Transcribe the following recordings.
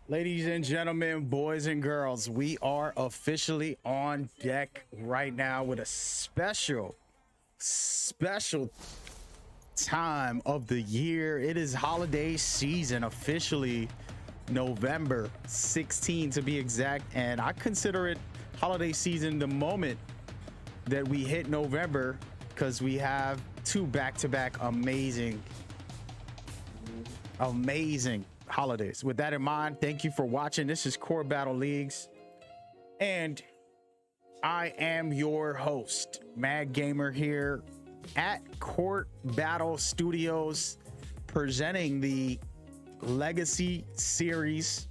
Ladies and gentlemen, boys and girls, we are officially on deck right now with a special time of the year. It is holiday season, officially November 16 to be exact, and I consider it holiday season the moment that we hit November because we have two back-to-back amazing holidays. With that in mind, thank you for watching. This is Core Battle Leagues, and I am your host, Mad Gamer, here at Court Battle Studios, presenting the Legacy Series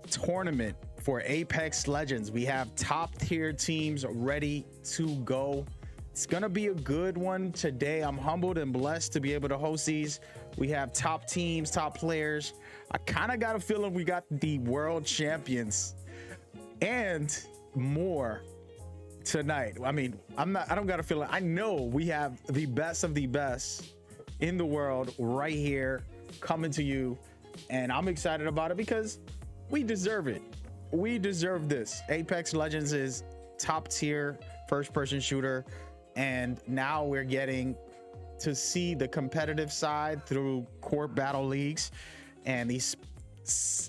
tournament for Apex Legends. We have top tier teams ready to go. It's gonna be a good one today. I'm humbled and blessed to be able to host these. We have top teams, top players. I kind of got a feeling we got the world champions and more tonight. I mean, I don't got a feeling. I know we have the best of the best in the world right here coming to you, and I'm excited about it because we deserve it. We deserve this. Apex Legends is top tier first person shooter, and now we're getting to see the competitive side through Court Battle Leagues, and this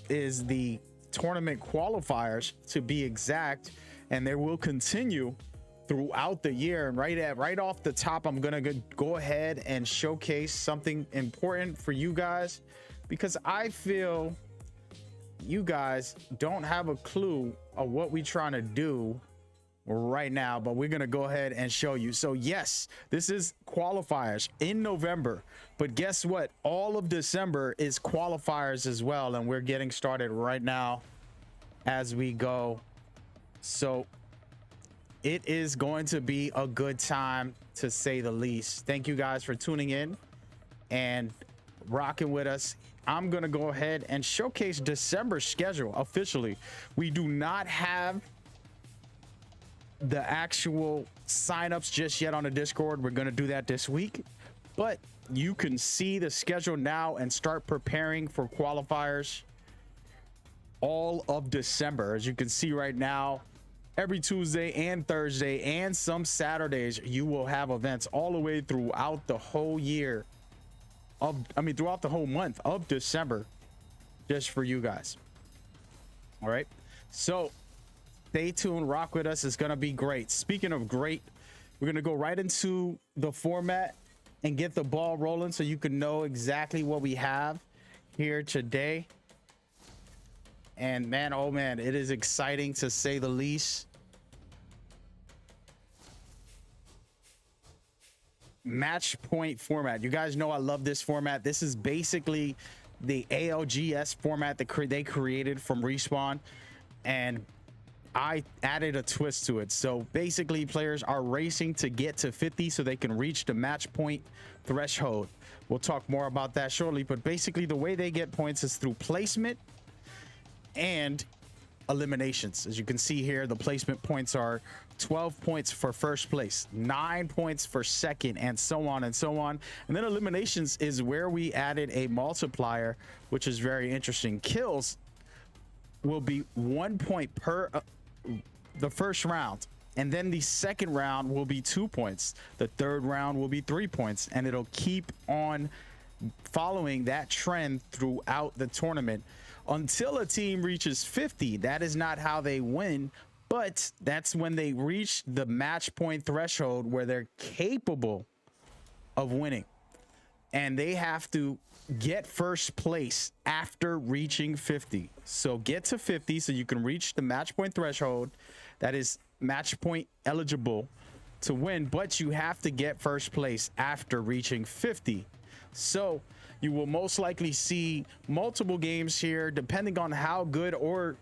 is the tournament qualifiers to be exact, and they will continue throughout the year. And right off the top, I'm gonna go ahead and showcase something important for you guys, because I feel you guys don't have a clue of what we're trying to do right now, but we're gonna go ahead and show you. So yes, this is qualifiers in November, but guess what, all of December is qualifiers as well, and we're getting started right now as we go. So it is going to be a good time, to say the least. Thank you guys for tuning in and rocking with us. I'm gonna go ahead and showcase December schedule officially. We do not have the actual signups just yet on the Discord. We're going to do that this week, but you can see the schedule now and start preparing for qualifiers all of December. As you can see right now, every Tuesday and Thursday and some Saturdays, you will have events all the way throughout the whole year of, throughout the whole month of December, just for you guys. All right, so stay tuned, rock with us. It's gonna be great. Speaking of great, we're gonna go right into the format and get the ball rolling so you can know exactly what we have here today. And man, oh man, it is exciting to say the least. Match point format. You guys know I love this format. This is basically the ALGS format that they created from Respawn, and I added a twist to it. So basically, players are racing to get to 50 so they can reach the match point threshold. We'll talk more about that shortly, but basically the way they get points is through placement and eliminations. As you can see here, the placement points are 12 points for first place, 9 points for second, and so on and so on. And then eliminations is where we added a multiplier, which is very interesting. Kills will be 1 point per the first round, and then the second round will be 2 points, the third round will be 3 points, and it'll keep on following that trend throughout the tournament until a team reaches 50. That is not how they win, but that's when they reach the match point threshold where they're capable of winning, and they have to get first place after reaching 50. So get to 50 so you can reach the match point threshold. That is match point eligible to win, but you have to get first place after reaching 50. So you will most likely see multiple games here, depending on how good or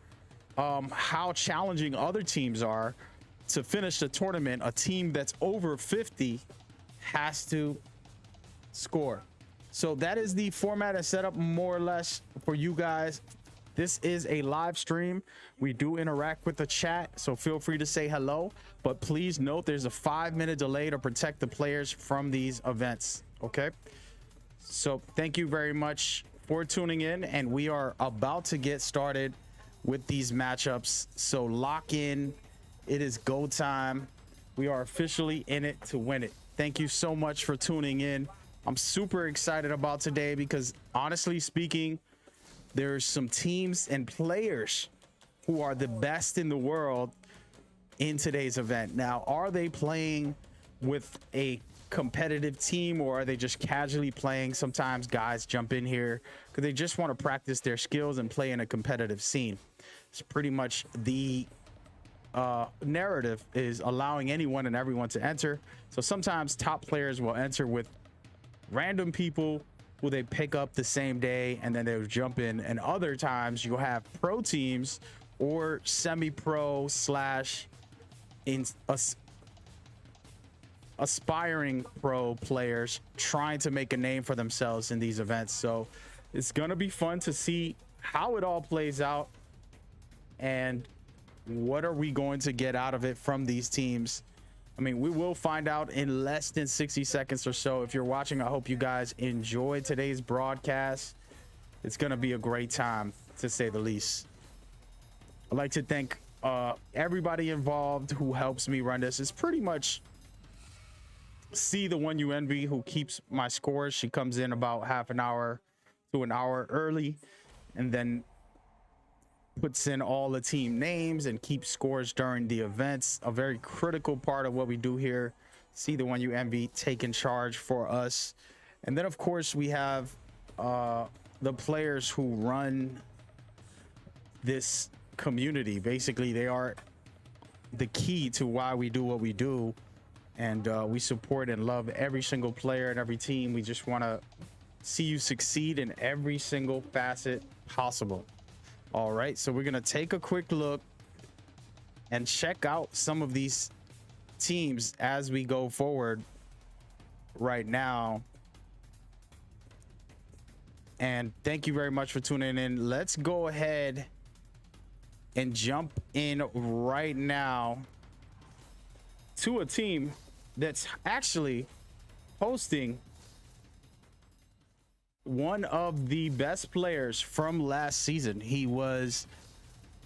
how challenging other teams are to finish the tournament. A team that's over 50 has to score. So that is the format and setup more or less for you guys. This is a live stream. We do interact with the chat, so feel free to say hello, but please note there's a 5-minute delay to protect the players from these events. Okay, so thank you very much for tuning in, and we are about to get started with these matchups. So lock in. It is go time. We are officially in it to win it. Thank you so much for tuning in. I'm super excited about today because, honestly speaking, there's some teams and players who are the best in the world in today's event. Now, are they playing with a competitive team, or are they just casually playing? Sometimes guys jump in here because they just want to practice their skills and play in a competitive scene. It's pretty much the narrative, is allowing anyone and everyone to enter. So sometimes top players will enter with random people who they pick up the same day and then they'll jump in, and other times you'll have pro teams or semi-pro slash aspiring pro players trying to make a name for themselves in these events. So it's gonna be fun to see how it all plays out and what are we going to get out of it from these teams. I mean, we will find out in less than 60 seconds or so. If you're watching, I hope you guys enjoyed today's broadcast. It's gonna be a great time, to say the least. I'd like to thank everybody involved who helps me run this. It's pretty much See the One You Envy, who keeps my scores. She comes in about half an hour to an hour early and then puts in all the team names and keeps scores during the events. A very critical part of what we do here. See the One You Envy taking charge for us. And then of course we have the players who run this community. Basically, they are the key to why we do what we do, and we support and love every single player and every team. We just want to see you succeed in every single facet possible. All right, so we're gonna take a quick look and check out some of these teams as we go forward right now. And thank you very much for tuning in. Let's go ahead and jump in right now to a team that's actually hosting one of the best players from last season. He was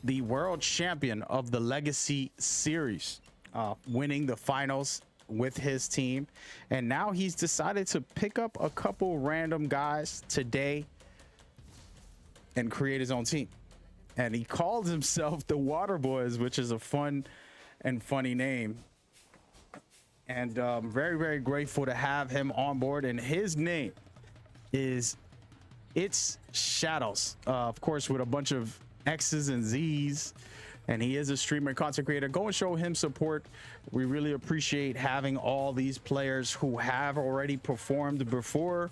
the world champion of the Legacy Series, winning the finals with his team. And now he's decided to pick up a couple random guys today and create his own team. And he calls himself the Water Boys, which is a fun and funny name. And very, very grateful to have him on board. And his name is It's Shadows, of course, with a bunch of X's and Z's. And he is a streamer and content creator. Go and show him support. We really appreciate having all these players who have already performed before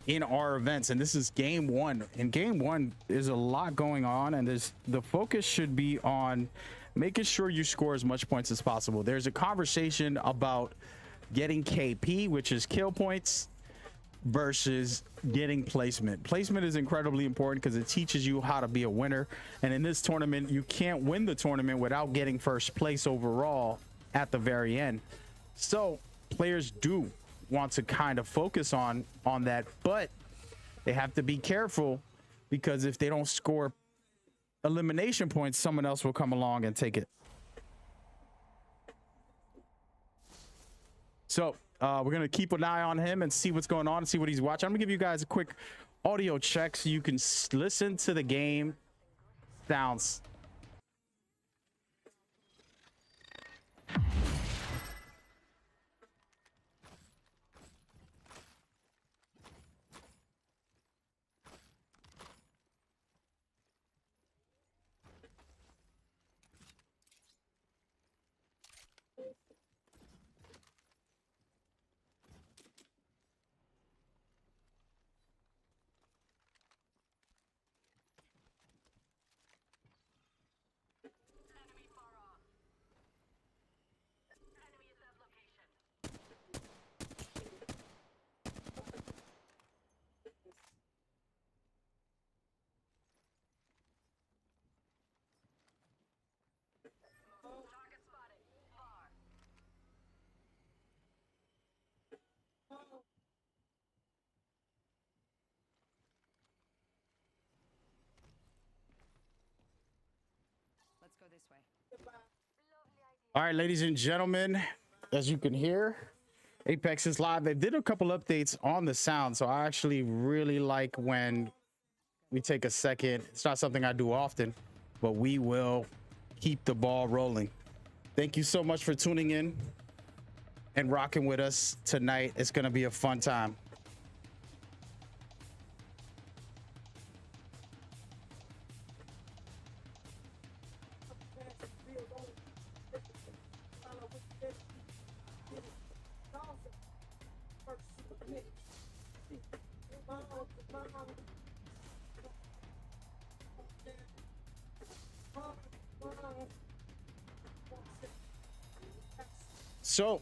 in our events. And this is game one. In game one, there's a lot going on, and the focus should be on making sure you score as much points as possible. There's a conversation about getting KP, which is kill points, versus getting placement. Placement is incredibly important because it teaches you how to be a winner. And in this tournament, you can't win the tournament without getting first place overall at the very end. So players do want to kind of focus on that, but they have to be careful, because if they don't score elimination points, someone else will come along and take it. So we're gonna keep an eye on him and see what's going on and see what he's watching. I'm gonna give you guys a quick audio check so you can listen to the game sounds. All right, ladies and gentlemen, as you can hear, Apex is live. They did a couple updates on the sound, so I actually really like when we take a second. It's not something I do often, but we will keep the ball rolling. Thank you so much for tuning in and rocking with us tonight. It's going to be a fun time. So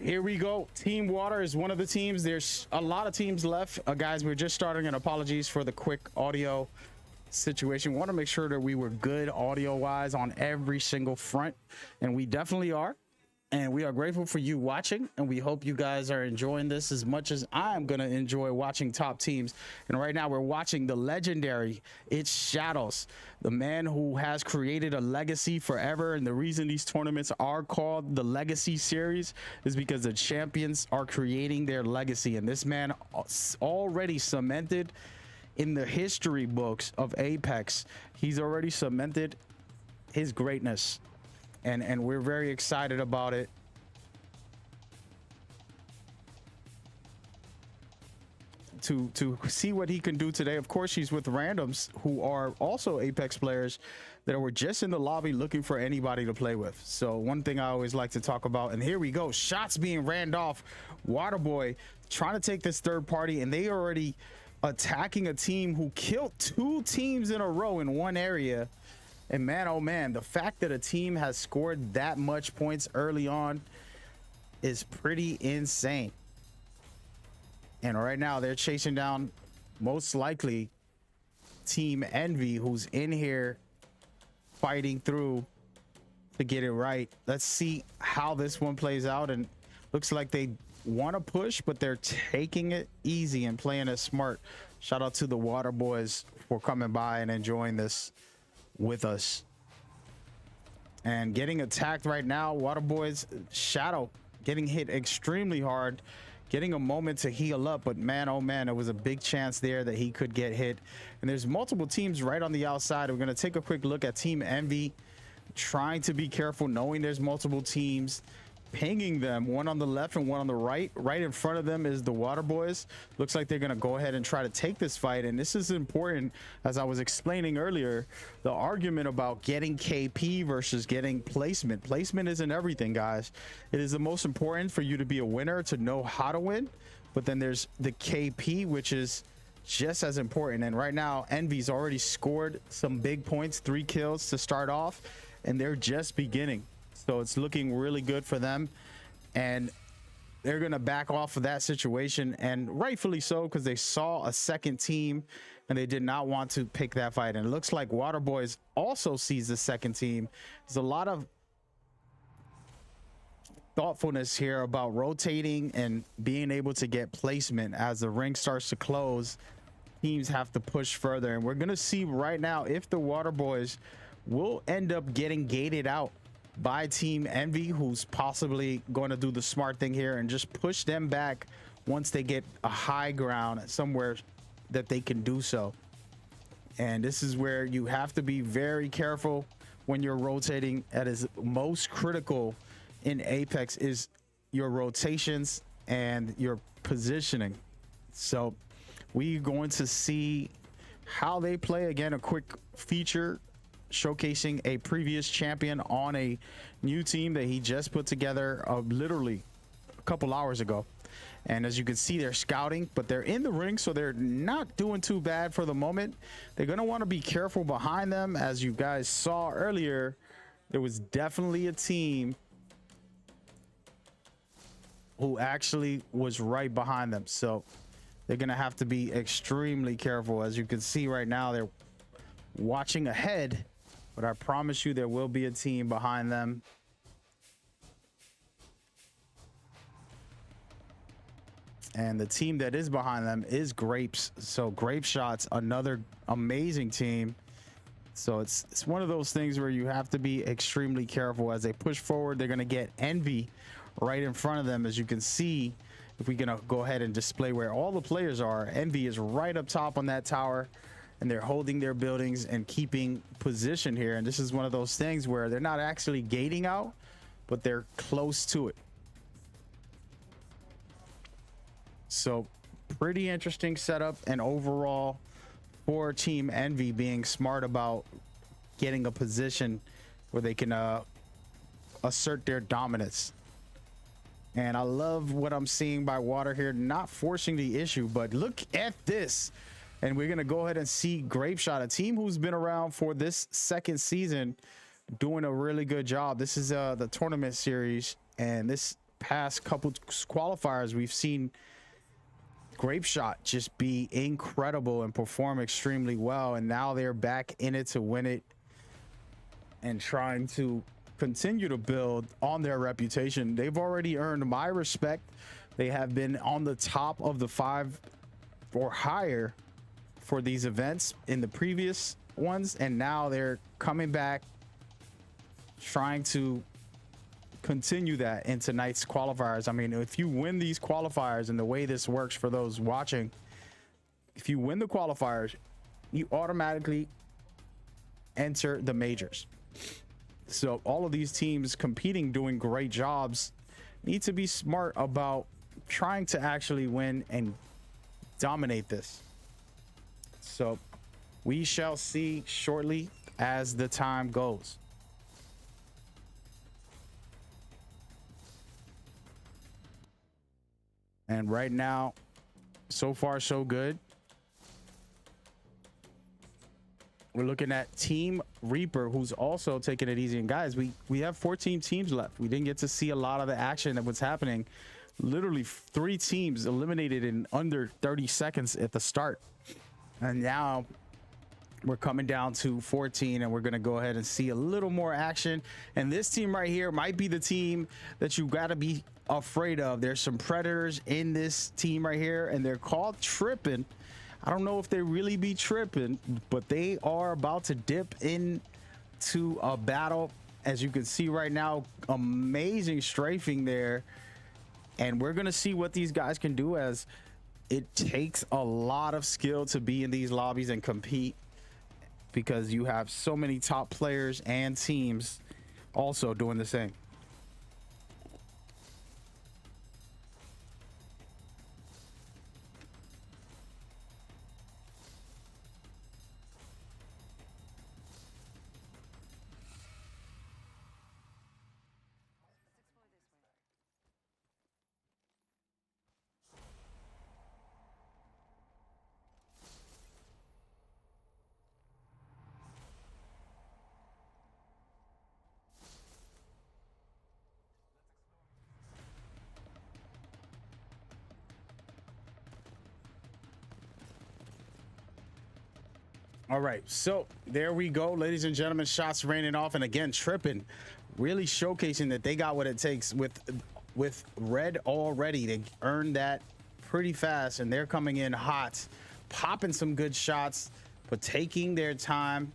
here we go. Team Water is one of the teams. There's a lot of teams left. Guys, we're just starting, and apologies for the quick audio situation. Want to make sure that we were good audio wise on every single front, and we definitely are. And we are grateful for you watching, and we hope you guys are enjoying this as much as I'm going to enjoy watching top teams. And right now we're watching the legendary It's Shadows, the man who has created a legacy forever. And the reason these tournaments are called the Legacy Series is because the champions are creating their legacy. And this man already cemented in the history books of Apex. He's already cemented his greatness. And we're very excited about it. To see what he can do today. Of course, he's with randoms who are also Apex players that were just in the lobby looking for anybody to play with. So one thing I always like to talk about, and here we go, shots being ran off. Waterboy trying to take this third party, and they already attacking a team who killed 2 teams in a row in one area. And man, oh man, the fact that a team has scored that much points early on is pretty insane. And right now they're chasing down most likely Team Envy, who's in here fighting through to get it right. Let's see how this one plays out. And looks like they want to push, but they're taking it easy and playing it smart. Shout out to the Water Boys for coming by and enjoying this with us. And getting attacked right now, Waterboy's Shadow getting hit extremely hard, getting a moment to heal up, but man, oh man, it was a big chance there that he could get hit. And there's multiple teams right on the outside. We're going to take a quick look at Team Envy, trying to be careful, knowing there's multiple teams, pinging them, one on the left and one on the right. Right in front of them is the Water Boys. Looks like they're going to go ahead and try to take this fight. And this is important, as I was explaining earlier, the argument about getting KP versus getting placement. Placement isn't everything, guys. It is the most important for you to be a winner, to know how to win. But then there's the KP, which is just as important. And right now, Envy's already scored some big points, 3 kills to start off, and they're just beginning. So it's looking really good for them, and they're going to back off of that situation, and rightfully so, because they saw a second team and they did not want to pick that fight. And it looks like Waterboys also sees the second team. There's a lot of thoughtfulness here about rotating and being able to get placement. As the ring starts to close, teams have to push further, and we're going to see right now if the Waterboys will end up getting gated out by Team Envy, who's possibly going to do the smart thing here and just push them back once they get a high ground somewhere that they can do so. And this is where you have to be very careful when you're rotating. That is most critical in Apex, is your rotations and your positioning. So we're going to see how they play. Again, a quick feature showcasing a previous champion on a new team that he just put together literally a couple hours ago. And as you can see, they're scouting, but they're in the ring, so they're not doing too bad for the moment. They're going to want to be careful behind them. As you guys saw earlier, there was definitely a team who actually was right behind them, so they're going to have to be extremely careful. As you can see right now, they're watching ahead, but I promise you there will be a team behind them. And the team that is behind them is Grapes. So Grape Shots, another amazing team. So it's one of those things where you have to be extremely careful as they push forward. They're going to get Envy right in front of them. As you can see, if we can go ahead and display where all the players are, Envy is right up top on that tower, and they're holding their buildings and keeping position here. And this is one of those things where they're not actually gating out, but they're close to it. So pretty interesting setup, and overall for Team Envy being smart about getting a position where they can assert their dominance. And I love what I'm seeing by Water here, not forcing the issue, but look at this. And we're going to go ahead and see Grapeshot, a team who's been around for this second season, doing a really good job. This is the tournament series, and this past couple qualifiers, we've seen Grapeshot just be incredible and perform extremely well. And now they're back in it to win it and trying to continue to build on their reputation. They've already earned my respect. They have been on the top of the 5 or higher for these events in the previous ones, and now they're coming back trying to continue that into tonight's qualifiers. I mean, if you win these qualifiers, and the way this works for those watching, if you win the qualifiers, you automatically enter the majors. So all of these teams competing, doing great jobs, need to be smart about trying to actually win and dominate this. So we shall see shortly as the time goes. And right now, so far so good. We're looking at Team Reaper, who's also taking it easy. And guys, we have 14 teams left. We didn't get to see a lot of the action that was happening. Literally 3 teams eliminated in under 30 seconds at the start. And now we're coming down to 14, and we're going to go ahead and see a little more action. And this team right here might be the team that you got to be afraid of. There's some predators in this team right here, and they're called Trippin'. I don't know if they really be tripping, but they are about to dip into a battle. As you can see right now, amazing strafing there. And we're going to see what these guys can do, as it takes a lot of skill to be in these lobbies and compete, because you have so many top players and teams also doing the same. All right, so there we go, ladies and gentlemen. Shots raining off, and again, Trippin' really showcasing that they got what it takes with Red already. They earned that pretty fast, and they're coming in hot, popping some good shots, but taking their time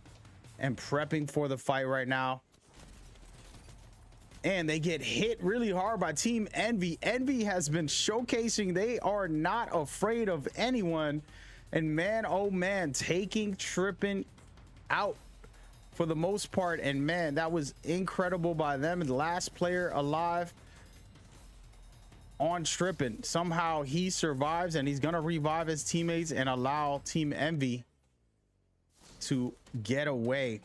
and prepping for the fight right now. And they get hit really hard by Team Envy. Envy has been showcasing they are not afraid of anyone. And man, oh man, taking Trippin' out for the most part. And man, that was incredible by them. And the last player alive on Trippin'. Somehow he survives, and he's going to revive his teammates and allow Team Envy to get away.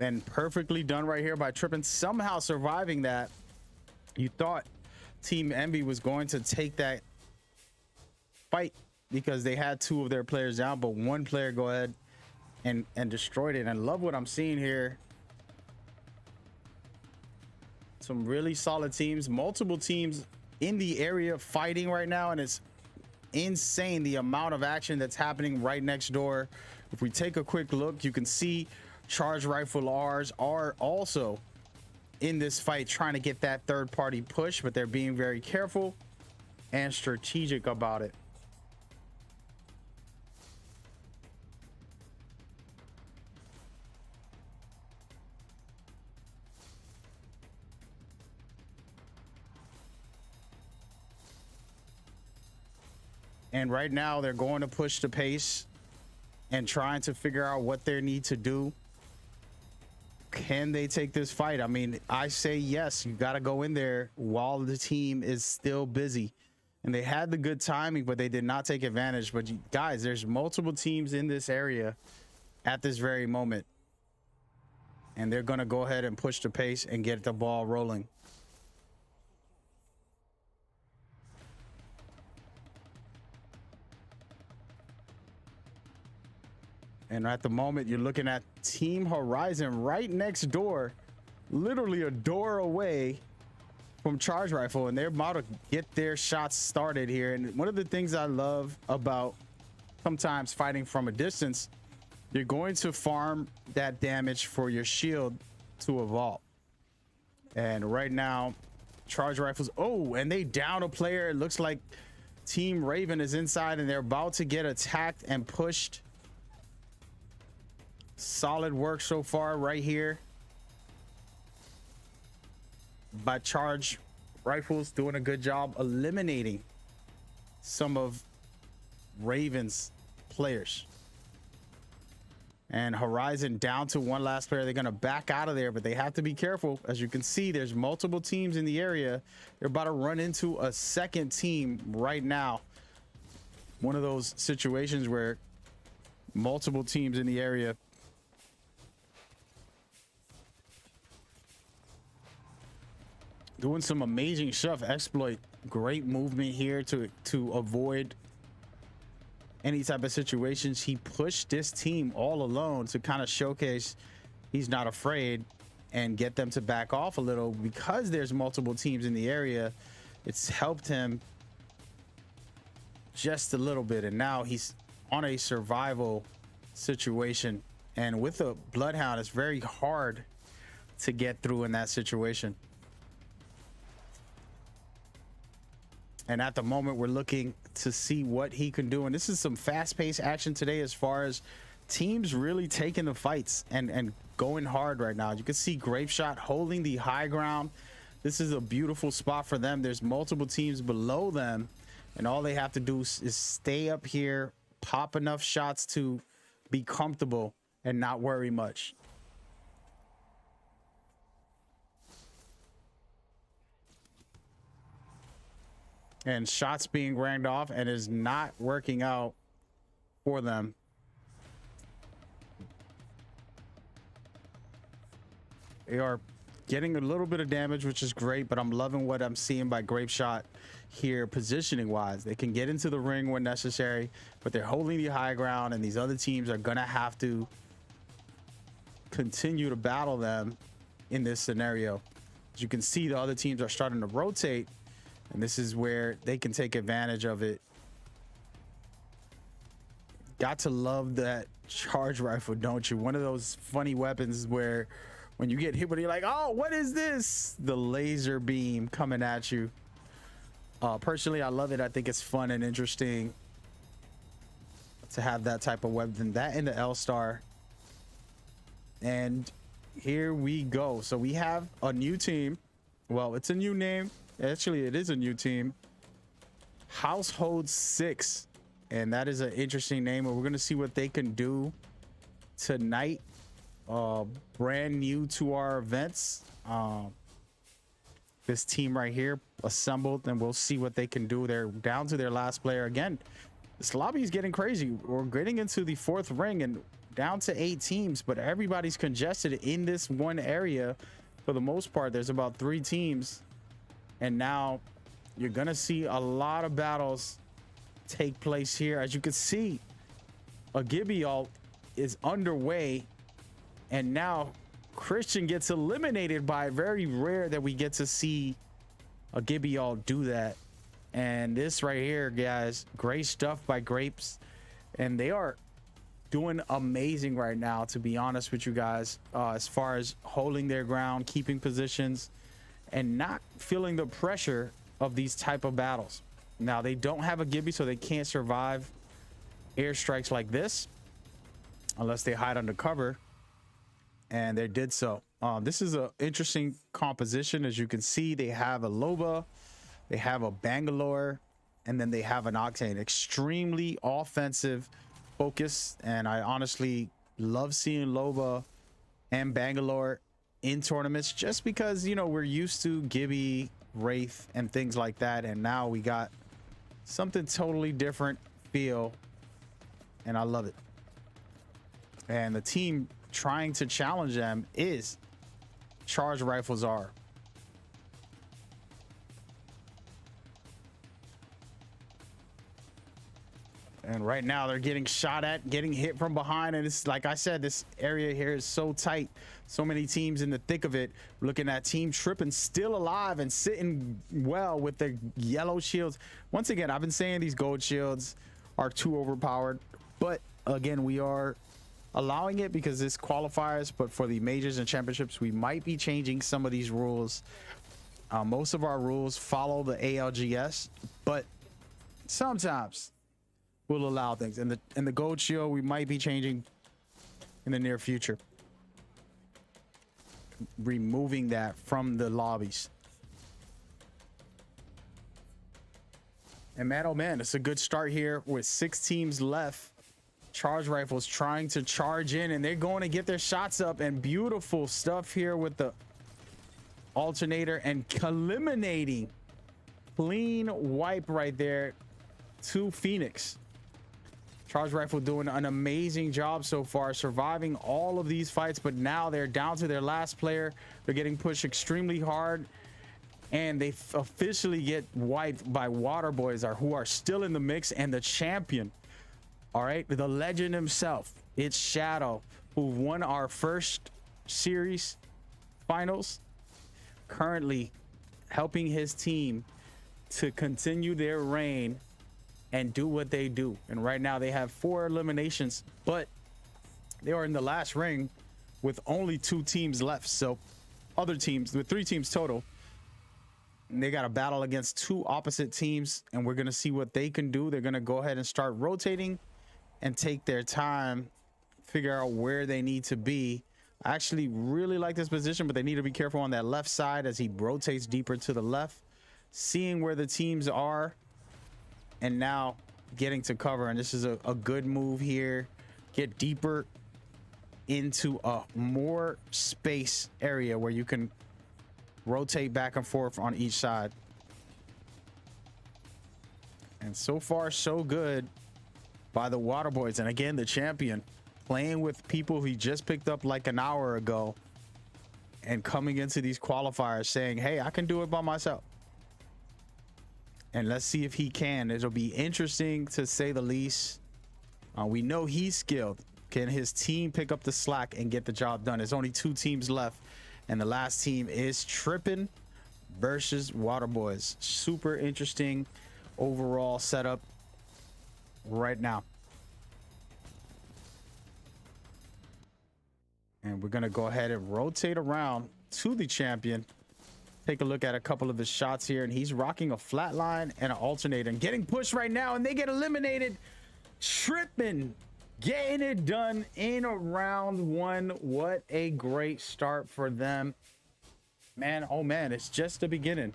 And perfectly done right here by Trippin', somehow surviving that. You thought Team Envy was going to take that fight because they had 2 of their players down, but one player go ahead and destroyed it. And I love what I'm seeing here. Some really solid teams, multiple teams in the area fighting right now, and it's insane the amount of action that's happening right next door. If we take a quick look, you can see Charge Rifle R's are also in this fight trying to get that third-party push, but they're being very careful and strategic about it. And right now they're going to push the pace and trying to figure out what they need to do. Can they take this fight? I mean, I say yes. You got to go in there while the team is still busy. And they had the good timing, but they did not take advantage. But you, guys, there's multiple teams in this area at this very moment. And they're going to go ahead and push the pace and get the ball rolling. And at the moment, you're looking at Team Horizon right next door, literally a door away from Charge Rifle, and they're about to get their shots started here. And one of the things I love about sometimes fighting from a distance, you're going to farm that damage for your shield to evolve. And right now, Charge Rifles, oh, and they down a player. It looks like Team Raven is inside and they're about to get attacked and pushed. Solid work so far right here by Charge Rifles, doing a good job eliminating some of Raven's players. And Horizon down to one last player. They're going to back out of there, but they have to be careful. As you can see, there's multiple teams in the area. They're about to run into a second team right now. One of those situations where multiple teams in the area. Doing some amazing stuff. Exploit, great movement here to avoid any type of situations. He pushed this team all alone to kind of showcase he's not afraid and get them to back off a little. Because there's multiple teams in the area, it's helped him just a little bit. And now he's on a survival situation, and with a Bloodhound, it's very hard to get through in that situation. And at the moment, we're looking to see what he can do. And this is some fast-paced action today as far as teams really taking the fights and going hard right now. You can see Grapeshot holding the high ground. This is a beautiful spot for them. There's multiple teams below them, and all they have to do is stay up here, pop enough shots to be comfortable and not worry much. And shots being ranged off and is not working out for them. They are getting a little bit of damage, which is great, but I'm loving what I'm seeing by Grapeshot here positioning wise. They can get into the ring when necessary, but they're holding the high ground, and these other teams are gonna have to continue to battle them in this scenario. As you can see, the other teams are starting to rotate, and this is where they can take advantage of it. Got to love that Charge Rifle, don't you? One of those funny weapons where when you get hit with it, you're like, oh, what is this? The laser beam coming at you. Personally, I love it. I think it's fun and interesting to have that type of weapon. That in the L-Star. And here we go. So we have a new team. Well, it's a new name. Actually, it is a new team. Household 6. And that is an interesting name. And we're going to see what they can do tonight. Brand new to our events. This team right here assembled, and we'll see what they can do. They're down to their last player. Again, this lobby is getting crazy. We're getting into the 4th ring and down to 8 teams, but everybody's congested in this one area. For the most part, there's about 3 teams. And now you're going to see a lot of battles take place here. As you can see, a Gibby ult is underway. And now Christian gets eliminated by, very rare that we get to see a Gibby ult do that. And this right here, guys, great stuff by Grapes. And they are doing amazing right now, to be honest with you guys, as far as holding their ground, keeping positions, and not feeling the pressure of these type of battles. Now, they don't have a Gibby, so they can't survive airstrikes like this unless they hide under cover, and they did so. This is an interesting composition. As you can see, they have a Loba, they have a Bangalore, and then they have an Octane. Extremely offensive focus, and I honestly love seeing Loba and Bangalore in tournaments just because, you know, we're used to Gibby, Wraith, and things like that, and now we got something totally different feel, and I love it. And the team trying to challenge them is Charge Rifles R. And right now they're getting shot at, getting hit from behind. And it's like I said, this area here is so tight. So many teams in the thick of it. Looking at Team Trippin still alive and sitting well with their yellow shields. Once again, I've been saying these gold shields are too overpowered. But again, we are allowing it because this qualifiers. But for the majors and championships, we might be changing some of these rules. Most of our rules follow the ALGS, but sometimes we'll allow things. And the gold shield we might be changing in the near future, removing that from the lobbies. And man, oh man, it's a good start here with 6 teams left. Charge Rifles trying to charge in, and they're going to get their shots up. And beautiful stuff here with the alternator and eliminating, clean wipe right there to Phoenix. Charge Rifle doing an amazing job so far, surviving all of these fights, but now they're down to their last player. They're getting pushed extremely hard, and they officially get wiped by Water Boys, who are still in the mix, and the champion. All right, the legend himself, it's Shadow, who won our first series finals, currently helping his team to continue their reign and do what they do. And right now they have 4 eliminations, but they are in the last ring with only 2 teams left. So other teams, with 3 teams total, and they got to battle against 2 opposite teams, and we're going to see what they can do. They're going to go ahead and start rotating and take their time, figure out where they need to be. I actually really like this position, but they need to be careful on that left side as he rotates deeper to the left, seeing where the teams are, and now getting to cover. And this is a good move here. Get deeper into a more space area where you can rotate back and forth on each side. And so far, so good by the Water Boys. And again, the champion playing with people he just picked up like an hour ago and coming into these qualifiers saying, hey, I can do it by myself. And let's see if he can. It'll be interesting to say the least. We know he's skilled. Can his team pick up the slack and get the job done? There's only 2 teams left, and the last team is Trippin versus Water Boys. Super interesting overall setup right now. And we're gonna go ahead and rotate around to the champion. Take a look at a couple of his shots here, and he's rocking a flatline and an alternator and getting pushed right now, and they get eliminated. Trippin getting it done in round 1. What a great start for them, man. Oh man, it's just the beginning.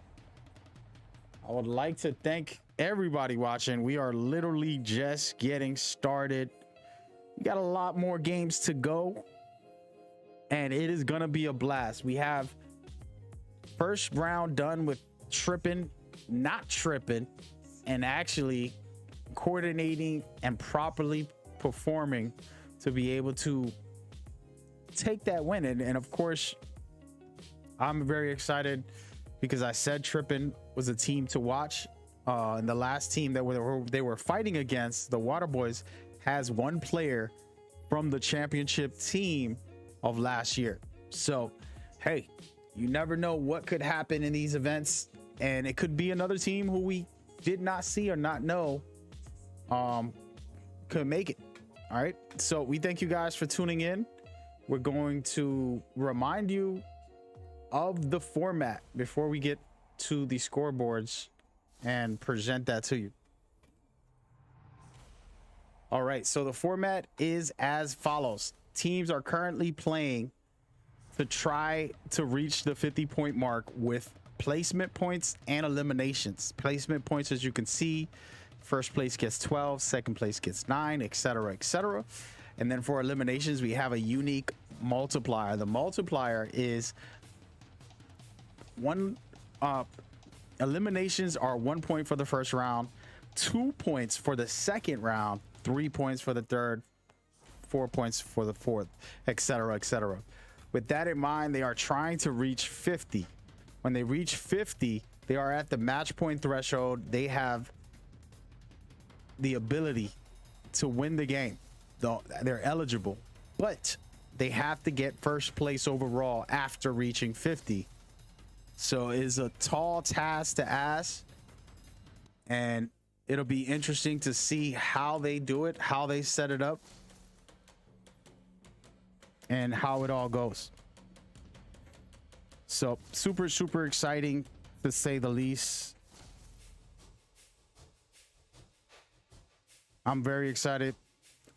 I would like to thank everybody watching. We are literally just getting started. We got a lot more games to go, and it is gonna be a blast. We have first round done with Trippin, not tripping, and actually coordinating and properly performing to be able to take that win. And of course, I'm very excited because I said Trippin was a team to watch. And the last team that they were fighting against, the Water Boys, has 1 player from the championship team of last year. So hey, you never know what could happen in these events, and it could be another team who we did not see or not know could make it. All right, so we thank you guys for tuning in. We're going to remind you of the format before we get to the scoreboards and present that to you. All right, so the format is as follows. Teams are currently playing to try to reach the 50-point mark with placement points and eliminations. Placement points, as you can see, first place gets 12, second place gets 9, etc., etc. And then for eliminations, we have a unique multiplier. The multiplier is eliminations are 1 point for the first round, 2 points for the second round, 3 points for the third, 4 points for the fourth, etc., etc. With that in mind, they are trying to reach 50. When they reach 50, they are at the match point threshold. They have the ability to win the game. They're eligible, but they have to get first place overall after reaching 50. So it's a tall task to ask, and it'll be interesting to see how they do it, how they set it up, and how it all goes. So super, super exciting to say the least. I'm very excited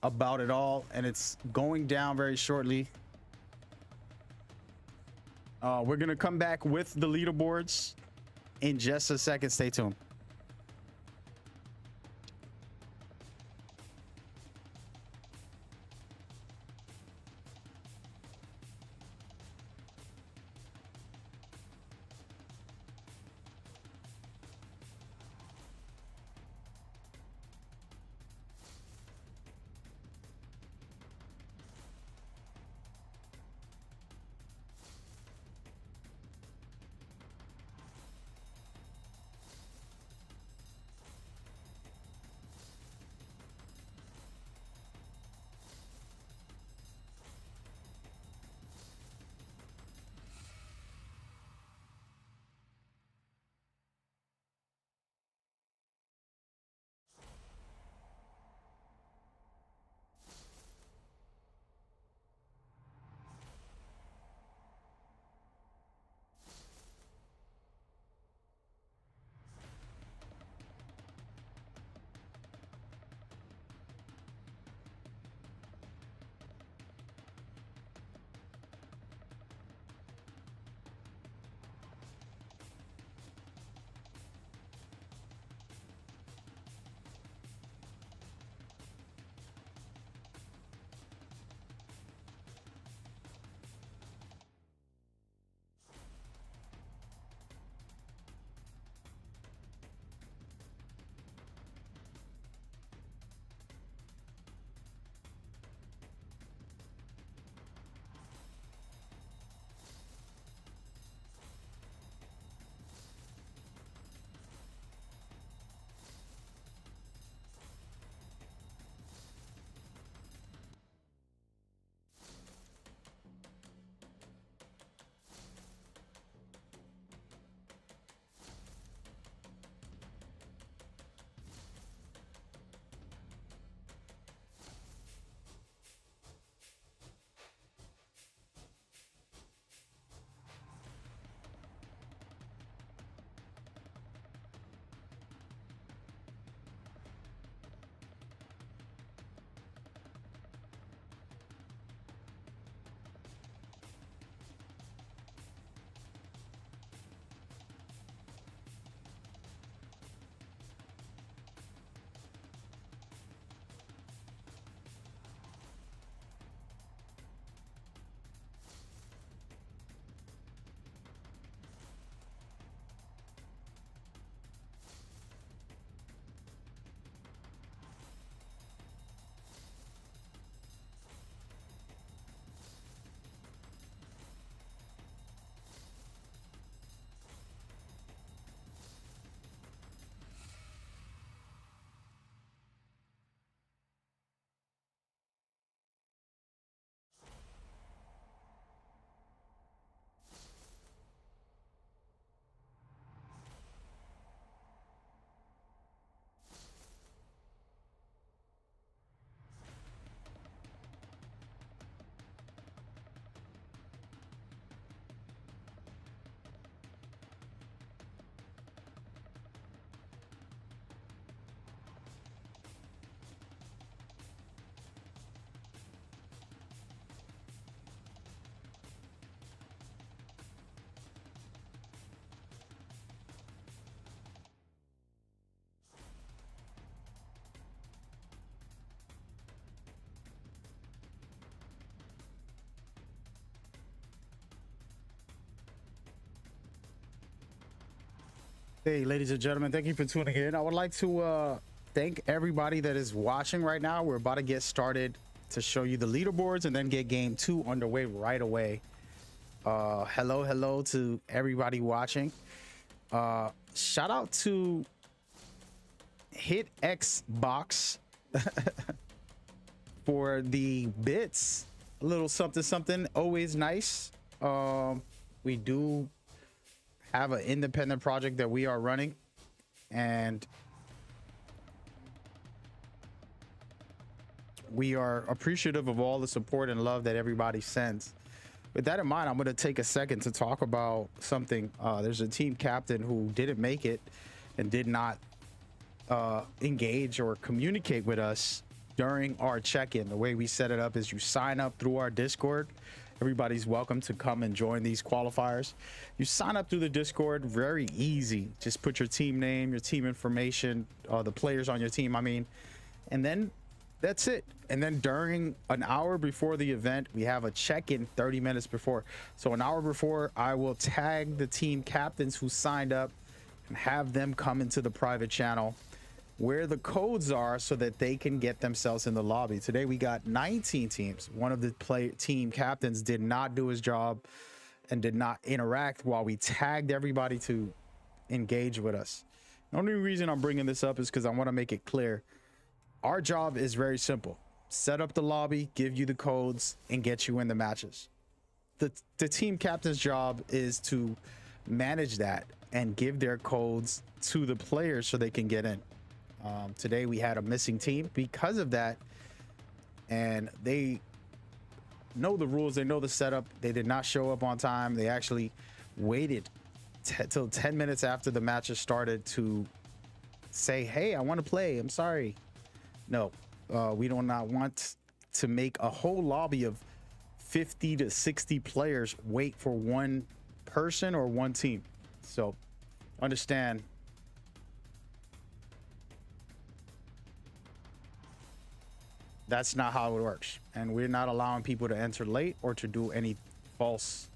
about it all, and it's going down very shortly. We're gonna come back with the leaderboards in just a second. Stay tuned. Hey, ladies and gentlemen, thank you for tuning in. I would like to thank everybody that is watching right now. We're about to get started to show you the leaderboards and then get game 2 underway right away. Hello to everybody watching. Shout out to Hit Xbox for the bits. A little something, always nice. We do have an independent project that we are running, and we are appreciative of all the support and love that everybody sends. With that in mind, I'm going to take a second to talk about something. There's a team captain who didn't make it and did not engage or communicate with us during our check-in. The way we set it up is you sign up through our Discord. Everybody's welcome to come and join these qualifiers. You sign up through the Discord, very easy. Just put your team name, your team information, the players on your team, and then that's it. And then during an hour before the event, we have a check-in 30 minutes before. So an hour before, I will tag the team captains who signed up and have them come into the private channel where the codes are so that they can get themselves in the lobby. Today we got 19 teams. One of the team captains did not do his job and did not interact while we tagged everybody to engage with us. The only reason I'm bringing this up is because I want to make it clear. Our job is very simple. Set up the lobby, give you the codes, and get you in the matches. The team captain's job is to manage that and give their codes to the players so they can get in. Today we had a missing team because of that, and they know the rules, they know the setup. They did not show up on time. They actually waited till 10 minutes after the matches started to say, hey, I want to play, I'm sorry. No, we do not want to make a whole lobby of 50 to 60 players wait for one person or one team. So understand, that's not how it works, and we're not allowing people to enter late or to do any false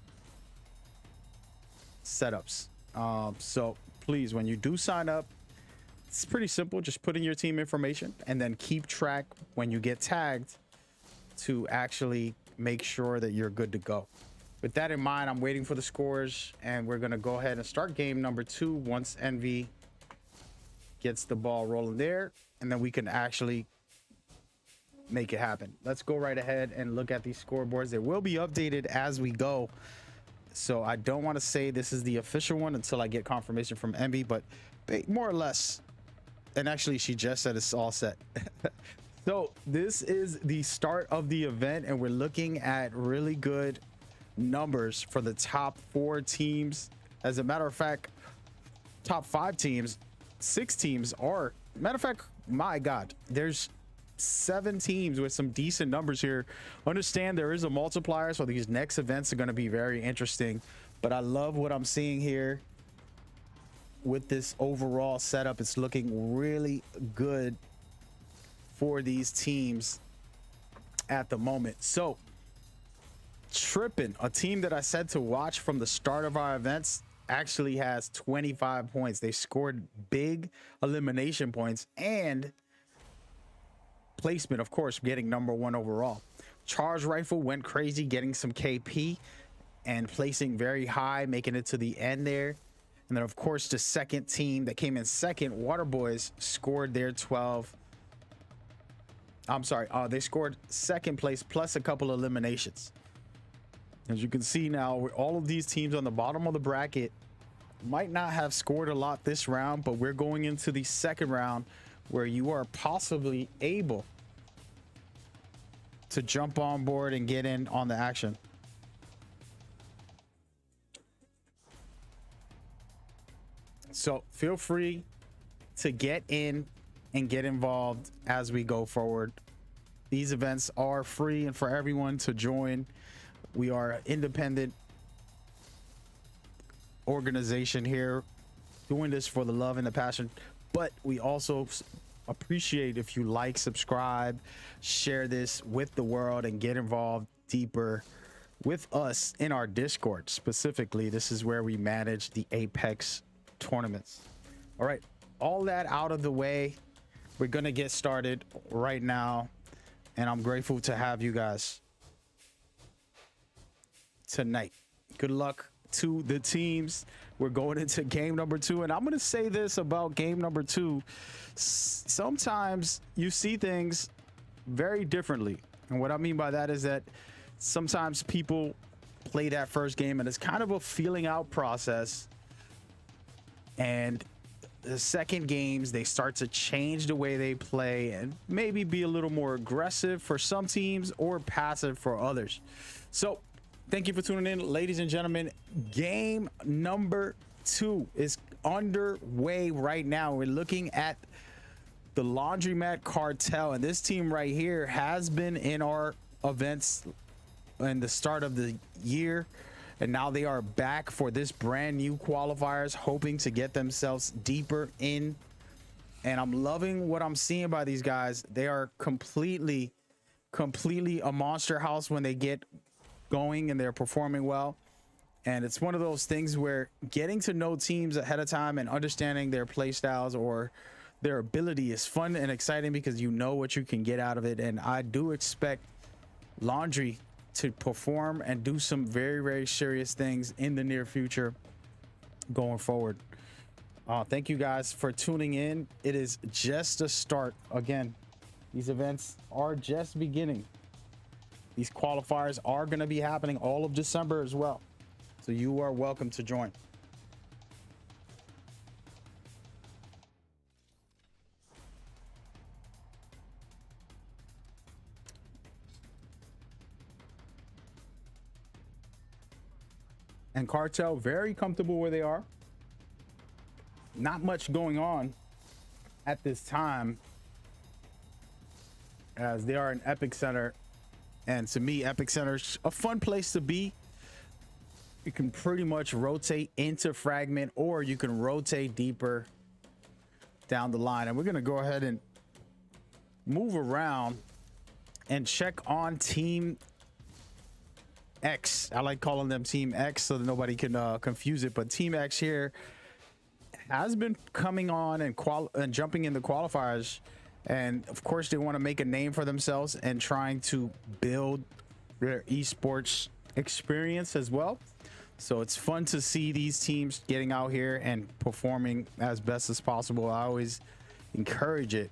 setups. So please, when you do sign up, it's pretty simple. Just put in your team information and then keep track when you get tagged to actually make sure that you're good to go. With that in mind, I'm waiting for the scores, and we're going to go ahead and start game number 2 once Envy gets the ball rolling there, and then we can actually make it happen. Let's go right ahead and look at these scoreboards. They will be updated as we go, so I don't want to say this is the official one until I get confirmation from Envy, but more or less. And actually, she just said it's all set. So this is the start of the event, and we're looking at really good numbers for the top 4 teams. As a matter of fact, top 5 teams, 6 teams are, matter of fact, my God, there's 7 teams with some decent numbers here. Understand there is a multiplier, so these next events are going to be very interesting, but I love what I'm seeing here with this overall setup. It's looking really good for these teams at the moment. So Trippin', a team that I said to watch from the start of our events, actually has 25 points. They scored big elimination points and placement, of course, getting number 1 overall. Charge Rifle went crazy, getting some KP and placing very high, making it to the end there. And then, of course, the second team that came in second, Water Boys, scored their 12. I'm sorry, they scored second place plus a couple eliminations. As you can see now, all of these teams on the bottom of the bracket might not have scored a lot this round, but we're going into the second round where you are possibly able to jump on board and get in on the action. So feel free to get in and get involved as we go forward. These events are free and for everyone to join. We are an independent organization here doing this for the love and the passion, but we also appreciate if you like, subscribe, share this with the world, and get involved deeper with us in our Discord. Specifically, this is where we manage the Apex tournaments. All right, all that out of the way, we're gonna get started right now, and I'm grateful to have you guys tonight. Good luck to the teams. We're going into game number 2, and I'm gonna say this about game number 2. Sometimes you see things very differently, and what I mean by that is that sometimes people play that first game and it's kind of a feeling out process, and the second games they start to change the way they play and maybe be a little more aggressive for some teams or passive for others. So thank you for tuning in, ladies and gentlemen. Game number 2 is underway right now. We're looking at the Laundromat Cartel, and this team right here has been in our events in the start of the year, and now they are back for this brand new qualifiers, hoping to get themselves deeper in. And I'm loving what I'm seeing by these guys. They are completely a monster house when they get going and they're performing well. And it's one of those things where getting to know teams ahead of time and understanding their play styles or their ability is fun and exciting because you know what you can get out of it. And I do expect Laundry to perform and do some very serious things in the near future going forward. Thank you guys for tuning in. It is just a start. Again, these events are just beginning. These qualifiers are going to be happening all of December as well, so you are welcome to join. And Cartel very comfortable where they are. Not much going on at this time, as they are an Epic Center, and to me Epic Center's a fun place to be. You can pretty much rotate into Fragment, or you can rotate deeper down the line. And we're gonna go ahead and move around and check on Team X. I like calling them Team X so that nobody can confuse it, but Team X here has been coming on and jumping in the qualifiers, and of course they want to make a name for themselves and trying to build their esports experience as well. So it's fun to see these teams getting out here and performing as best as possible. I always encourage it.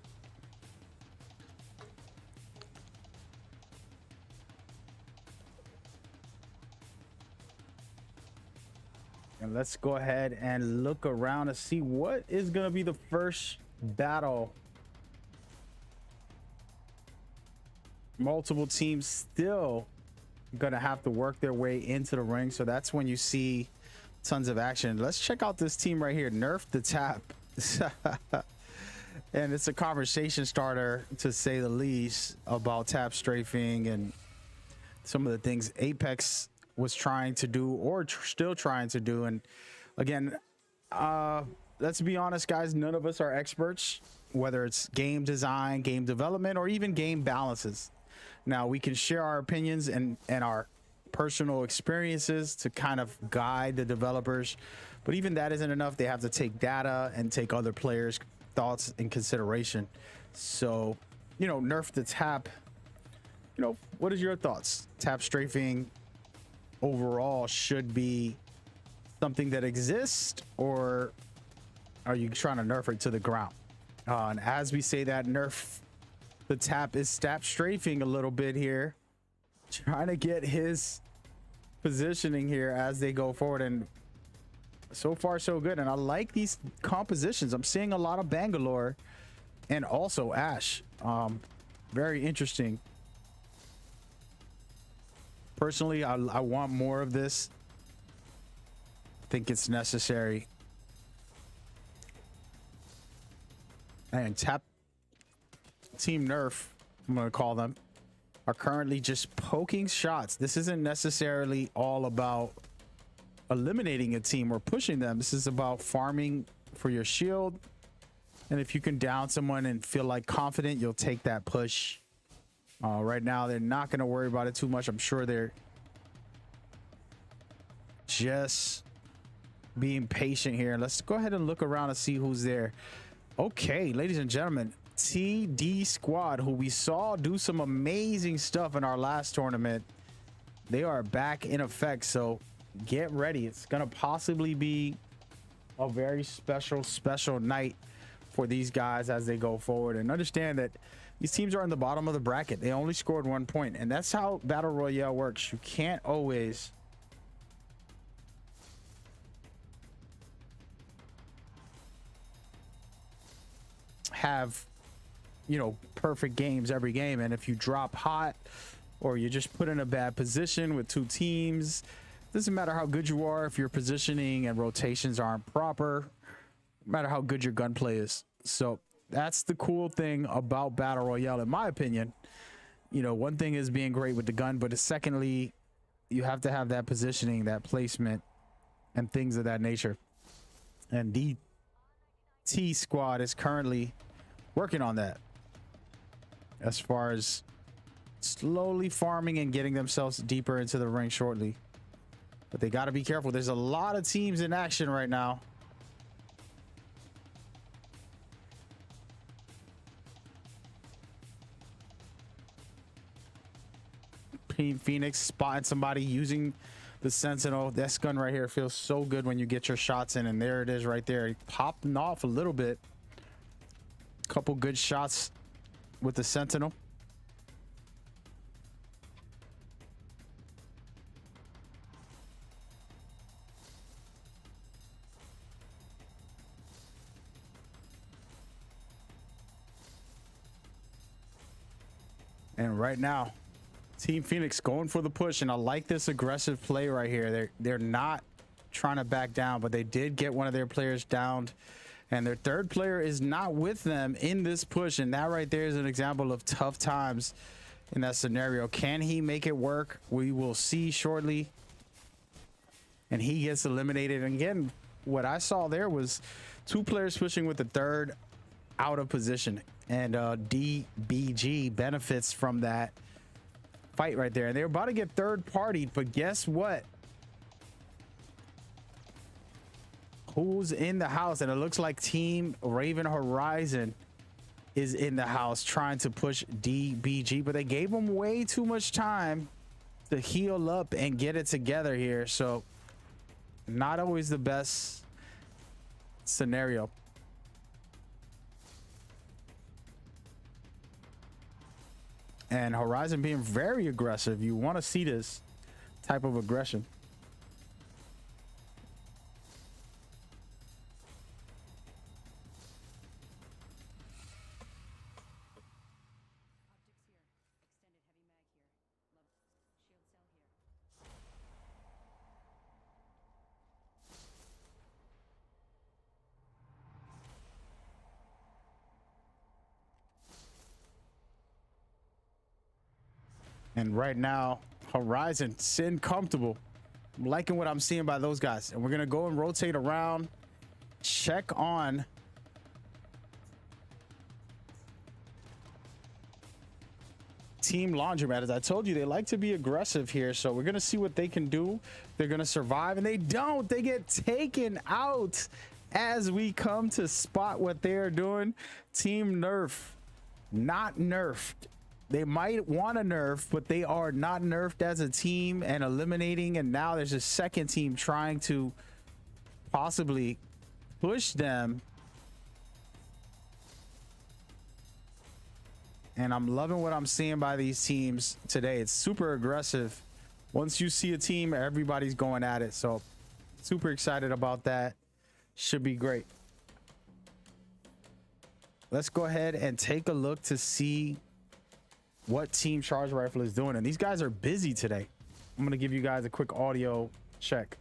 And let's go ahead and look around to see what is going to be the first battle. Multiple teams still going to have to work their way into the ring, so that's when you see tons of action. Let's check out this team right here, Nerf the Tap. And it's a conversation starter, to say the least, about tap strafing and some of the things Apex was trying to do or still trying to do. And again, let's be honest, guys, none of us are experts, whether it's game design, game development, or even game balances. Now we can share our opinions and our personal experiences to kind of guide the developers, but even that isn't enough. They have to take data and take other players' thoughts in consideration. So, you know, Nerf the Tap, you know, what is your thoughts? Tap strafing overall should be something that exists, or are you trying to nerf it to the ground? And as we say that, Nerf the Tap is tap strafing a little bit here, trying to get his positioning here as they go forward, and so far so good. And I like these compositions. I'm seeing a lot of Bangalore and also Ash. Very interesting. Personally, I want more of this. I think it's necessary. And Team Nerf, I'm going to call them, are currently just poking shots. This isn't necessarily all about eliminating a team or pushing them. This is about farming for your shield. And if you can down someone and feel like confident, you'll take that push. Right now, they're not going to worry about it too much. I'm sure they're just being patient here. Let's go ahead and look around and see who's there. Okay, ladies and gentlemen, TD Squad, who we saw do some amazing stuff in our last tournament, they are back in effect. So get ready. It's gonna possibly be a very special night for these guys as they go forward. And understand that these teams are in the bottom of the bracket. They only scored 1 point, and that's how Battle Royale works. You can't always have, you know, perfect games every game. And if you drop hot or you just put in a bad position with 2 teams, doesn't matter how good you are, if your positioning and rotations aren't proper, no matter how good your gunplay is. So that's the cool thing about Battle Royale, in my opinion. You know, one thing is being great with the gun, but secondly, you have to have that positioning, that placement, and things of that nature. And DT Squad is currently working on that, as far as slowly farming and getting themselves deeper into the ring shortly. But they got to be careful. There's a lot of teams in action right now. Phoenix spotting somebody using the Sentinel. This gun right here feels so good when you get your shots in, and there it is right there. He popping off a little bit. Couple good shots with the Sentinel. And right now, Team Phoenix going for the push, and I like this aggressive play right here. They're not trying to back down, but they did get one of their players downed, and their third player is not with them in this push. And that right there is an example of tough times in that scenario. Can he make it work? We will see shortly. And he gets eliminated. And again, what I saw there was 2 players pushing with the third out of position, and DBG benefits from that fight right there. And they're about to get third partied, but guess what? Who's in the house? And it looks like Team Raven Horizon is in the house trying to push DBG, but they gave him way too much time to heal up and get it together here. So not always the best scenario. And Horizon being very aggressive. You want to see this type of aggression. And right now, Horizon sitting comfortable. I'm liking what I'm seeing by those guys. And we're going to go and rotate around, check on Team Laundromat. As I told you, they like to be aggressive here. So we're going to see what they can do. They're going to survive, and they don't. They get taken out as we come to spot what they're doing. Team Nerf, not nerfed. They might want to nerf, but they are not nerfed as a team and eliminating. And now there's a second team trying to possibly push them. And I'm loving what I'm seeing by these teams today. It's super aggressive. Once you see a team, everybody's going at it. So super excited about that. Should be great. Let's go ahead and take a look to see what Team Charge Rifle is doing. And these guys are busy today. I'm going to give you guys a quick audio check.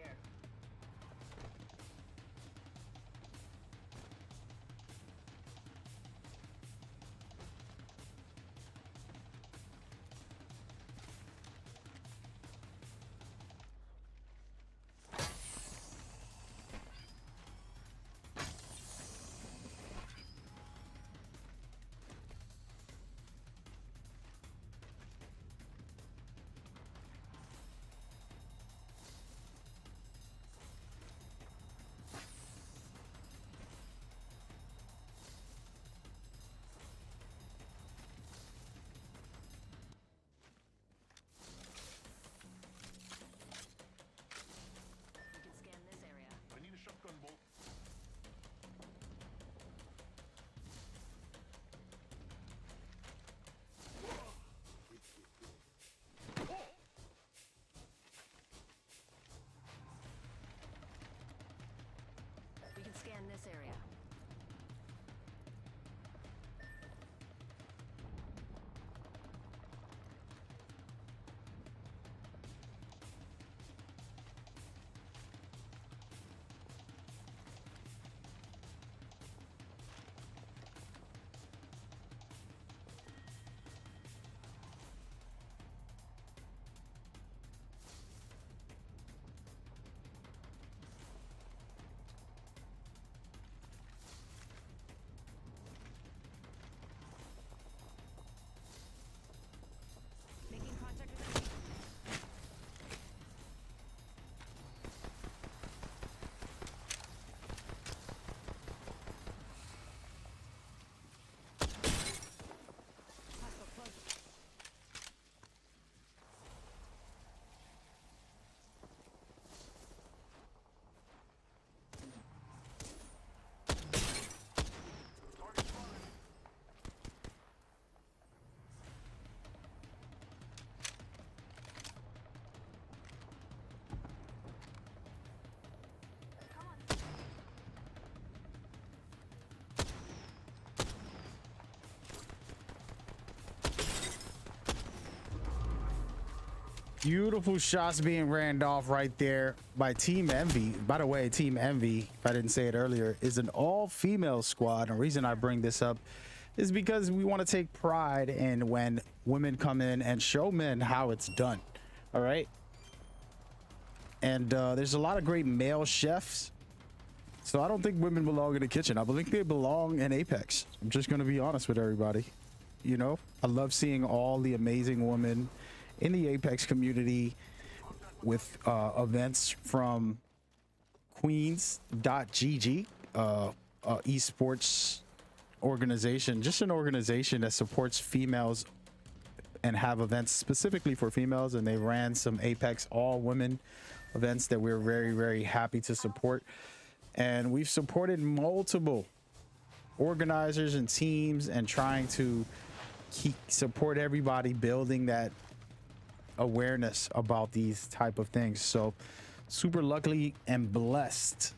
here. We can scan this area. I need a shotgun bolt. We can scan this area. Making contact with enemy. Hostile close. Target spotted. Come on. Beautiful shots being ran off right there by Team Envy. By the way, Team Envy, if I didn't say it earlier, is an all-female squad. And the reason I bring this up is because we want to take pride in when women come in and show men how it's done. All right. And there's a lot of great male chefs. So I don't think women belong in the kitchen. I think they belong in Apex. I'm just going to be honest with everybody. You know, I love seeing all the amazing women in the Apex community with events from queens.gg, esports organization, just an organization that supports females and have events specifically for females. And they ran some Apex all women events that we're very, very happy to support. And we've supported multiple organizers and teams and trying to support everybody building that awareness about these type of things. So super lucky and blessed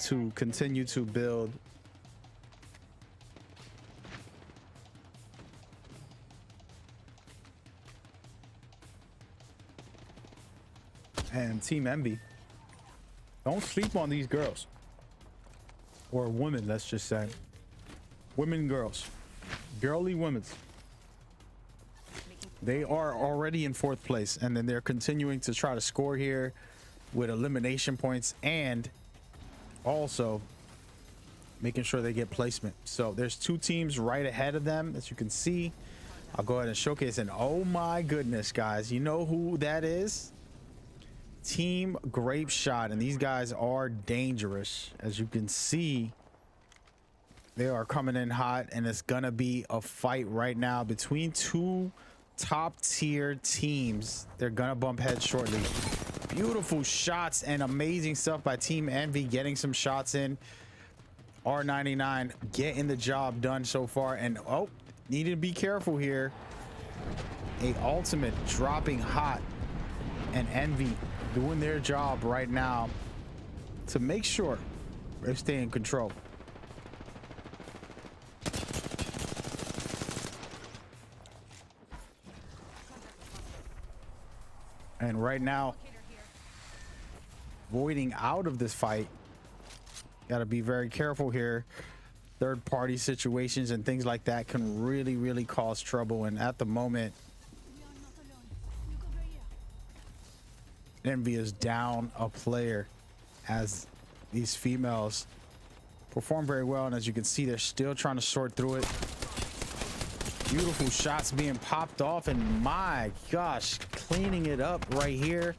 to continue to build and Team Envy. Don't sleep on these girls or women. Let's just say women, girls, girly women. They are already in 4th place, and then they're continuing to try to score here with elimination points and also making sure they get placement. So there's 2 teams right ahead of them, as you can see. I'll go ahead and showcase, and oh my goodness, guys, you know who that is? Team Grape Shot, and these guys are dangerous. As you can see, they are coming in hot, and it's gonna be a fight right now between 2 top tier teams. They're gonna bump heads shortly. Beautiful shots and amazing stuff by Team Envy, getting some shots in. R99 getting the job done so far, and oh, need to be careful here. A ultimate dropping hot, and Envy doing their job right now to make sure they stay in control. And right now, avoiding out of this fight. Got to be very careful here. Third party situations and things like that can really cause trouble. And at the moment, Envy is down a player as these females perform very well. And as you can see, they're still trying to sort through it. Beautiful shots being popped off, and my gosh, cleaning it up right here.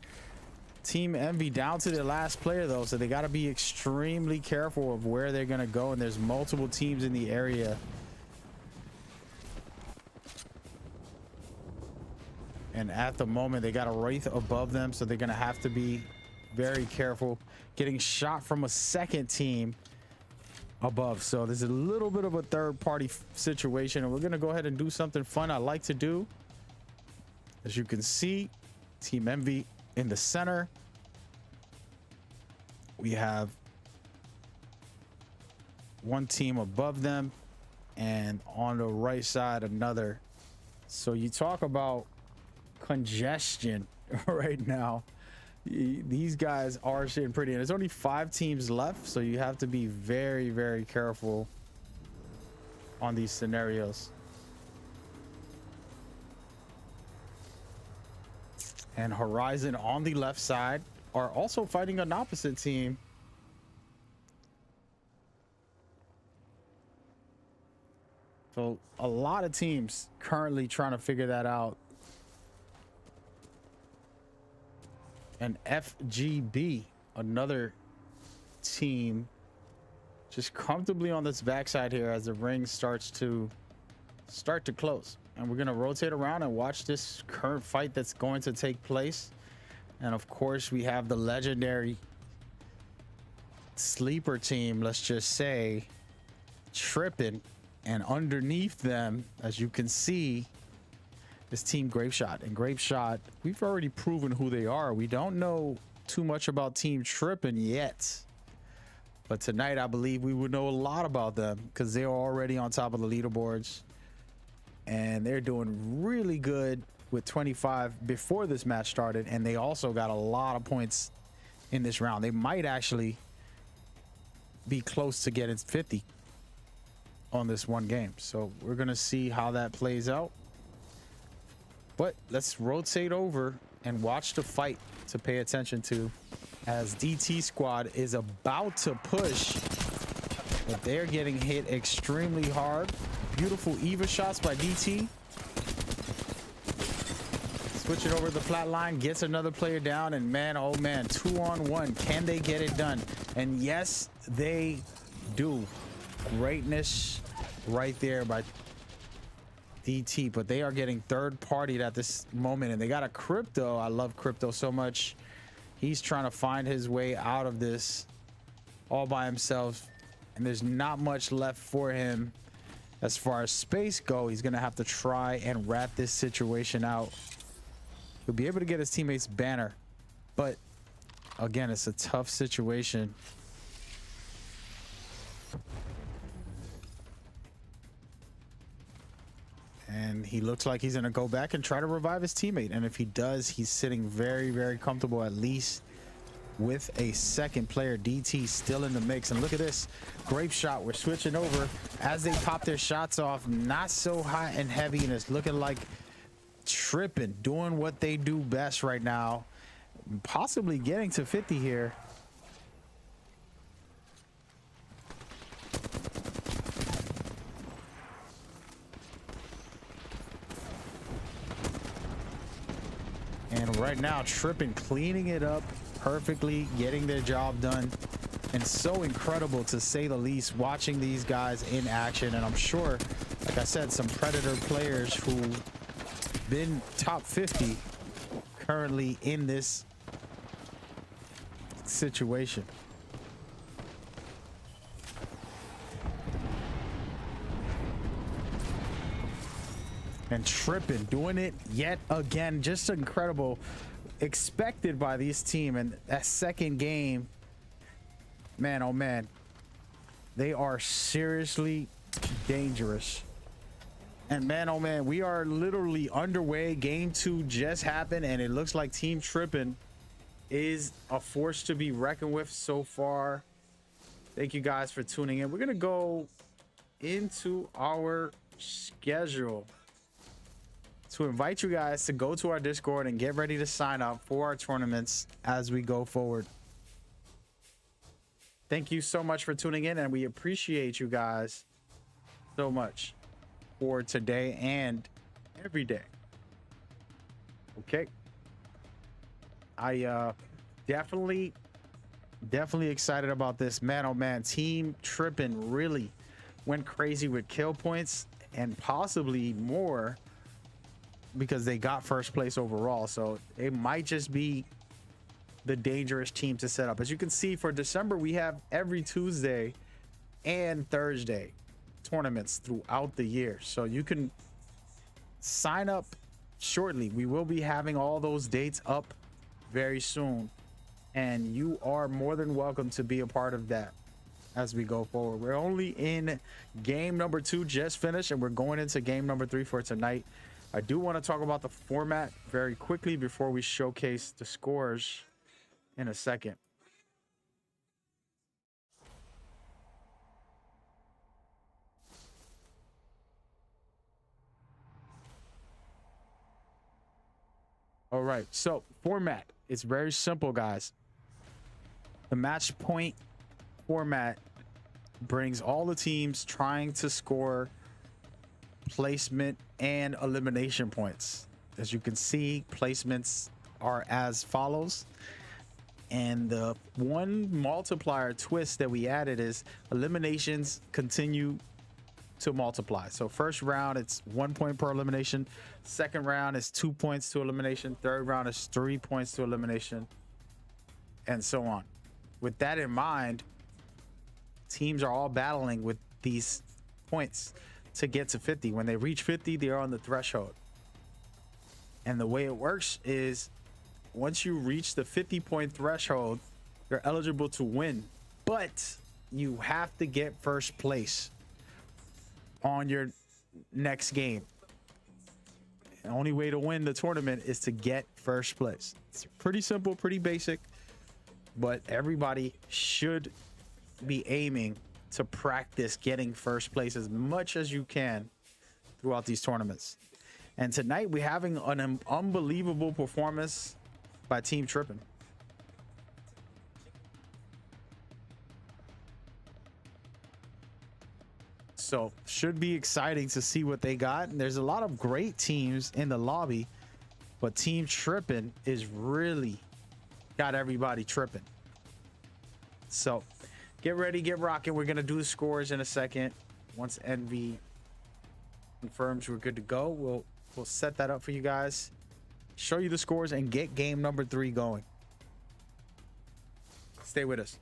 Team Envy down to their last player though, so they got to be extremely careful of where they're gonna go, and there's multiple teams in the area. And at the moment, they got a Wraith above them, so they're gonna have to be very careful. Getting shot from a second team above, so there's a little bit of a third party situation, and we're gonna go ahead and do something fun I like to do. As you can see, Team Envy in the center, we have one team above them, and on the right side another. So you talk about congestion right now. These guys are sitting pretty, and there's only 5 teams left, so you have to be very careful on these scenarios. And Horizon on the left side are also fighting an opposite team. So a lot of teams currently trying to figure that out. And FGB, another team, just comfortably on this backside here as the ring starts to close. And we're going to rotate around and watch this current fight that's going to take place. And of course, we have the legendary sleeper team, let's just say, tripping. And underneath them, as you can see, is Team Grapeshot. And Grapeshot, we've already proven who they are. We don't know too much about Team Trippin' yet. But tonight, I believe we would know a lot about them because they're already on top of the leaderboards. And they're doing really good with 25 before this match started. And they also got a lot of points in this round. They might actually be close to getting 50 on this one game. So we're going to see how that plays out. But let's rotate over and watch the fight to pay attention to as DT squad is about to push, but they're getting hit extremely hard. Beautiful Eva shots by DT. Switching over the flat line, gets another player down, and man, oh man, 2-on-1. Can they get it done? And yes, they do. Greatness right there by DT, but they are getting third partied at this moment, and they got a Crypto. I love Crypto so much. He's trying to find his way out of this all by himself, and there's not much left for him as far as space go. He's gonna have to try and rat this situation out. He'll be able to get his teammates banner, but again, it's a tough situation. And he looks like he's going to go back and try to revive his teammate. And if he does, he's sitting very comfortable, at least with a second player. DT still in the mix. And look at this grape shot. We're switching over as they pop their shots off. Not so hot and heavy. And it's looking like Trippin' doing what they do best right now. Possibly getting to 50 here. And right now, Trippin' cleaning it up perfectly, getting their job done. And so incredible, to say the least, watching these guys in action. And I'm sure, like I said, some Predator players who been top 50 currently in this situation. And Trippin' doing it yet again. Just incredible. Expected by this team. And that second game, man, oh man, they are seriously dangerous. And man, oh man, we are literally underway. Game 2 just happened, and it looks like Team Trippin' is a force to be reckoned with so far. Thank you guys for tuning in. We're gonna go into our schedule to invite you guys to go to our Discord and get ready to sign up for our tournaments as we go forward. Thank you so much for tuning in, and we appreciate you guys so much for today and every day. Okay. I definitely excited about this. Man, oh man, Team Trippin' really went crazy with kill points and possibly more because they got first place overall. So it might just be the dangerous team to set up. As you can see, for December, we have every Tuesday and Thursday tournaments throughout the year. So you can sign up shortly. We will be having all those dates up very soon, and you are more than welcome to be a part of that as we go forward. We're only in game number 2, just finished, and we're going into game number 3 for tonight. I do want to talk about the format very quickly before we showcase the scores in a second. All right, so format, it's very simple, guys. The match point format brings all the teams trying to score placement and elimination points. As you can see, placements are as follows, and the one multiplier twist that we added is eliminations continue to multiply. So first round, it's 1 point per elimination. Second round is 2 points to elimination. Third round is 3 points to elimination, and so on. With that in mind, teams are all battling with these points to get to 50. When they reach 50, they're on the threshold. And the way it works is once you reach the 50-point threshold, you're eligible to win, but you have to get first place on your next game. The only way to win the tournament is to get first place. It's pretty simple, pretty basic, but everybody should be aiming to practice getting first place as much as you can throughout these tournaments. And tonight we're having an unbelievable performance by Team Trippin'. So should be exciting to see what they got. And there's a lot of great teams in the lobby, but Team Trippin' is really got everybody tripping. So get ready, get rocking. We're gonna do the scores in a second. Once Envy confirms we're good to go, we'll set that up for you guys, show you the scores, and get game number 3 going. Stay with us.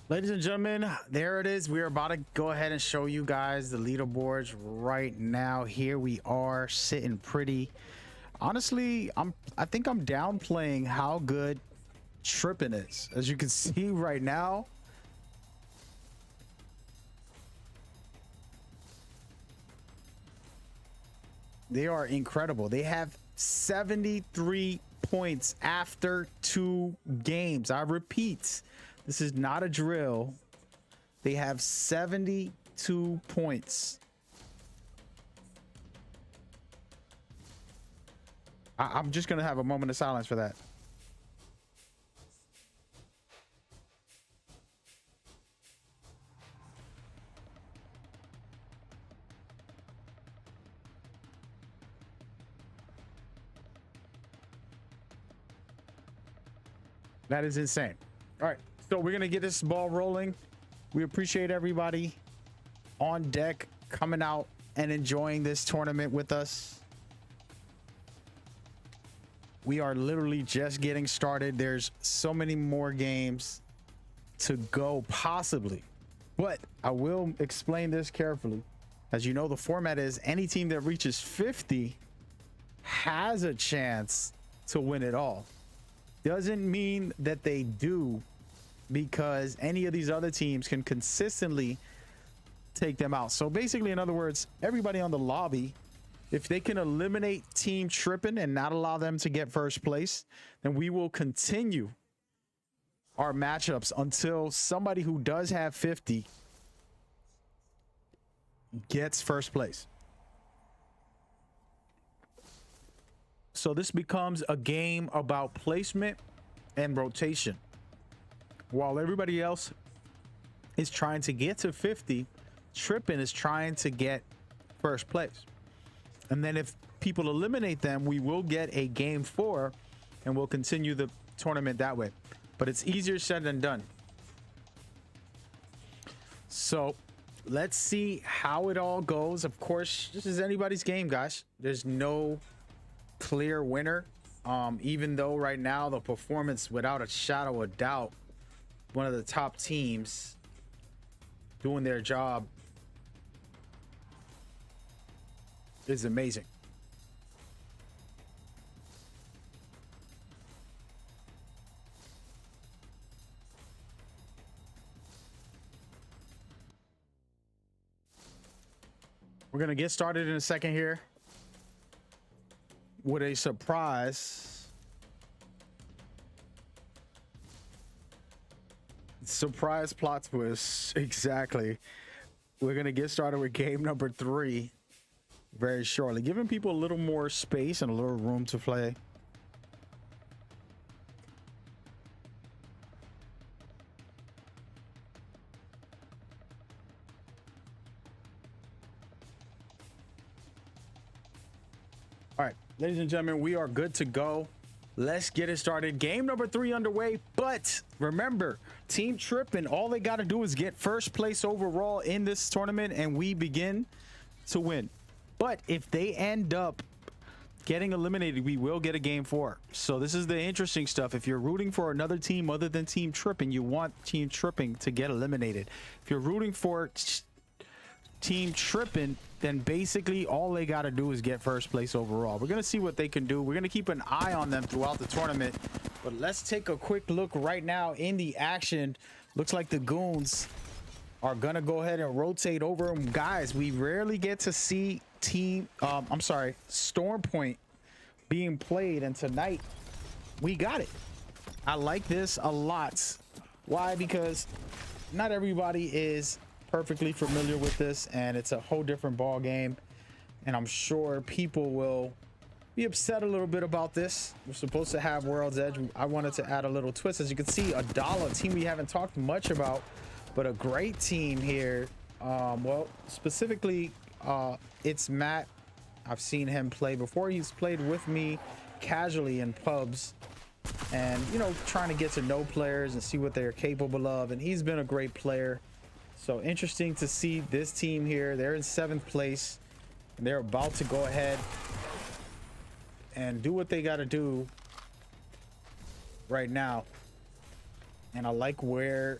Ladies and gentlemen, there it is. We are about to go ahead and show you guys the leaderboards right now. Here we are, sitting pretty. Honestly, I think I'm downplaying how good Trippin is. As you can see right now, they are incredible. They have 73 points after 2 games. I repeat, this is not a drill. They have 72 points. I'm just going to have a moment of silence for that. That is insane. All right, so we're gonna get this ball rolling. We appreciate everybody on deck coming out and enjoying this tournament with us. We are literally just getting started. There's so many more games to go, possibly, but I will explain this carefully. As you know, the format is any team that reaches 50 has a chance to win it all. Doesn't mean that they do, because any of these other teams can consistently take them out. So basically, in other words, everybody on the lobby, if they can eliminate Team Trippin and not allow them to get first place, then we will continue our matchups until somebody who does have 50 gets first place. So this becomes a game about placement and rotation. While everybody else is trying to get to 50, Trippin is trying to get first place. And then if people eliminate them, we will get a game 4 and we'll continue the tournament that way. But it's easier said than done. So let's see how it all goes. Of course, this is anybody's game, guys. There's no clear winner, even though right now the performance, without a shadow of doubt, one of the top teams doing their job is amazing. We're gonna get started in a second here with a surprise plot twist. Exactly. We're gonna get started with game number 3 very shortly, giving people a little more space and a little room to play. All right, ladies and gentlemen, we are good to go. Let's get it started. Game number 3 underway. But remember, Team Trippin, all they got to do is get first place overall in this tournament and we begin to win. But if they end up getting eliminated, we will get a game 4. So this is the interesting stuff. If you're rooting for another team other than Team Trippin, you want Team Trippin to get eliminated. If you're rooting for Team Trippin, then basically all they got to do is get first place overall. We're going to see what they can do. We're going to keep an eye on them throughout the tournament. But let's take a quick look right now in the action. Looks like the goons are going to go ahead and rotate over them. Guys, we rarely get to see Storm Point being played, and tonight we got it. I like this a lot. Why? Because not everybody is perfectly familiar with this, and it's a whole different ball game, and I'm sure people will be upset a little bit about this. We're supposed to have World's Edge. I wanted to add a little twist. As you can see, a team we haven't talked much about, but a great team here. Well, specifically, it's Matt. I've seen him play before. He's played with me casually in pubs and, you know, trying to get to know players and see what they're capable of, and he's been a great player. So interesting to see this team here. They're in 7th place. And they're about to go ahead and do what they got to do right now. And I like where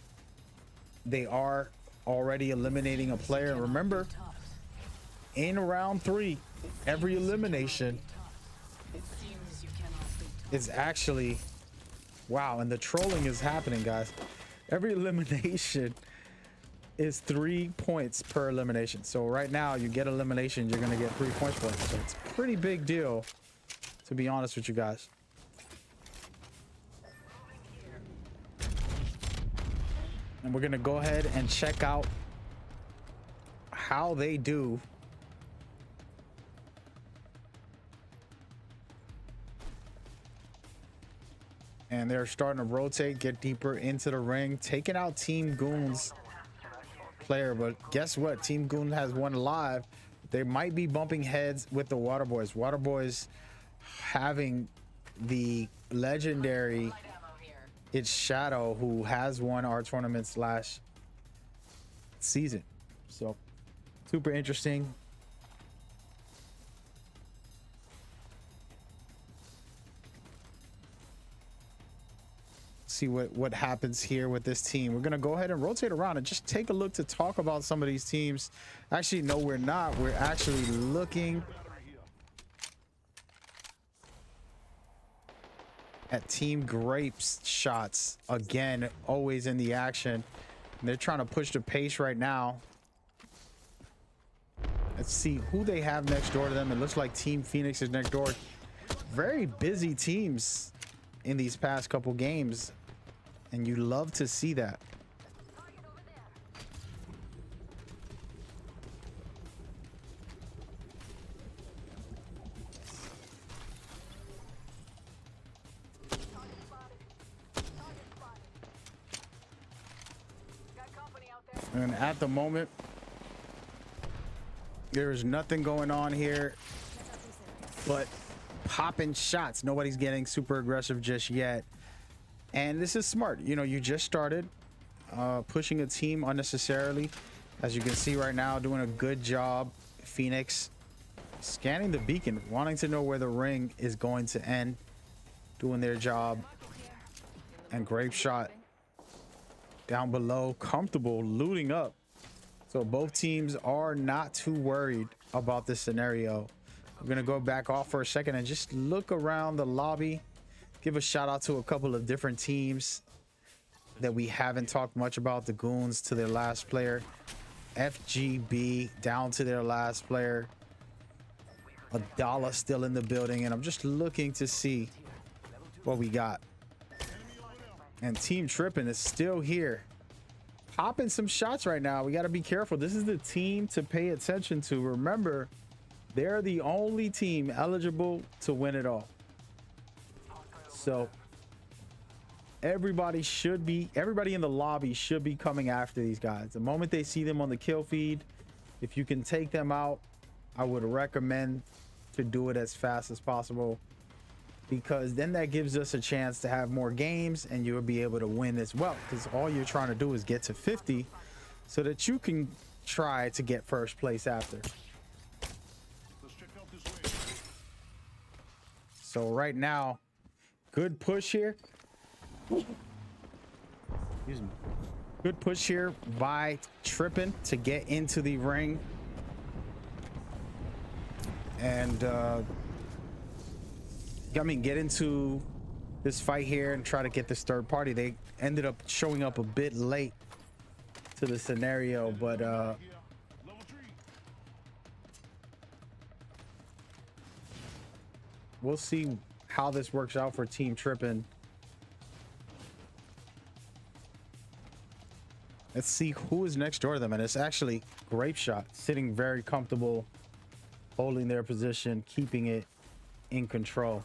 they are already eliminating a player. And remember, in round 3, every elimination is actually, wow, and the trolling is happening, guys. Every elimination is 3 points per elimination. So right now, you get elimination, you're gonna get 3 points for it. So it's a pretty big deal, to be honest with you guys. And we're gonna go ahead and check out how they do. And they're starting to rotate, get deeper into the ring, taking out Team Goon's player. But guess what? Team Goon has one alive. They might be bumping heads with the Water Boys. Water Boys having the legendary It's Shadow, who has won our tournaments last season. So super interesting. See what happens here with this team. We're gonna go ahead and rotate around and just take a look to talk about some of these teams. Actually, no, we're not. We're actually looking at Team Grape's shots again, always in the action. And they're trying to push the pace right now. Let's see who they have next door to them. It looks like Team Phoenix is next door. Very busy teams in these past couple games, and you love to see that. And at the moment, there is nothing going on here but popping shots. Nobody's getting super aggressive just yet. And this is smart. You know, you just started pushing a team unnecessarily. As you can see right now, doing a good job. Phoenix scanning the beacon, wanting to know where the ring is going to end, doing their job. And Grape Shot down below, comfortable, looting up. So both teams are not too worried about this scenario. We're gonna go back off for a second and just look around the lobby, give a shout out to a couple of different teams that we haven't talked much about. The Goons to their last player, FGB down to their last player, Adala still in the building, and I'm just looking to see what we got. And Team Trippin is still here, popping some shots right now. We got to be careful. This is the team to pay attention to. Remember, they're the only team eligible to win it all. So everybody in the lobby should be coming after these guys. The moment they see them on the kill feed, if you can take them out, I would recommend to do it as fast as possible, because then that gives us a chance to have more games and you'll be able to win as well, because all you're trying to do is get to 50 so that you can try to get first place after. Let's check out this way. So right now, good push here. Excuse me. Good push here by Trippin to get into the ring. And get into this fight here and try to get this third party. They ended up showing up a bit late to the scenario, but Level 3. we'll see how this works out for Team Trippin. Let's see who is next door to them, and it's actually Grape Shot, sitting very comfortable, holding their position, keeping it in control.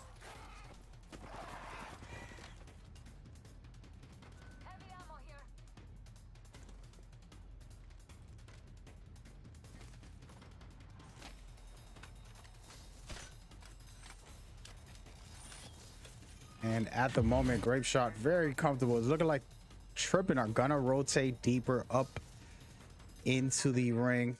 And at the moment, Grape Shot very comfortable. It's looking like Trippin are gonna rotate deeper up into the ring.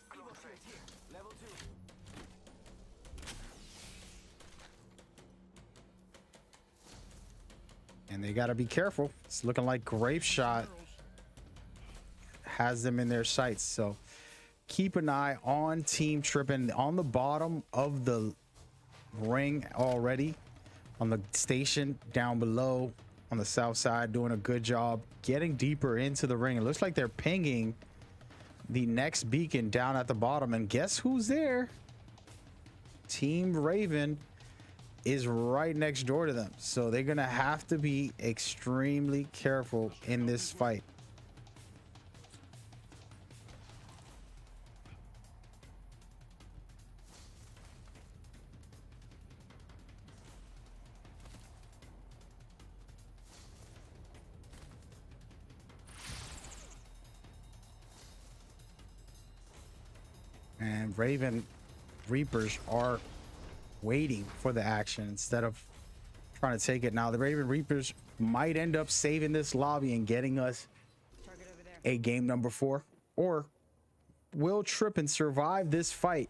And they gotta be careful. It's looking like Grape Shot has them in their sights. So keep an eye on Team Trippin on the bottom of the ring already, on the station down below on the south side, doing a good job getting deeper into the ring. It looks like they're pinging the next beacon down at the bottom, and guess who's there? Team Raven is right next door to them, so they're gonna have to be extremely careful in this fight. And Raven Reapers are waiting for the action instead of trying to take it. Now the Raven Reapers might end up saving this lobby and getting us Target over there. a game number 4, or will Trippin survive this fight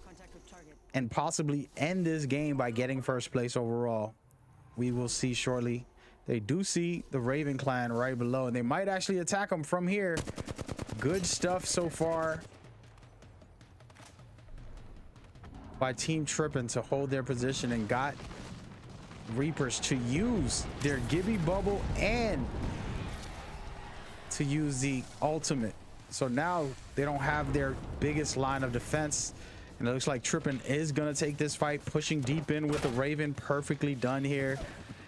Contact with target. and possibly end this game by getting first place overall. We will see shortly. They do see the Raven clan right below, and they might actually attack them from here. Good stuff so far by Team Trippin to hold their position, and got Reapers to use their Gibby bubble and to use the ultimate. So now they don't have their biggest line of defense, and it looks like Trippin is gonna take this fight, pushing deep in with the Raven. Perfectly done here,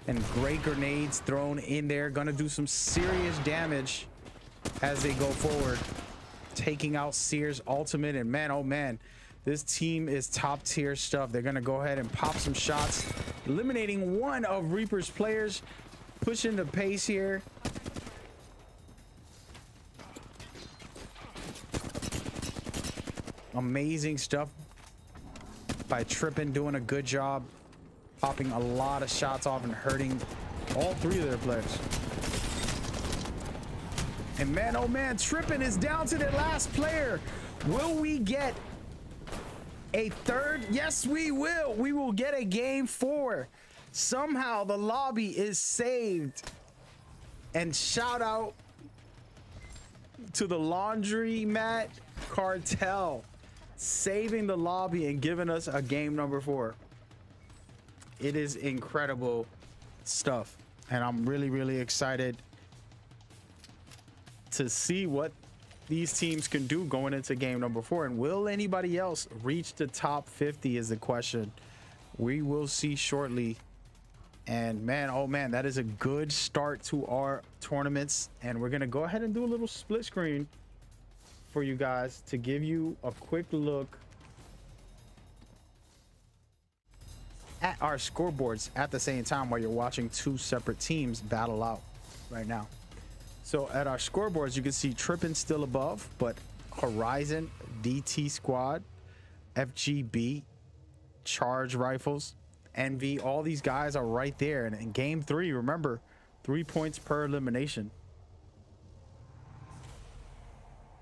and great grenades thrown in there, gonna do some serious damage as they go forward, taking out Sear's ultimate. And man, oh man, this team is top tier stuff. They're gonna go ahead and pop some shots, eliminating one of Reaper's players, pushing the pace here. Amazing stuff by Trippin, doing a good job, popping a lot of shots off and hurting all 3 of their players. And man, oh man, Trippin is down to their last player. Will we get a third? Yes, we will. We will get a game 4. Somehow the lobby is saved. And shout out to the Laundromat Cartel, saving the lobby and giving us a game number 4. It is incredible stuff, and I'm really excited to see what these teams can do going into game number 4. And will anybody else reach the top 50 is the question. We will see shortly. And man, oh man, that is a good start to our tournaments, and we're gonna go ahead and do a little split screen for you guys to give you a quick look at our scoreboards at the same time while you're watching 2 separate teams battle out right now. So at our scoreboards, you can see Trippin still above, but Horizon, DT Squad, FGB, Charge Rifles, NV, all these guys are right there. And in game 3, remember, 3 points per elimination.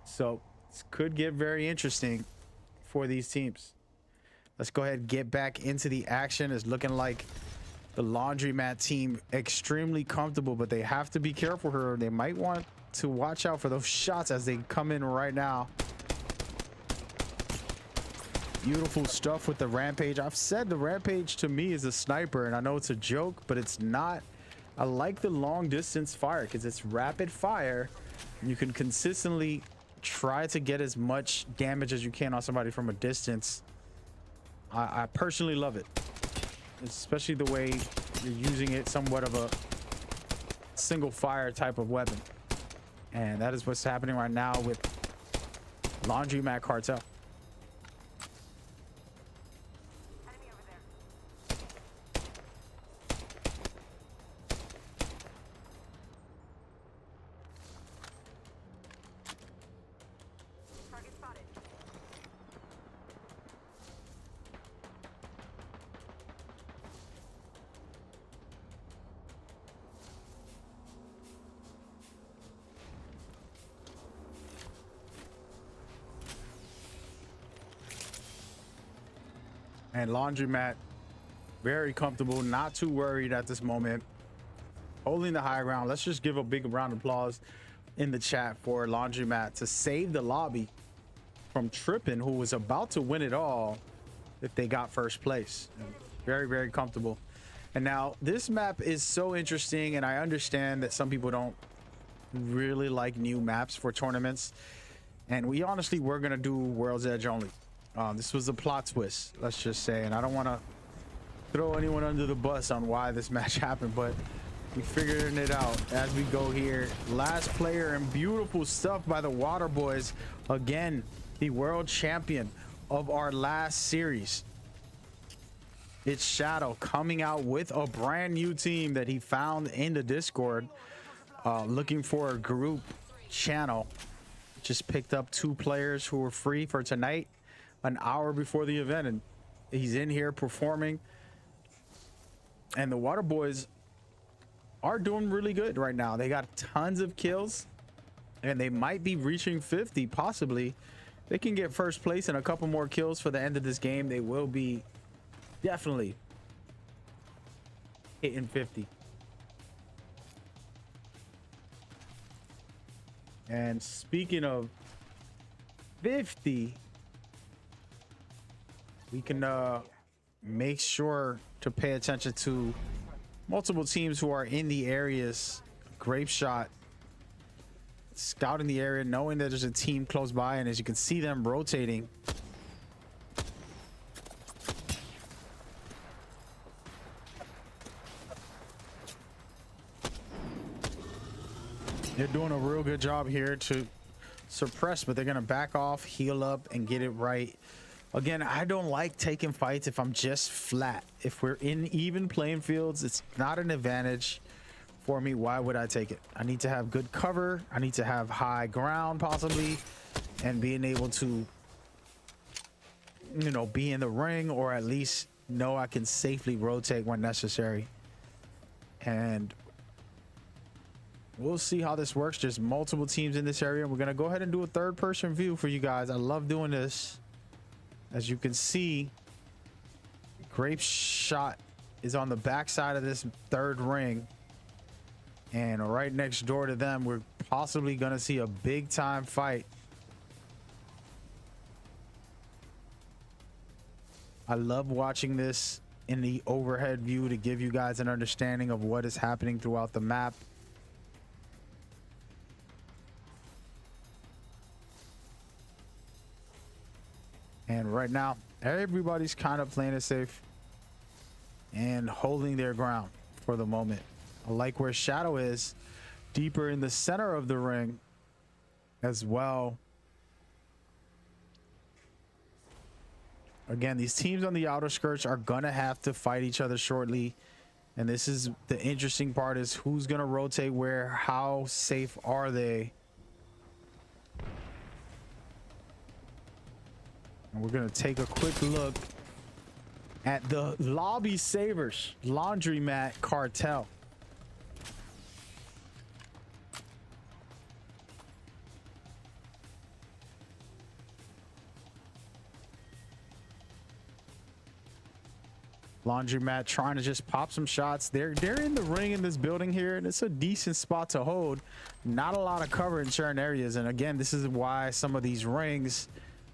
So this could get very interesting for these teams. Let's go ahead and get back into the action. It's looking like the Laundromat team extremely comfortable, but they have to be careful here. They might want to watch out for those shots as they come in right now. Beautiful stuff with the Rampage. I've said the Rampage to me is a sniper, and I know it's a joke, but it's not. I like the long distance fire because it's rapid fire. You can consistently try to get as much damage as you can on somebody from a distance. I personally love it, especially the way you're using it, somewhat of a single fire type of weapon. And that is what's happening right now with Laundromat Cartel. Enemy over there. Target spotted. And Laundromat, very comfortable, not too worried at this moment, holding the high ground. Let's just give a big round of applause in the chat for Laundromat to save the lobby from Trippin, who was about to win it all if they got first place. Very, very comfortable. And now this map is so interesting, and I understand that some people don't really like new maps for tournaments, and we honestly were gonna do World's Edge only. This was a plot twist, let's just say, and I don't want to throw anyone under the bus on why this match happened, but we figuring it out as we go here. Last player, and beautiful stuff by the Water Boys. Again, the world champion of our last series. It's Shadow coming out with a brand new team that he found in the Discord, looking for a group channel. Just picked up 2 players who were free for tonight, an hour before the event, and he's in here performing. And the Water Boys are doing really good right now. They got tons of kills, and they might be reaching 50 possibly. They can get first place and a couple more kills for the end of this game. They will be definitely hitting 50. And speaking of 50, we can make sure to pay attention to multiple teams who are in the areas. Grape Shot scouting the area, knowing that there's a team close by, and as you can see them rotating. They're doing a real good job here to suppress, but they're gonna back off, heal up, and get it right. Again, I don't like taking fights if I'm just flat. If we're in even playing fields, it's not an advantage for me. Why would I take it? I need to have good cover. I need to have high ground possibly, and being able to, you know, be in the ring, or at least know I can safely rotate when necessary. And we'll see how this works. There's multiple teams in this area. We're gonna go ahead and do a third-person view for you guys. I love doing this. As you can see, Grape Shot is on the back side of this third ring, and right next door to them, we're possibly gonna see a big-time fight. I love watching this in the overhead view to give you guys an understanding of what is happening throughout the map. And right now, everybody's kind of playing it safe and holding their ground for the moment. I like where Shadow is, deeper in the center of the ring as well. Again, these teams on the outer skirts are gonna have to fight each other shortly. And this is the interesting part, is who's gonna rotate where, how safe are they? And we're gonna take a quick look at the Lobby Savers Laundromat Cartel. Laundromat trying to just pop some shots. They're in the ring in this building here, and it's a decent spot to hold. Not a lot of cover in certain areas, and again, this is why some of these rings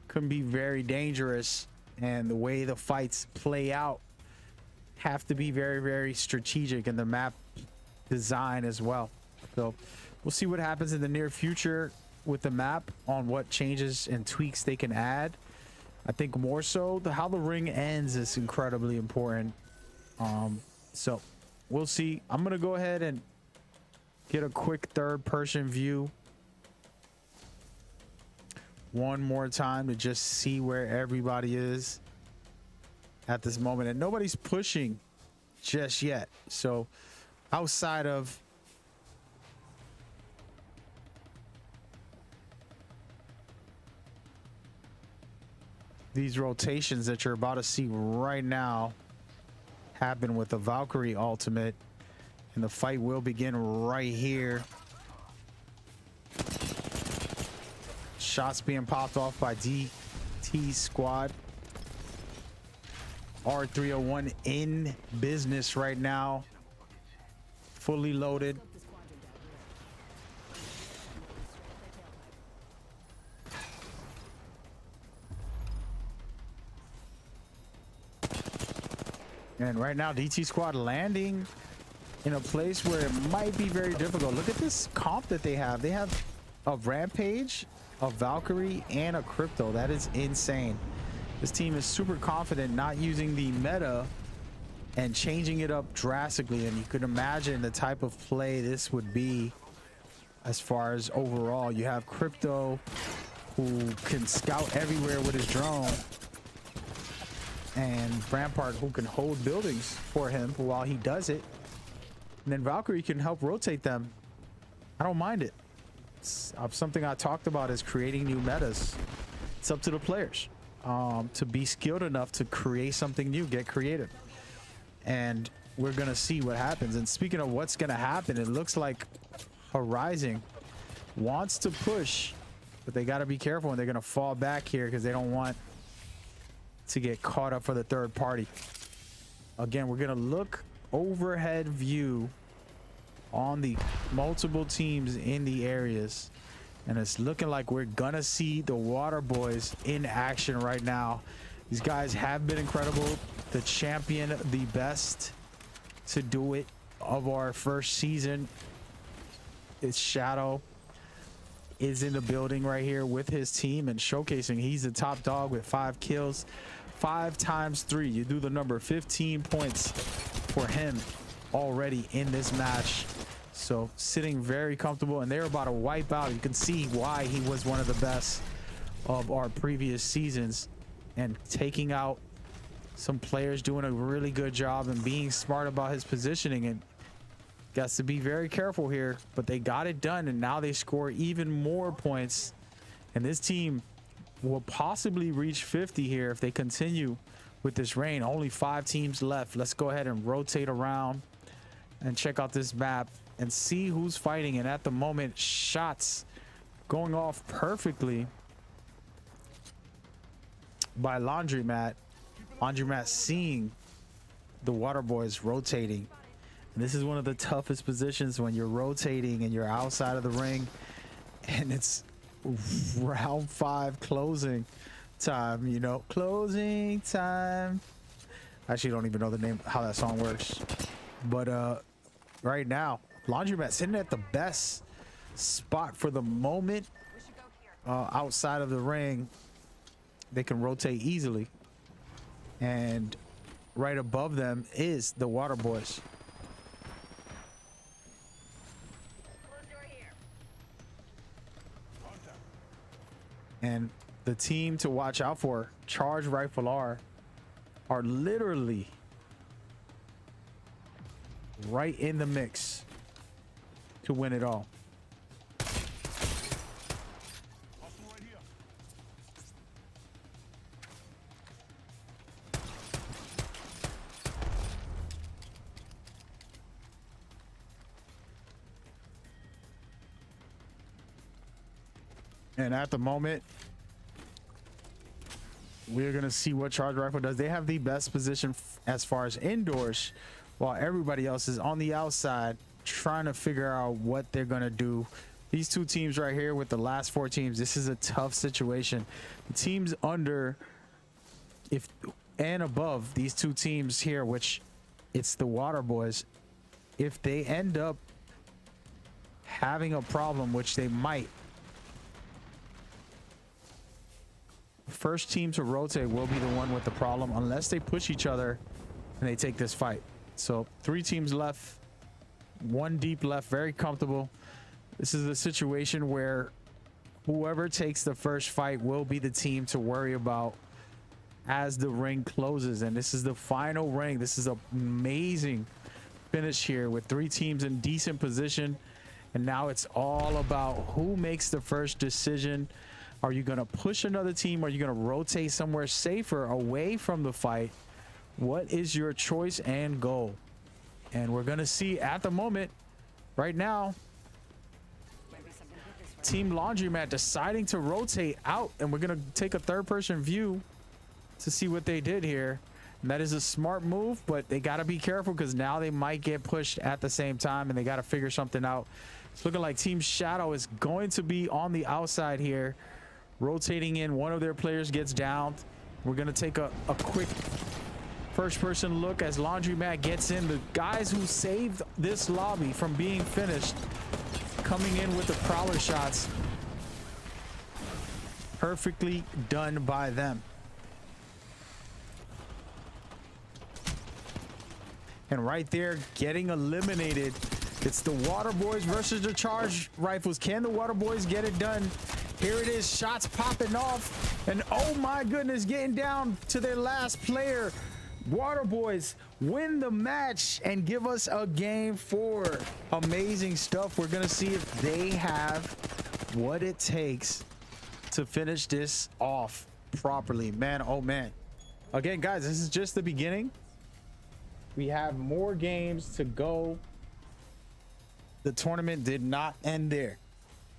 can be very dangerous, and the way the fights play out have to be very, very strategic in the map design as well. So we'll see what happens in the near future with the map, on what changes and tweaks they can add. I think more so how the ring ends is incredibly important. So we'll see. I'm gonna go ahead and get a quick third-person view one more time to just see where everybody is at this moment, and nobody's pushing just yet. So outside of these rotations that you're about to see right now happen with the Valkyrie ultimate, and the fight will begin right here. Shots being popped off by DT Squad. R301 in business right now, fully loaded. And right now, DT squad landing in a place where it might be very difficult. Look at this comp that they have. They have a Rampage, a Valkyrie, and a Crypto. That is insane. This team is super confident, not using the meta and changing it up drastically. And you could imagine the type of play this would be as far as overall. You have Crypto, who can scout everywhere with his drone, and Rampart, who can hold buildings for him while he does it. And then Valkyrie can help rotate them. I don't mind it. It's something I talked about is creating new metas. It's up to the players to be skilled enough to create something new, get creative. And we're going to see what happens. And speaking of what's going to happen, it looks like Horizon wants to push, but they got to be careful, and they're going to fall back here because they don't want to get caught up for the third party. Again, we're going to look overhead view on the multiple teams in the areas, and it's looking like we're gonna see the Water Boys in action right now. These guys have been incredible. The champion, the best to do it of our first season, is Shadow, is in the building right here with his team and showcasing he's the top dog with 5 kills. 5 times 3, you do the number, 15 points for him already in this match. So sitting very comfortable, and they're about to wipe out. You can see why he was one of the best of our previous seasons, and taking out some players, doing a really good job and being smart about his positioning. And got to be very careful here, but they got it done, and now they score even more points. And this team will possibly reach 50 here if they continue with this rain. Only 5 teams left. Let's go ahead and rotate around and check out this map and see who's fighting. And at the moment, shots going off perfectly by Laundromat. Laundromat seeing the Water Boys rotating. And this is one of the toughest positions when you're rotating and you're outside of the ring, and it's round 5 closing time, you know, closing time. I actually don't even know the name, how that song works, but right now Laundromat sitting at the best spot for the moment. Outside of the ring, they can rotate easily, and right above them is the Water Boys. And the team to watch out for, Charge Rifle R, are literally right in the mix to win it all. Right here. And at the moment, we're going to see what Charge Rifle does. They have the best position as far as indoors, while everybody else is on the outside trying to figure out what they're going to do. These 2 teams right here with the last 4 teams, this is a tough situation. The teams under and above these 2 teams here, which it's the Water Boys, if they end up having a problem, which they might, first team to rotate will be the one with the problem, unless they push each other and they take this fight. So 3 teams left, 1 deep left, very comfortable. This is a situation where whoever takes the first fight will be the team to worry about as the ring closes. And this is the final ring. This is an amazing finish here with 3 teams in decent position, and now it's all about who makes the first decision. Are you going to push another team? Are you going to rotate somewhere safer away from the fight? What is your choice and goal? And we're going to see at the moment right now, Team Laundromat deciding to rotate out, and we're going to take a 3rd-person view to see what they did here. And that is a smart move, but they got to be careful because now they might get pushed at the same time, and they got to figure something out. It's looking like Team Shadow is going to be on the outside here, rotating in. One of their players gets down. We're going to take a quick First person look as Laundromat gets in. The guys who saved this lobby from being finished coming in with the prowler shots. Perfectly done by them. And right there, getting eliminated. It's the Water Boys versus the Charge Rifles. Can the Water Boys get it done? Here it is, shots popping off. And oh my goodness, getting down to their last player. Water Boys win the match and give us a game 4. Amazing stuff. We're gonna see if they have what it takes to finish this off properly. Man, oh man. Again, guys, this is just the beginning. We have more games to go. The tournament did not end there,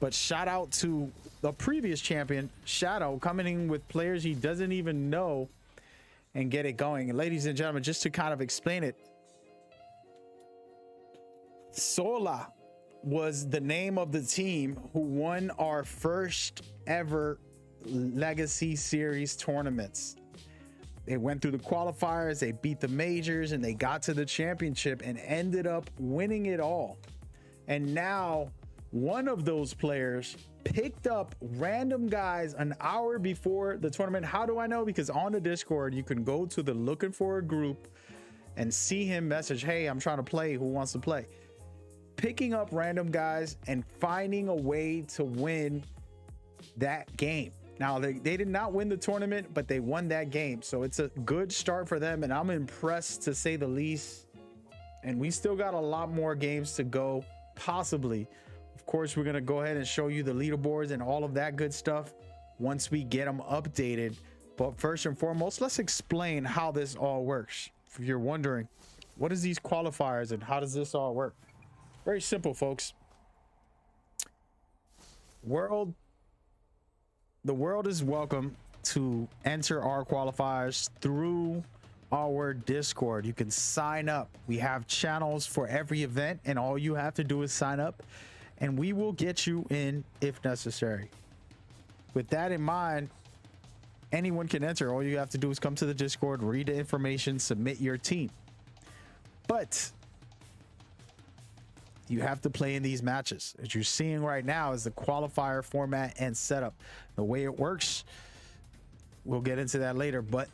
but shout out to the previous champion, Shadow, coming in with players he doesn't even know and get it going. And ladies and gentlemen, just to kind of explain it, Sola was the name of the team who won our first ever Legacy Series tournaments. They went through the qualifiers, they beat the majors, and they got to the championship and ended up winning it all. And now one of those players picked up random guys an hour before the tournament. How do I know? Because on the Discord, you can go to the looking for a group and see him message, hey, I'm trying to play, who wants to play? Picking up random guys and finding a way to win that game. Now, they did not win the tournament, but they won that game. So it's a good start for them, and I'm impressed to say the least. And we still got a lot more games to go, possibly. Of course, we're going to go ahead and show you the leaderboards and all of that good stuff once we get them updated. But first and foremost, let's explain how this all works. If you're wondering, what is these qualifiers and how does this all work? Very simple, folks. The world is welcome to enter our qualifiers through our Discord. You can sign up. We have channels for every event, and all you have to do is sign up, and we will get you in if necessary. With that in mind, anyone can enter. All you have to do is come to the Discord, read the information, submit your team. But you have to play in these matches. As you're seeing right now is the qualifier format and setup. The way it works, we'll get into that later, but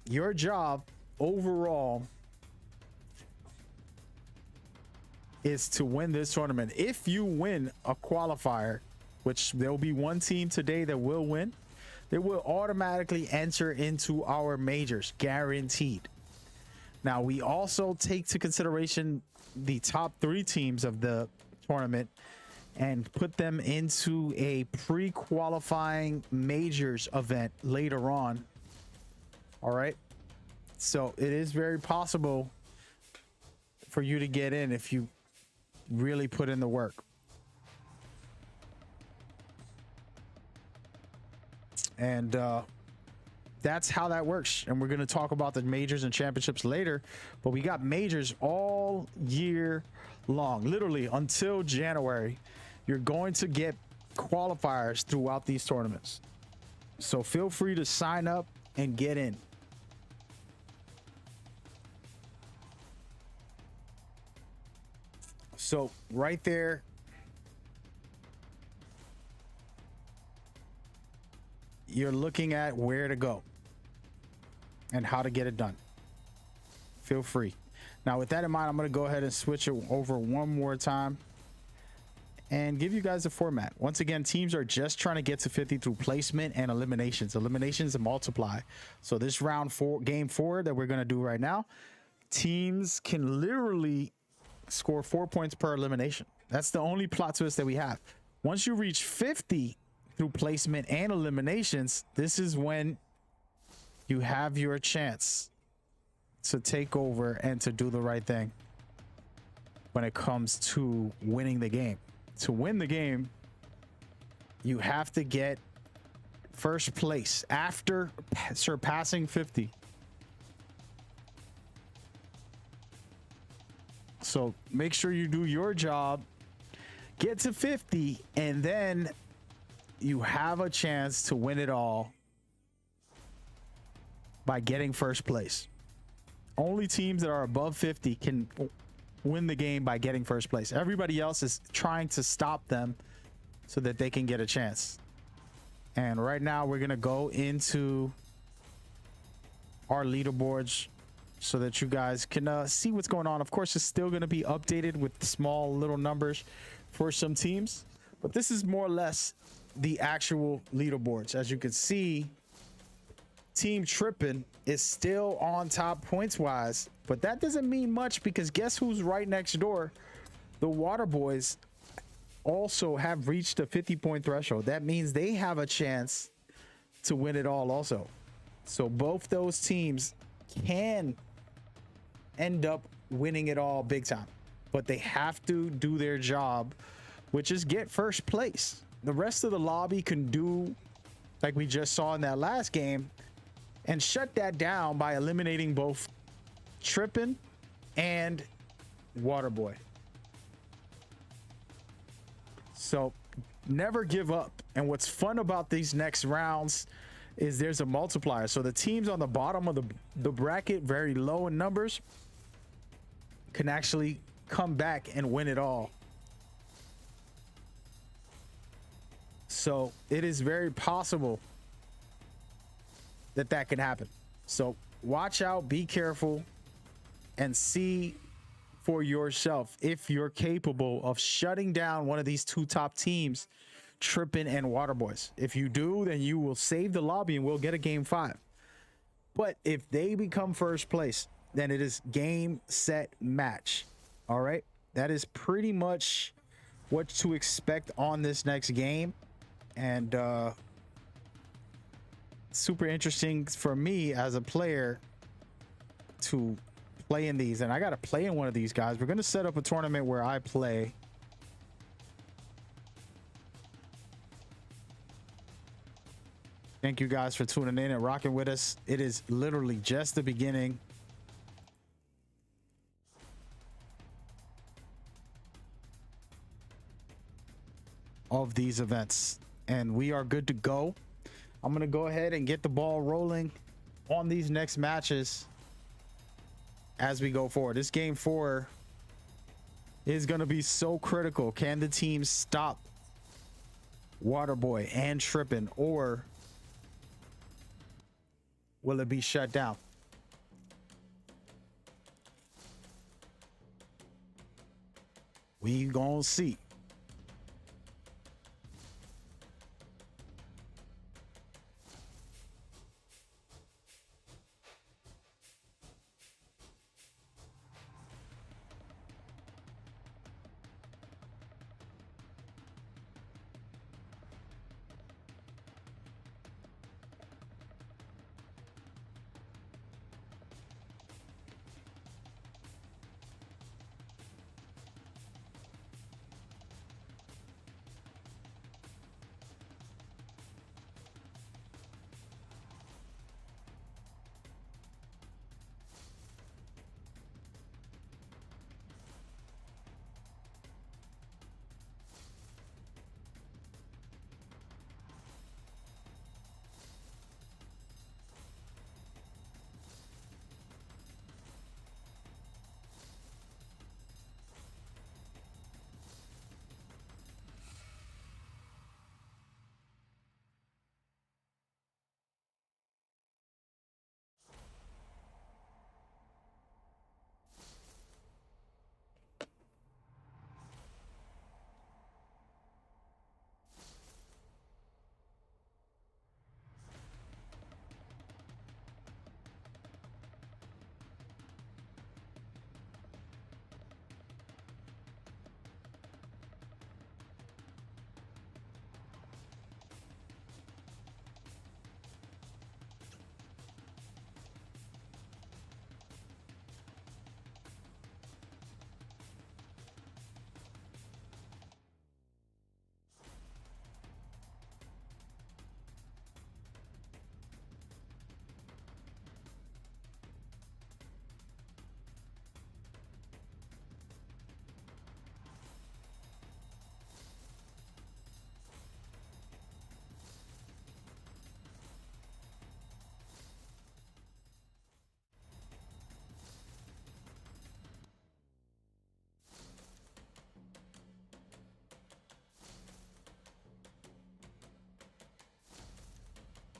your job overall is to win this tournament. If you win a qualifier, which there'll be one team today that will win, they will automatically enter into our majors, guaranteed. Now, we also take to consideration the top 3 teams of the tournament and put them into a pre-qualifying majors event later on. All right, so it is very possible for you to get in if you really put in the work. And that's how that works. And we're going to talk about the majors and championships later, but we got majors all year long, literally until January. You're going to get qualifiers throughout these tournaments, so feel free to sign up and get in. So right there, you're looking at where to go and how to get it done. Feel free. Now, with that in mind, I'm going to go ahead and switch it over one more time and give you guys a format. Once again, teams are just trying to get to 50 through placement and eliminations. Eliminations multiply. So this round 4, game 4 that we're going to do right now, teams can literally score 4 points per elimination. That's the only plot twist that we have. Once you reach 50 through placement and eliminations, this is when you have your chance to take over and to do the right thing when it comes to winning the game. To win the game, you have to get first place after surpassing 50. So make sure you do your job, get to 50, and then you have a chance to win it all by getting first place. Only teams that are above 50 can win the game by getting first place. Everybody else is trying to stop them so that they can get a chance. And right now we're going to go into our leaderboards so that you guys can see what's going on. Of course, it's still going to be updated with small little numbers for some teams, but this is more or less the actual leaderboards. As you can see, Team Trippin is still on top points wise, but that doesn't mean much because guess who's right next door? The Water Boys also have reached a 50-point threshold. That means they have a chance to win it all also. So both those teams can end up winning it all big time, but they have to do their job, which is get first place. The rest of the lobby can do like we just saw in that last game and shut that down by eliminating both Trippin and Waterboy. So never give up. And what's fun about these next rounds is there's a multiplier. So the teams on the bottom of the bracket, very low in numbers, can actually come back and win it all. So it is very possible that can happen. So watch out, be careful, and see for yourself if you're capable of shutting down one of these two top teams, Trippin and Waterboys. If you do, then you will save the lobby and we'll get a game 5. But if they become first place, then it is game, set, match. All right, that is pretty much what to expect on this next game. And super interesting for me as a player to play in these, and I got to play in one of these guys. We're going to set up a tournament where I play. Thank you guys for tuning in and rocking with us. It is literally just the beginning. Of these events, and we are good to go. I'm going to go ahead and get the ball rolling on these next matches as we go forward. This game 4 is going to be so critical. Can the team stop Waterboy and Trippin, or will it be shut down? We gonna see.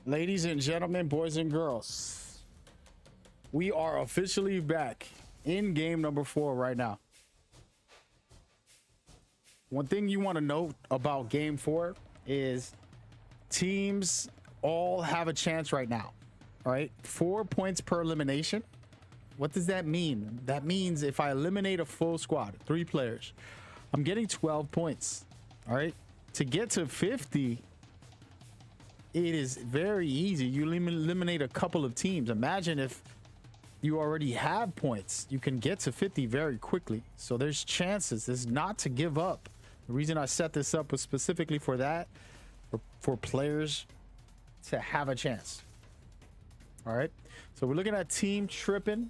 Ladies and gentlemen, boys and girls, we are officially back in game number 4 right now. One thing you want to note about game 4 is teams all have a chance right now. All right, 4 points per elimination. What does that mean? That means if I eliminate a full squad, 3 players, I'm getting 12 points. All right, to get to 50, it is very easy. You eliminate a couple of teams. Imagine if you already have points, you can get to 50 very quickly. So there's chances. It's not to give up. The reason I set this up was specifically for that, for players to have a chance. All right, so we're looking at team tripping,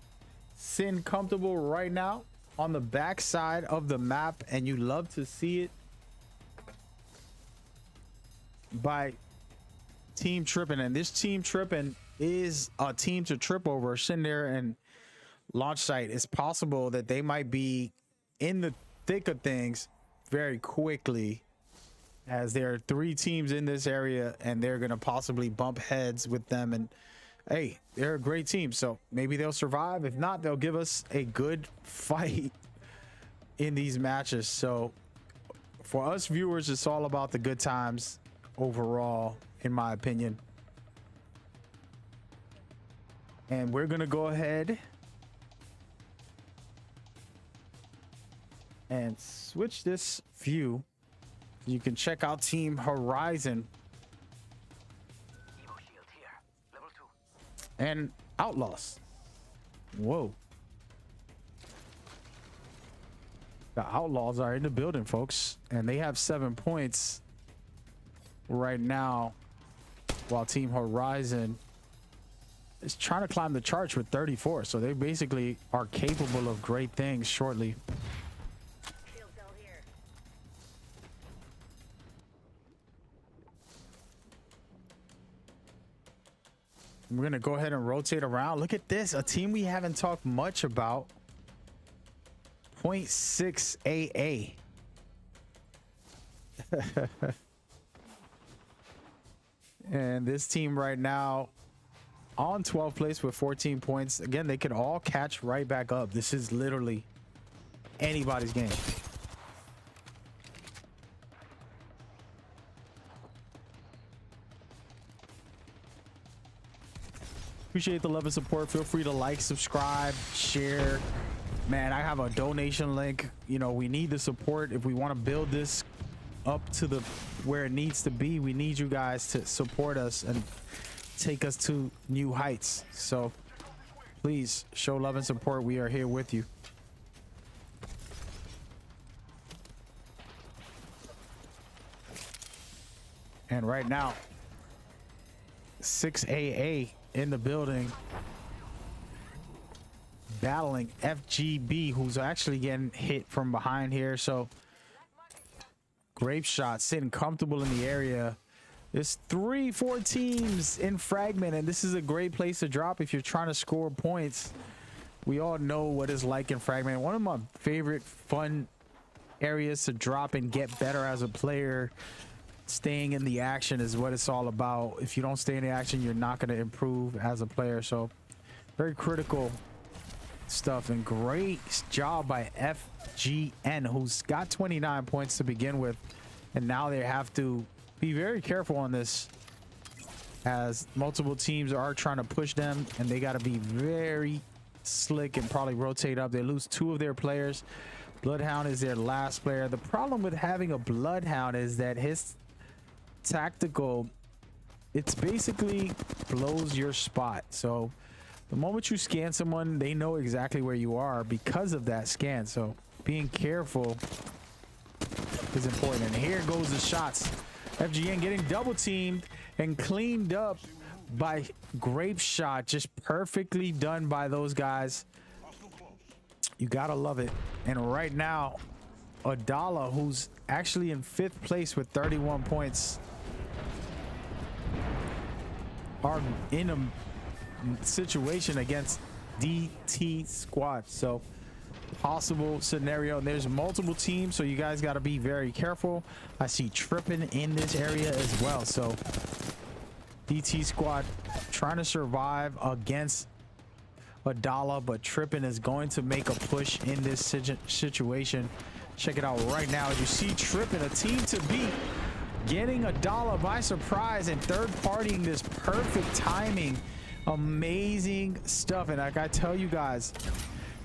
sitting comfortable right now on the back side of the map, and you love to see it by team tripping. And this team tripping is a team to trip over. Sitting there and launch site, it's possible that they might be in the thick of things very quickly, as there are 3 teams in this area and they're going to possibly bump heads with them. And hey, they're a great team, so maybe they'll survive. If not, they'll give us a good fight in these matches. So for us viewers, it's all about the good times overall, in my opinion. And we're gonna go ahead and switch this view. You can check out Team Horizon and Outlaws. Whoa. The Outlaws are in the building, folks, and they have 7 points right now, while Team Horizon is trying to climb the charts with 34. So they basically are capable of great things shortly. We're gonna go ahead and rotate around. Look at this, a team we haven't talked much about. 0.6 AA. And this team right now on 12th place with 14 points. Again, they could all catch right back up. This is literally anybody's game. Appreciate the love and support. Feel free to like, subscribe, share. Man, I have a donation link. You know, we need the support if we want to build this up to the where it needs to be. We need you guys to support us and take us to new heights. So please show love and support. We are here with you. And right now, 6AA in the building, battling FGB, who's actually getting hit from behind here. So grape shot, sitting comfortable in the area. There's 3-4 teams in fragment, and this is a great place to drop if you're trying to score points. We all know what it's like in fragment. One of my favorite fun areas to drop and get better as a player. Staying in the action is what it's all about. If you don't stay in the action, you're not going to improve as a player. So very critical stuff, and great job by FGN, who's got 29 points to begin with, and now they have to be very careful on this, as multiple teams are trying to push them, and they got to be very slick and probably rotate up. They lose 2 of their players. Bloodhound is their last player. The problem with having a Bloodhound is that his tactical, it's basically blows your spot. So the moment you scan someone, they know exactly where you are because of that scan. So being careful is important. And here goes the shots. FGN getting double teamed and cleaned up by Grape Shot. Just perfectly done by those guys. You gotta love it. And right now, Adala, who's actually in 5th place with 31 points, are in a situation against DT squad. So possible scenario, and there's multiple teams, so you guys got to be very careful. I see tripping in this area as well, so DT squad trying to survive against Adala, but Trippin is going to make a push in this situation. Check it out right now. You see Trippin, a team to beat, getting Adala by surprise and third partying this perfect timing. Amazing stuff. And like I tell you guys,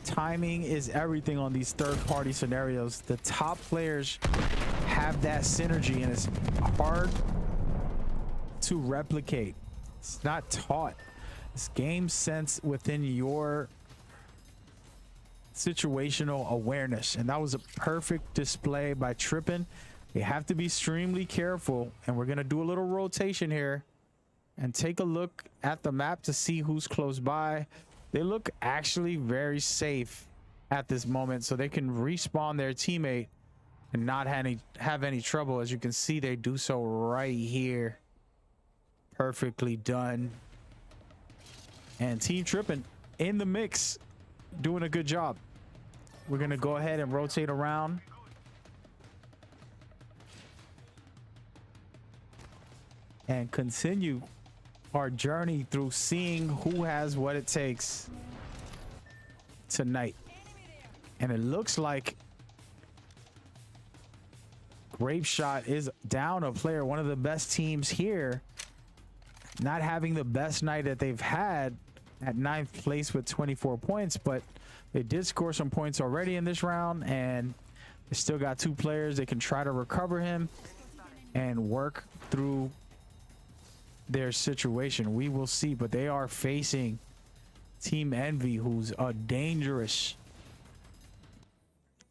timing is everything on these third party scenarios. The top players have that synergy and it's hard to replicate. It's not taught. It's game sense within your situational awareness, and that was a perfect display by Trippin. You have to be extremely careful, and we're gonna do a little rotation here and take a look at the map to see who's close by. They look actually very safe at this moment, so they can respawn their teammate and not have any trouble. As you can see, they do so right here. Perfectly done. And Team Trippin in the mix, doing a good job. We're gonna go ahead and rotate around. And continue our journey through seeing who has what it takes tonight. And it looks like Grape Shot is down a player, one of the best teams here, not having the best night that they've had at 9th place with 24 points, but they did score some points already in this round, and they still got 2 players. They can try to recover him and work through their situation. We will see, but they are facing Team Envy, who's a dangerous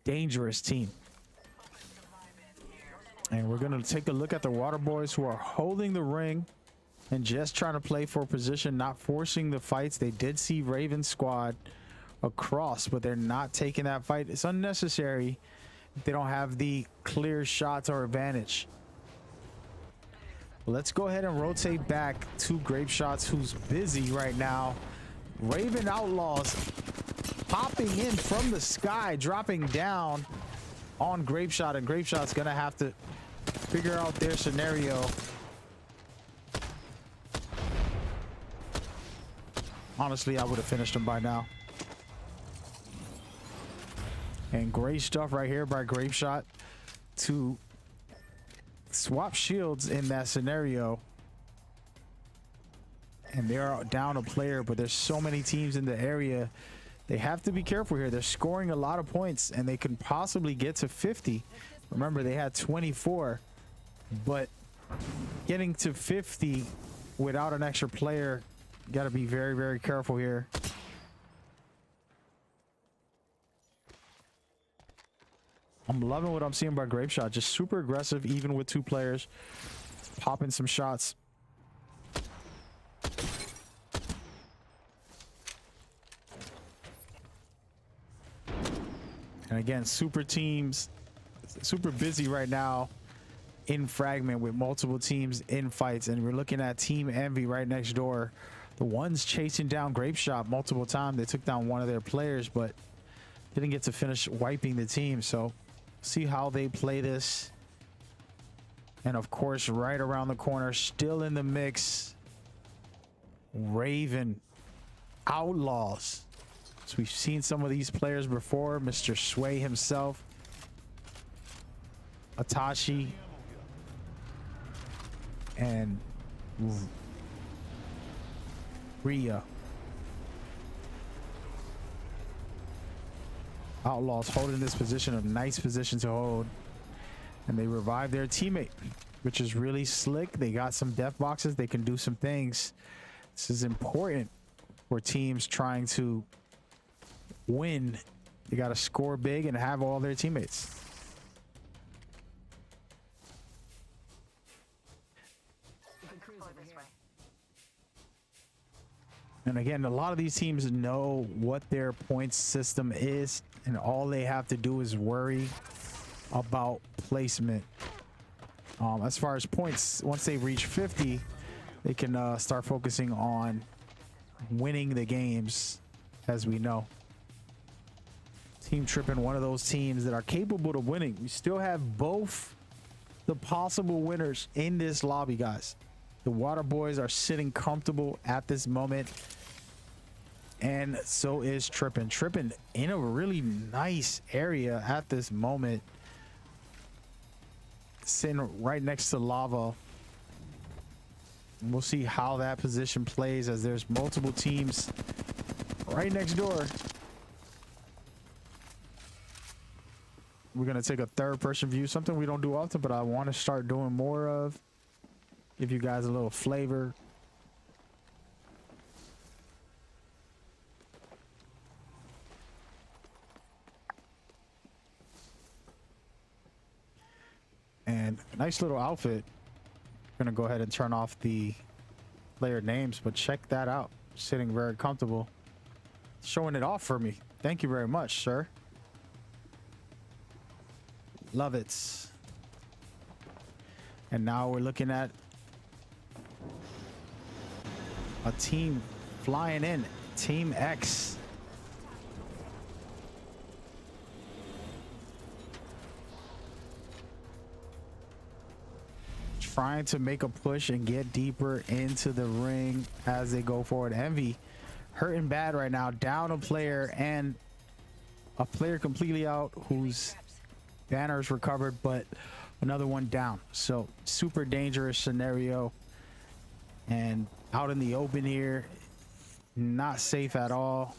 team. And we're going to take a look at the Water Boys, who are holding the ring and just trying to play for position, not forcing the fights. They did see Raven squad across, but they're not taking that fight. It's unnecessary if they don't have the clear shots or advantage. Let's go ahead and rotate back to Grape Shots, who's busy right now. Raven Outlaws popping in from the sky, dropping down on Grape Shot, and Grape Shot's gonna have to figure out their scenario. Honestly, I would have finished him by now. And great stuff right here by Grape Shot to swap shields in that scenario. And they're down a player, but there's so many teams in the area. They have to be careful here. They're scoring a lot of points, and they can possibly get to 50. Remember, they had 24, but getting to 50 without an extra player, got to be very, very careful here. I'm loving what I'm seeing by Grape Shot. Just super aggressive, even with 2 players. Popping some shots. And again, super teams, super busy right now in Fragment with multiple teams in fights. And we're looking at Team Envy right next door. The ones chasing down Grape Shot multiple times. They took down one of their players, but didn't get to finish wiping the team. So see how they play this. And of course, right around the corner, still in the mix, Raven Outlaws. So we've seen some of these players before. Mr. Sway himself, Atashi, and Rhea. Outlaws holding this position, a nice position to hold. And they revive their teammate, which is really slick. They got some death boxes. They can do some things. This is important for teams trying to win. They got to score big and have all their teammates. And again, a lot of these teams know what their points system is, and all they have to do is worry about placement. As far as points, once they reach 50, they can start focusing on winning the games, as we know. Team Trippin', one of those teams that are capable of winning. We still have both the possible winners in this lobby, guys. The water boys are sitting comfortable at this moment. And so is Trippin. Trippin in a really nice area at this moment. Sitting right next to lava. And we'll see how that position plays as there's multiple teams right next door. We're going to take a third person view, something we don't do often, but I want to start doing more of. Give you guys a little flavor. And nice little outfit. Gonna go ahead and turn off the player names, but check that out. Sitting very comfortable. Showing it off for me. Thank you very much, sir. Love it. And now we're looking at a team flying in. Team X. Trying to make a push and get deeper into the ring as they go forward. Envy hurting bad right now. Down a player and a player completely out whose banner is recovered, but another one down. So super dangerous scenario. And out in the open here, not safe at all.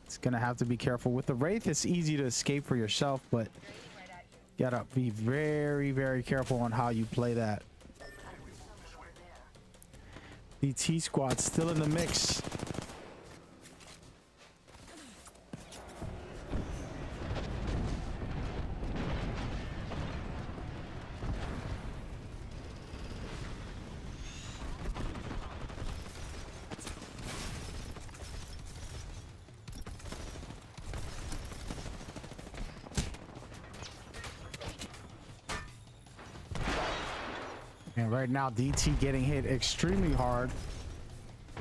It's gonna have to be careful. With the Wraith, it's easy to escape for yourself, but gotta be very, very careful on how you play that. The T squad still in the mix. And right now, DT getting hit extremely hard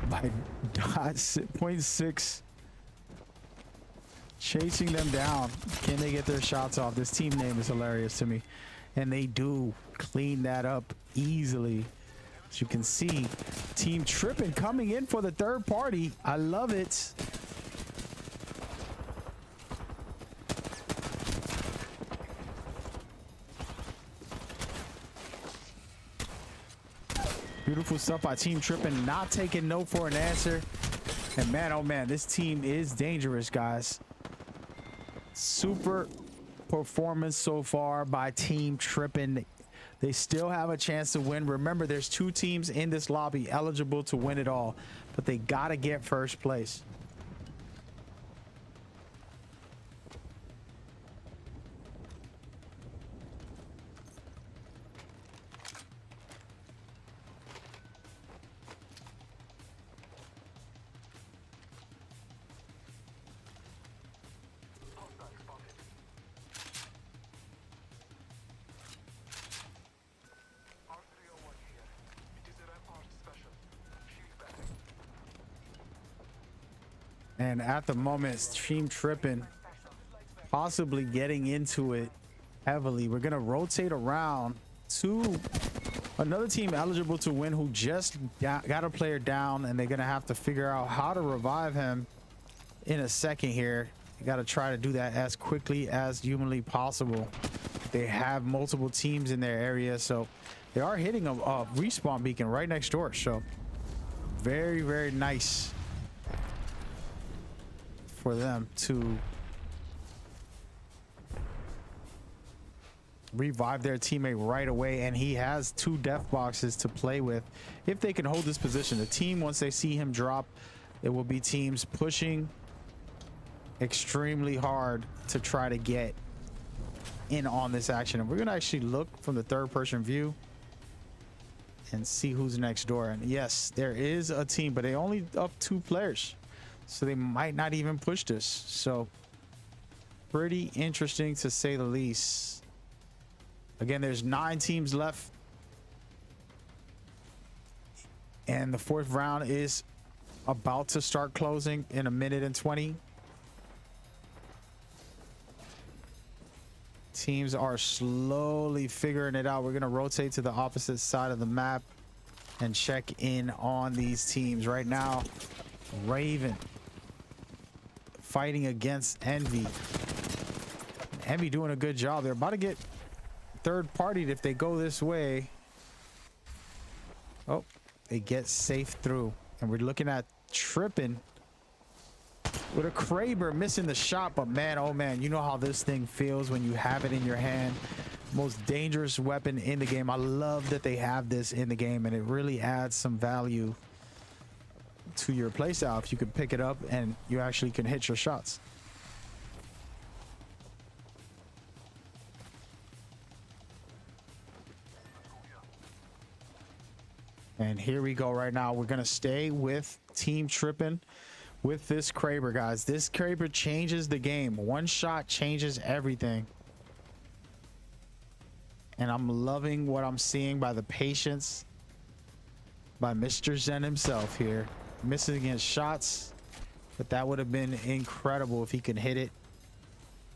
by .6, chasing them down. Can they get their shots off? This team name is hilarious to me, and they do clean that up easily. As you can see, Team Trippin coming in for the third party. I love it. Beautiful stuff by Team Trippin, not taking no for an answer. And man, oh man, this team is dangerous, guys. Super performance so far by Team Trippin. They still have a chance to win. Remember, there's 2 teams in this lobby eligible to win it all, but they gotta get first place. And at the moment, Team Trippin possibly getting into it heavily. We're gonna rotate around to another team eligible to win who just got a player down, and they're gonna have to figure out how to revive him in a second here. You gotta try to do that as quickly as humanly possible. They have multiple teams in their area, so they are hitting a respawn beacon right next door. So very, very nice for them to revive their teammate right away, and he has 2 death boxes to play with if they can hold this position. The team, once they see him drop, it will be teams pushing extremely hard to try to get in on this action. And we're gonna actually look from the third person view and see who's next door. And yes, there is a team, but they only up 2 players, so they might not even push this. So pretty interesting to say the least. Again, there's 9 teams left, and the 4th round is about to start closing in 1 minute and 20. Teams are slowly figuring it out. We're gonna rotate to the opposite side of the map. and check in on these teams right now. Raven fighting against Envy. Envy doing a good job. They're about to get third partied if they go this way. Oh, they get safe through. And we're looking at Trippin with a Kraber missing the shot. But man, oh man, you know how this thing feels when you have it in your hand. Most dangerous weapon in the game. I love that they have this in the game, and it really adds some value to your playstyle if you can pick it up and you actually can hit your shots. And here we go right now. We're going to stay with Team Trippin with this Kraber, guys. This Kraber changes the game. One shot changes everything. And I'm loving what I'm seeing by the patience by Mr. Zen himself here. Missing against shots, but that would have been incredible if he could hit it.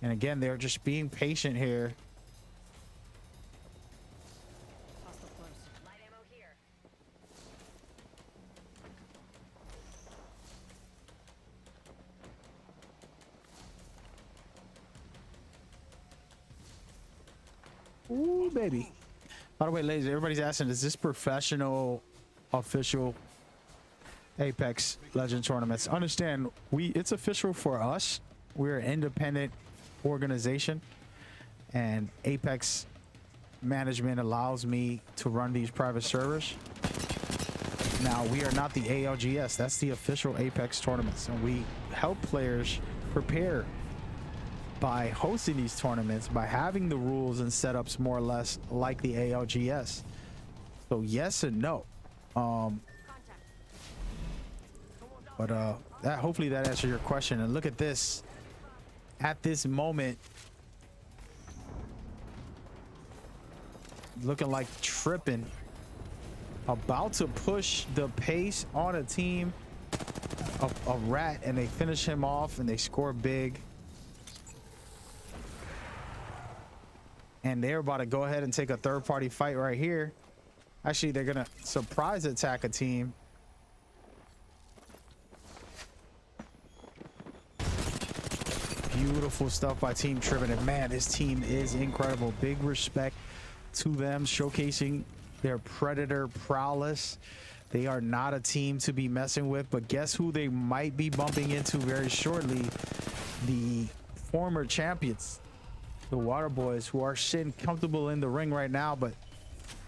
And again, they're just being patient here. Hostile close. Light ammo here. Ooh, baby. By the way, ladies, everybody's asking, is this professional official Apex Legend tournaments? Understand, it's official for us. We're an independent organization, and Apex management allows me to run these private servers. Now, we are not the ALGS. That's the official Apex tournaments, and we help players prepare by hosting these tournaments, by having the rules and setups more or less like the ALGS. So yes and no. But that, hopefully that answers your question. And look at this. At this moment, looking like Trippin about to push the pace on a team of a Rat, and they finish him off and they score big. And they're about to go ahead and take a third party fight right here. Actually, they're gonna surprise attack a team. Beautiful stuff by Team Trippin. And man, this team is incredible. Big respect to them, showcasing their predator prowess. They are not a team to be messing with, but guess who they might be bumping into very shortly? The former champions, the Water Boys, who are sitting comfortable in the ring right now, but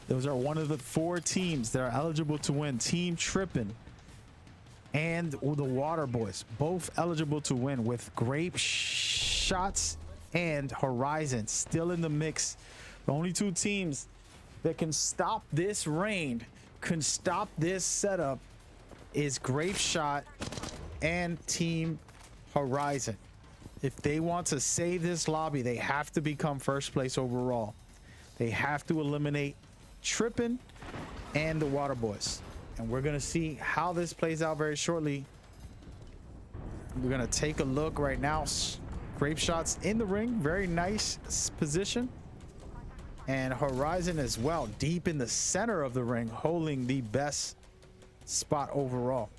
those are one of the 4 teams that are eligible to win. Team Trippin and the Water Boys, both eligible to win, with Grape Shots and Horizon still in the mix. The only 2 teams that can stop this rain, can stop this setup, is Grape Shot and Team Horizon. If they want to save this lobby, they have to become first place overall. They have to eliminate Trippin and the Water Boys. And we're going to see how this plays out very shortly. We're going to take a look right now. Grape Shots in the ring. Very nice position. And Horizon as well, deep in the center of the ring, holding the best spot overall.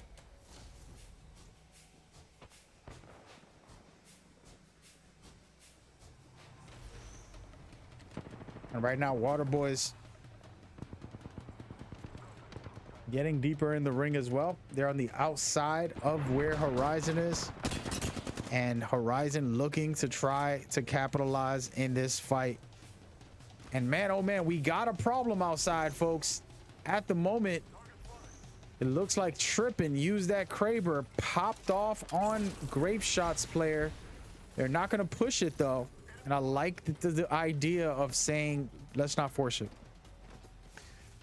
And right now, Water Boys getting deeper in the ring as well. They're on the outside of where Horizon is. And Horizon looking to try to capitalize in this fight. And man, oh man, we got a problem outside, folks. At the moment, it looks like Trippin used that Kraber, popped off on Grape Shots player. They're not going to push it though. And I like the idea of saying, let's not force it.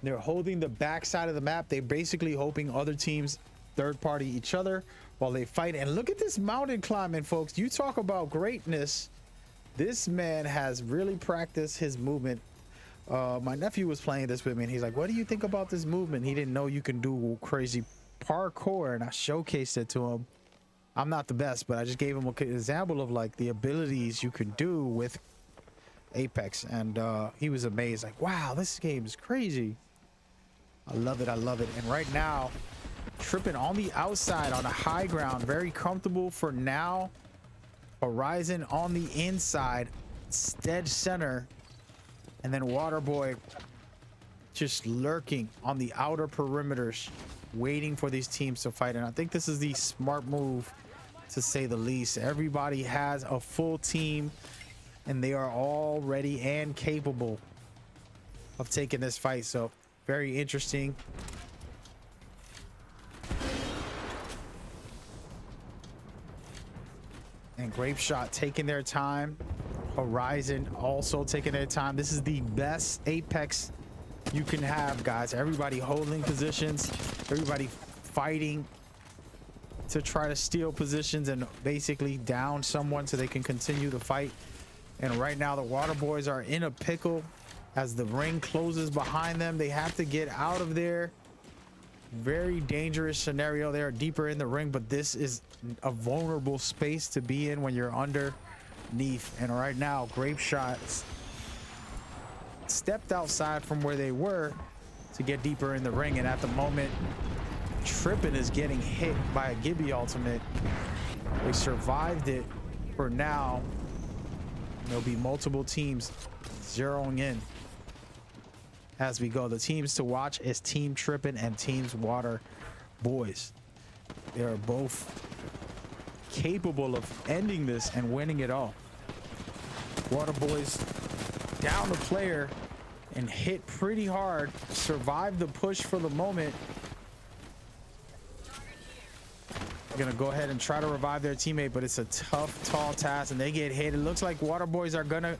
They're holding the back side of the map. They're basically hoping other teams third party each other while they fight. And look at this mountain climbing, folks. You talk about greatness. This man has really practiced his movement. My nephew was playing this with me, and he's like, what do you think about this movement? He didn't know you can do crazy parkour, and I showcased it to him. I'm not the best, but I just gave him an example of like the abilities you can do with Apex, and he was amazed, like, wow, this game is crazy. I love it. I love it. And right now, tripping on the outside on a high ground, very comfortable for now. Horizon on the inside, dead center, and then Waterboy just lurking on the outer perimeters, waiting for these teams to fight. And I think this is the smart move, to say the least. Everybody has a full team, and they are all ready and capable of taking this fight. So very interesting. And Grape Shot taking their time. Horizon also taking their time. This is the best Apex you can have, guys. Everybody holding positions, everybody fighting to try to steal positions and basically down someone so they can continue the fight. And right now the Water Boys are in a pickle as the ring closes behind them. They have to get out of there. Very dangerous scenario. They are deeper in the ring, but this is a vulnerable space to be in when you're underneath. And right now, Grape Shots stepped outside from where they were to get deeper in the ring. And at the moment, Trippin is getting hit by a Gibby ultimate. They survived it for now. There'll be multiple teams zeroing in as we go. The teams to watch is Team Trippin and Teams Water Boys. They are both capable of ending this and winning it all. Water Boys down a player and hit pretty hard, survived the push for the moment. They're gonna go ahead and try to revive their teammate, but it's a tough, tall task, and they get hit. It looks like Water Boys are gonna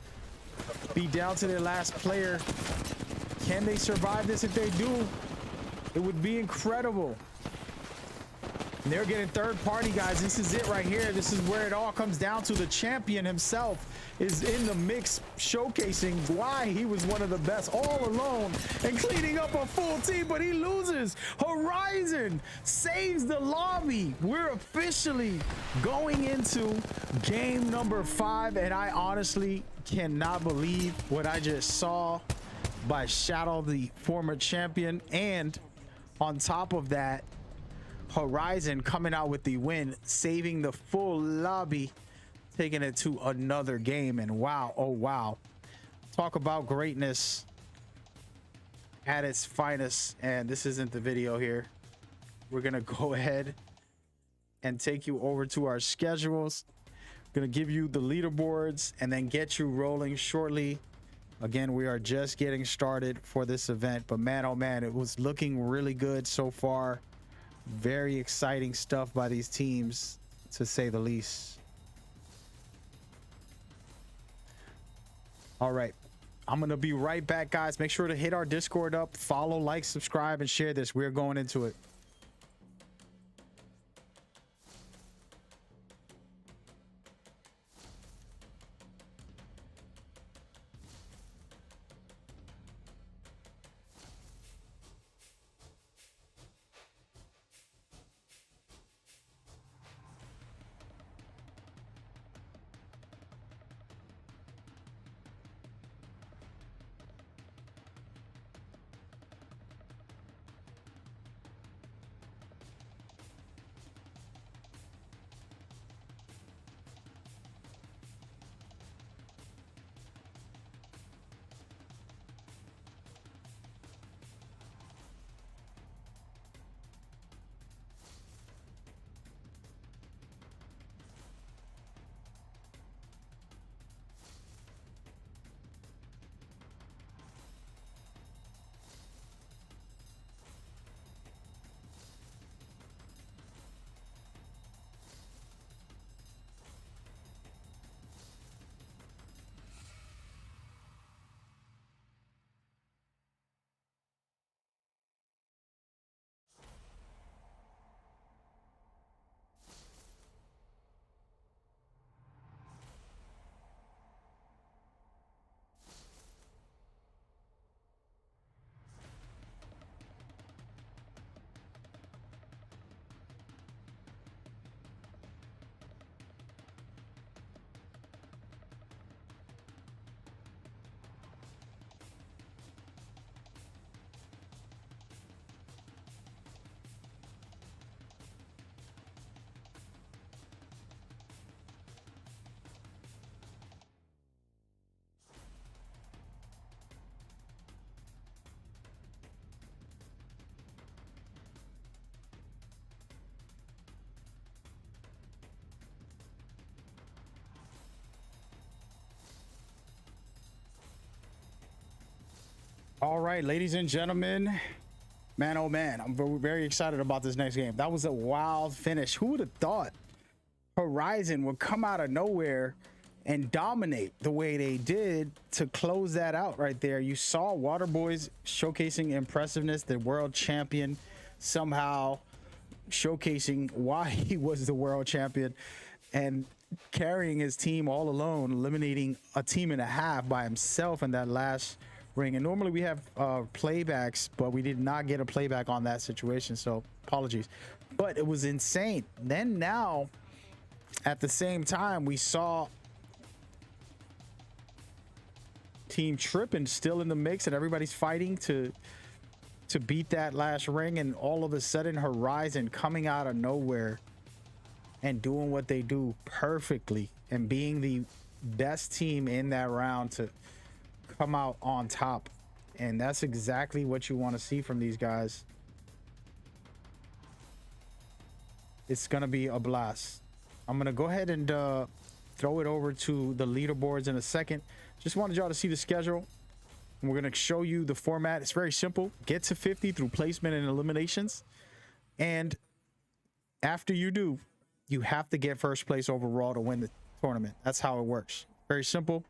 be down to their last player. Can they survive this? If they do, it would be incredible. And they're getting third party, guys. This is it right here. This is where it all comes down to. The champion himself is in the mix, showcasing why he was one of the best all alone and cleaning up a full team, but he loses. Horizon saves the lobby. We're officially going into game number 5, and I honestly cannot believe what I just saw by Shadow, the former champion. And on top of that, Horizon coming out with the win, saving the full lobby, taking it to another game. And wow, oh wow, talk about greatness at its finest. And this isn't the video here. We're gonna go ahead and take you over to our schedules. Gonna give you the leaderboards and then get you rolling shortly. Again, we are just getting started for this event, but man, oh man, it was looking really good so far. Very exciting stuff by these teams, to say the least. All right, I'm gonna be right back, guys. Make sure to hit our Discord up, follow, like, subscribe, and share this. We're going into it. All right, ladies and gentlemen, man, oh man, I'm very excited about this next game. That was a wild finish. Who would have thought Horizon would come out of nowhere and dominate the way they did to close that out right there? You saw Waterboys showcasing impressiveness, the world champion, somehow showcasing why he was the world champion and carrying his team all alone, eliminating a team and a half by himself in that last ring. And normally we have playbacks, but we did not get a playback on that situation, so apologies. But it was insane. Then now at the same time, we saw Team Trippin still in the mix, and everybody's fighting to beat that last ring. And all of a sudden, Horizon coming out of nowhere and doing what they do perfectly and being the best team in that round to come out on top. And that's exactly what you want to see from these guys. It's gonna be a blast. I'm gonna go ahead and throw it over to the leaderboards in a second. Just wanted y'all to see the schedule. We're gonna show you the format. It's very simple. Get to 50 through placement and eliminations. And after you do, you have to get first place overall to win the tournament. That's how it works. Very simple.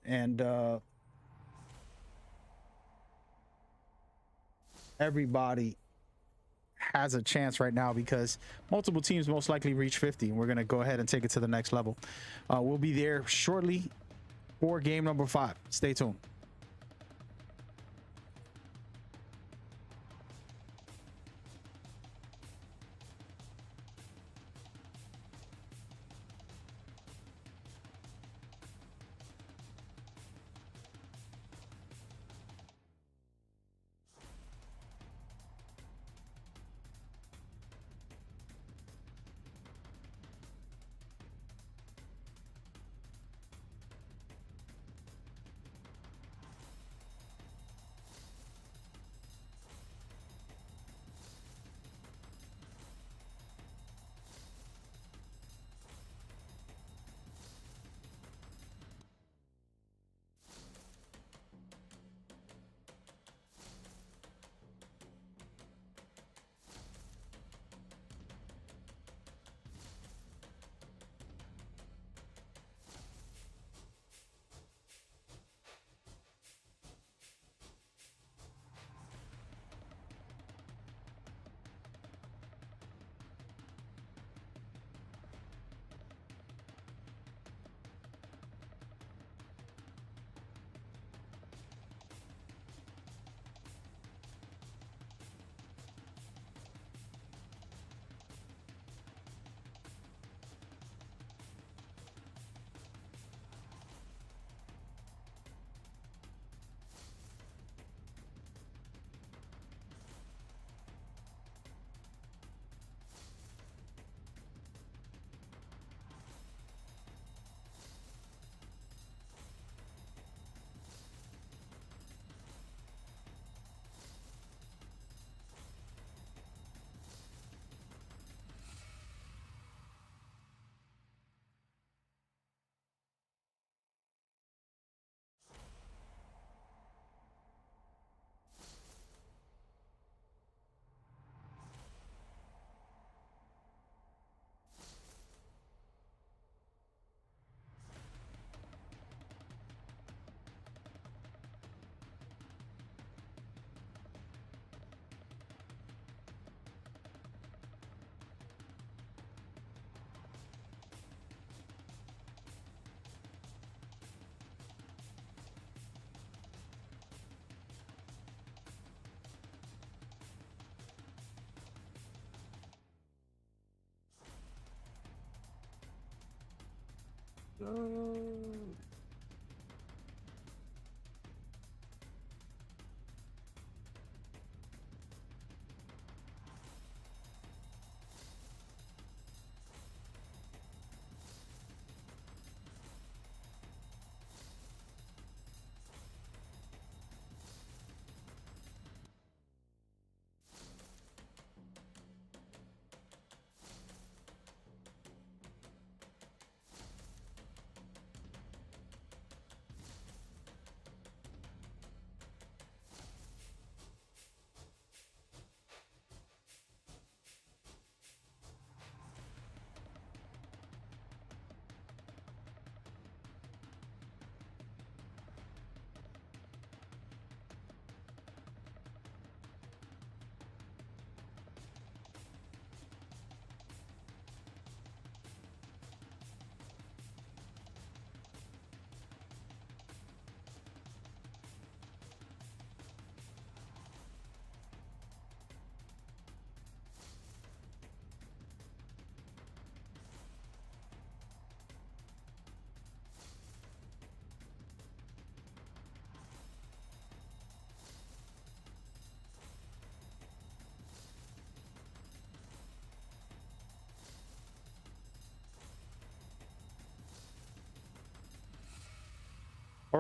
And everybody has a chance right now because multiple teams most likely reach 50. And we're going to go ahead and take it to the next level. We'll be there shortly for game number 5. Stay tuned.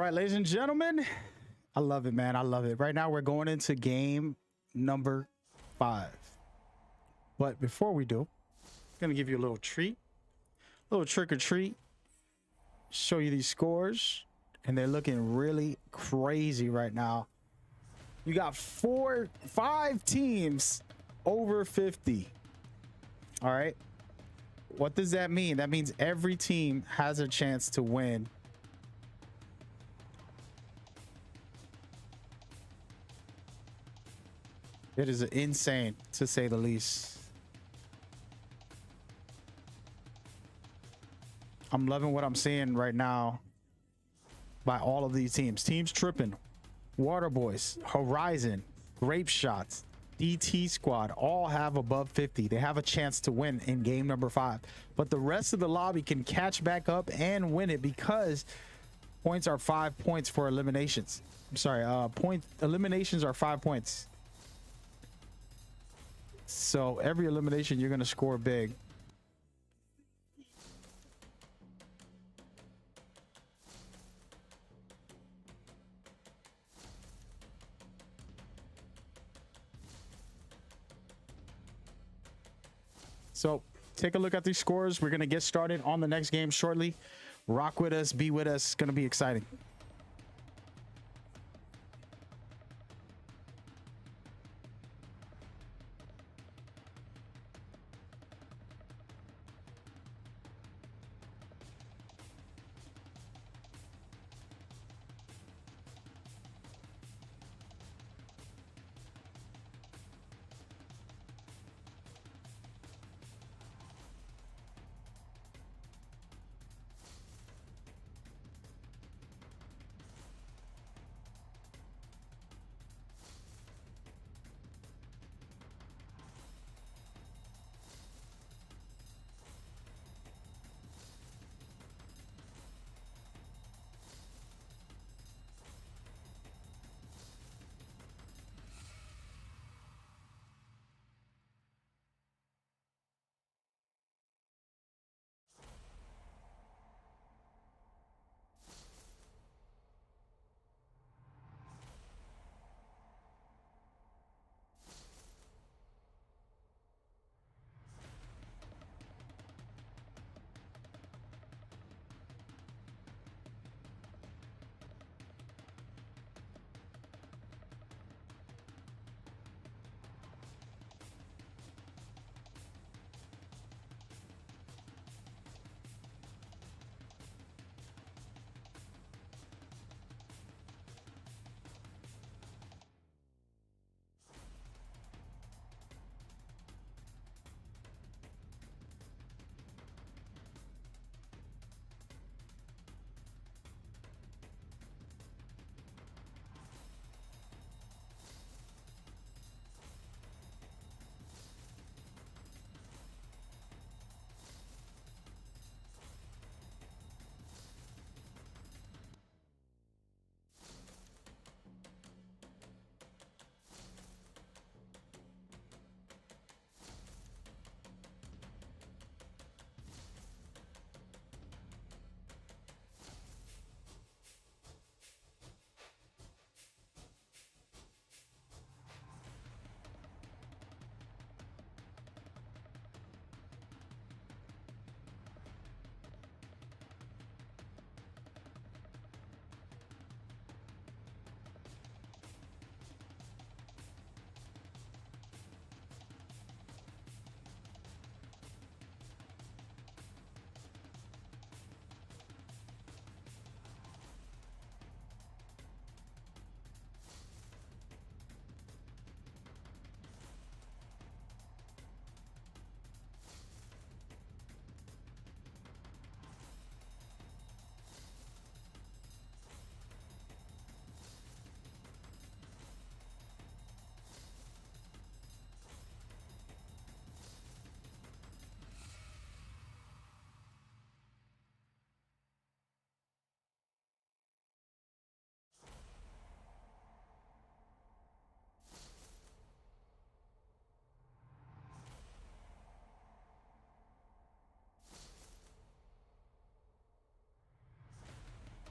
right, ladies and gentlemen, I love it, man. I love it. Right now, we're going into game number 5. But before we do, I'm going to give you a little treat, a little trick or treat, show you these scores, and they're looking really crazy right now. You got 5 teams over 50. All right. What does that mean? That means every team has a chance to win. It is insane, to say the least. I'm loving what I'm seeing right now by all of these teams. Teams tripping. Water Boys, Horizon, Grape Shots, DT Squad all have above 50. They have a chance to win in game number 5. But the rest of the lobby can catch back up and win it because points are 5 points for eliminations. I'm sorry, eliminations are 5 points. So every elimination, you're going to score big. So take a look at these scores. We're going to get started on the next game shortly. Rock with us, be with us. It's going to be exciting.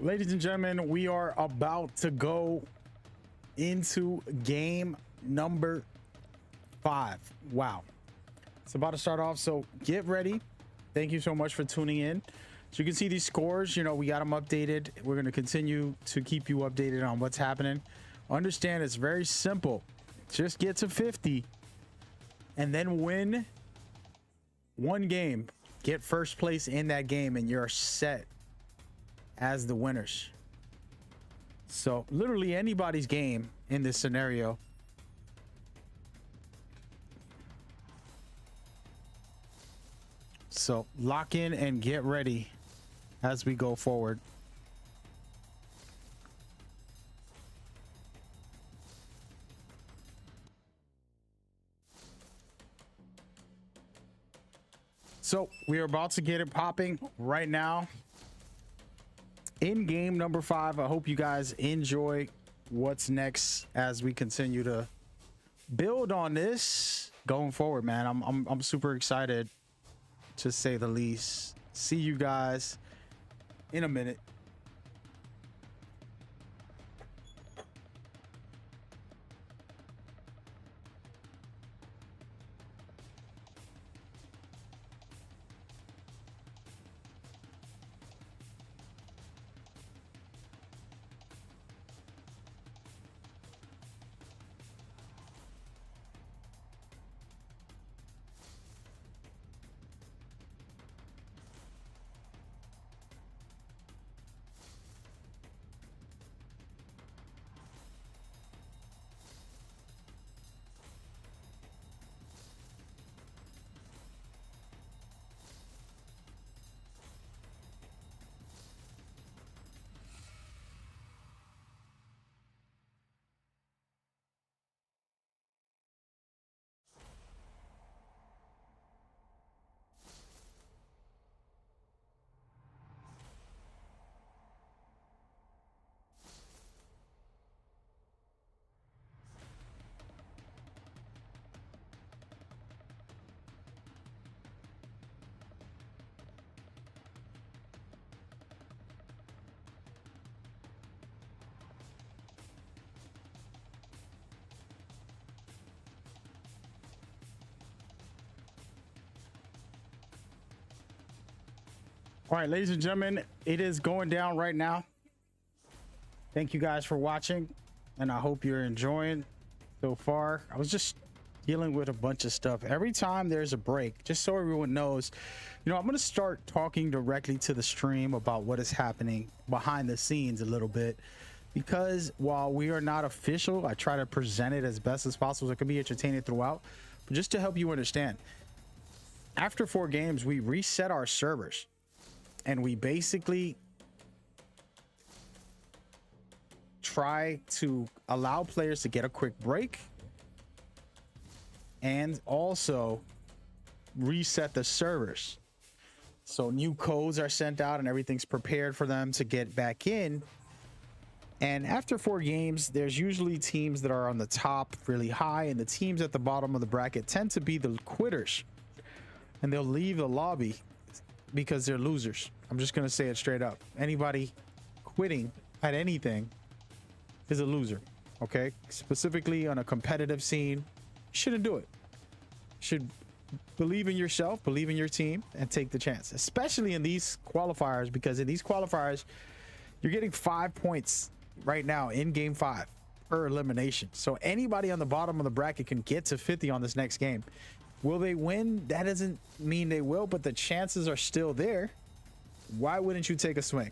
Ladies and gentlemen, we are about to go into game number 5. Wow. It's about to start off, so get ready. Thank you so much for tuning in. So you can see these scores, you know, we got them updated. We're going to continue to keep you updated on what's happening. Understand it's very simple. Just get to 50 and then win one game. Get first place in that game and you're set as the winners. So literally anybody's game in this scenario. So lock in and get ready as we go forward. So we are about to get it popping right now in game number 5. I hope you guys enjoy what's next as we continue to build on this going forward, man. I'm super excited, to say the least. See you guys in a minute. All right, ladies and gentlemen, it is going down right now. Thank you guys for watching, and I hope you're enjoying so far. I was just dealing with a bunch of stuff. Every time there's a break, just so everyone knows, you know, I'm going to start talking directly to the stream about what is happening behind the scenes a little bit, because while we are not official, I try to present it as best as possible so it can be entertaining throughout. But just to help you understand, after 4 games, we reset our servers. And we basically try to allow players to get a quick break and also reset the servers. So new codes are sent out and everything's prepared for them to get back in. And after 4 games, there's usually teams that are on the top really high, and the teams at the bottom of the bracket tend to be the quitters. And they'll leave the lobby because they're losers. I'm just going to say it straight up. Anybody quitting at anything is a loser, okay? Specifically on a competitive scene, you shouldn't do it. You should believe in yourself, believe in your team, and take the chance, especially in these qualifiers, because in these qualifiers, you're getting 5 points right now in game 5 per elimination. So anybody on the bottom of the bracket can get to 50 on this next game. Will they win? That doesn't mean they will, but the chances are still there. Why wouldn't you take a swing?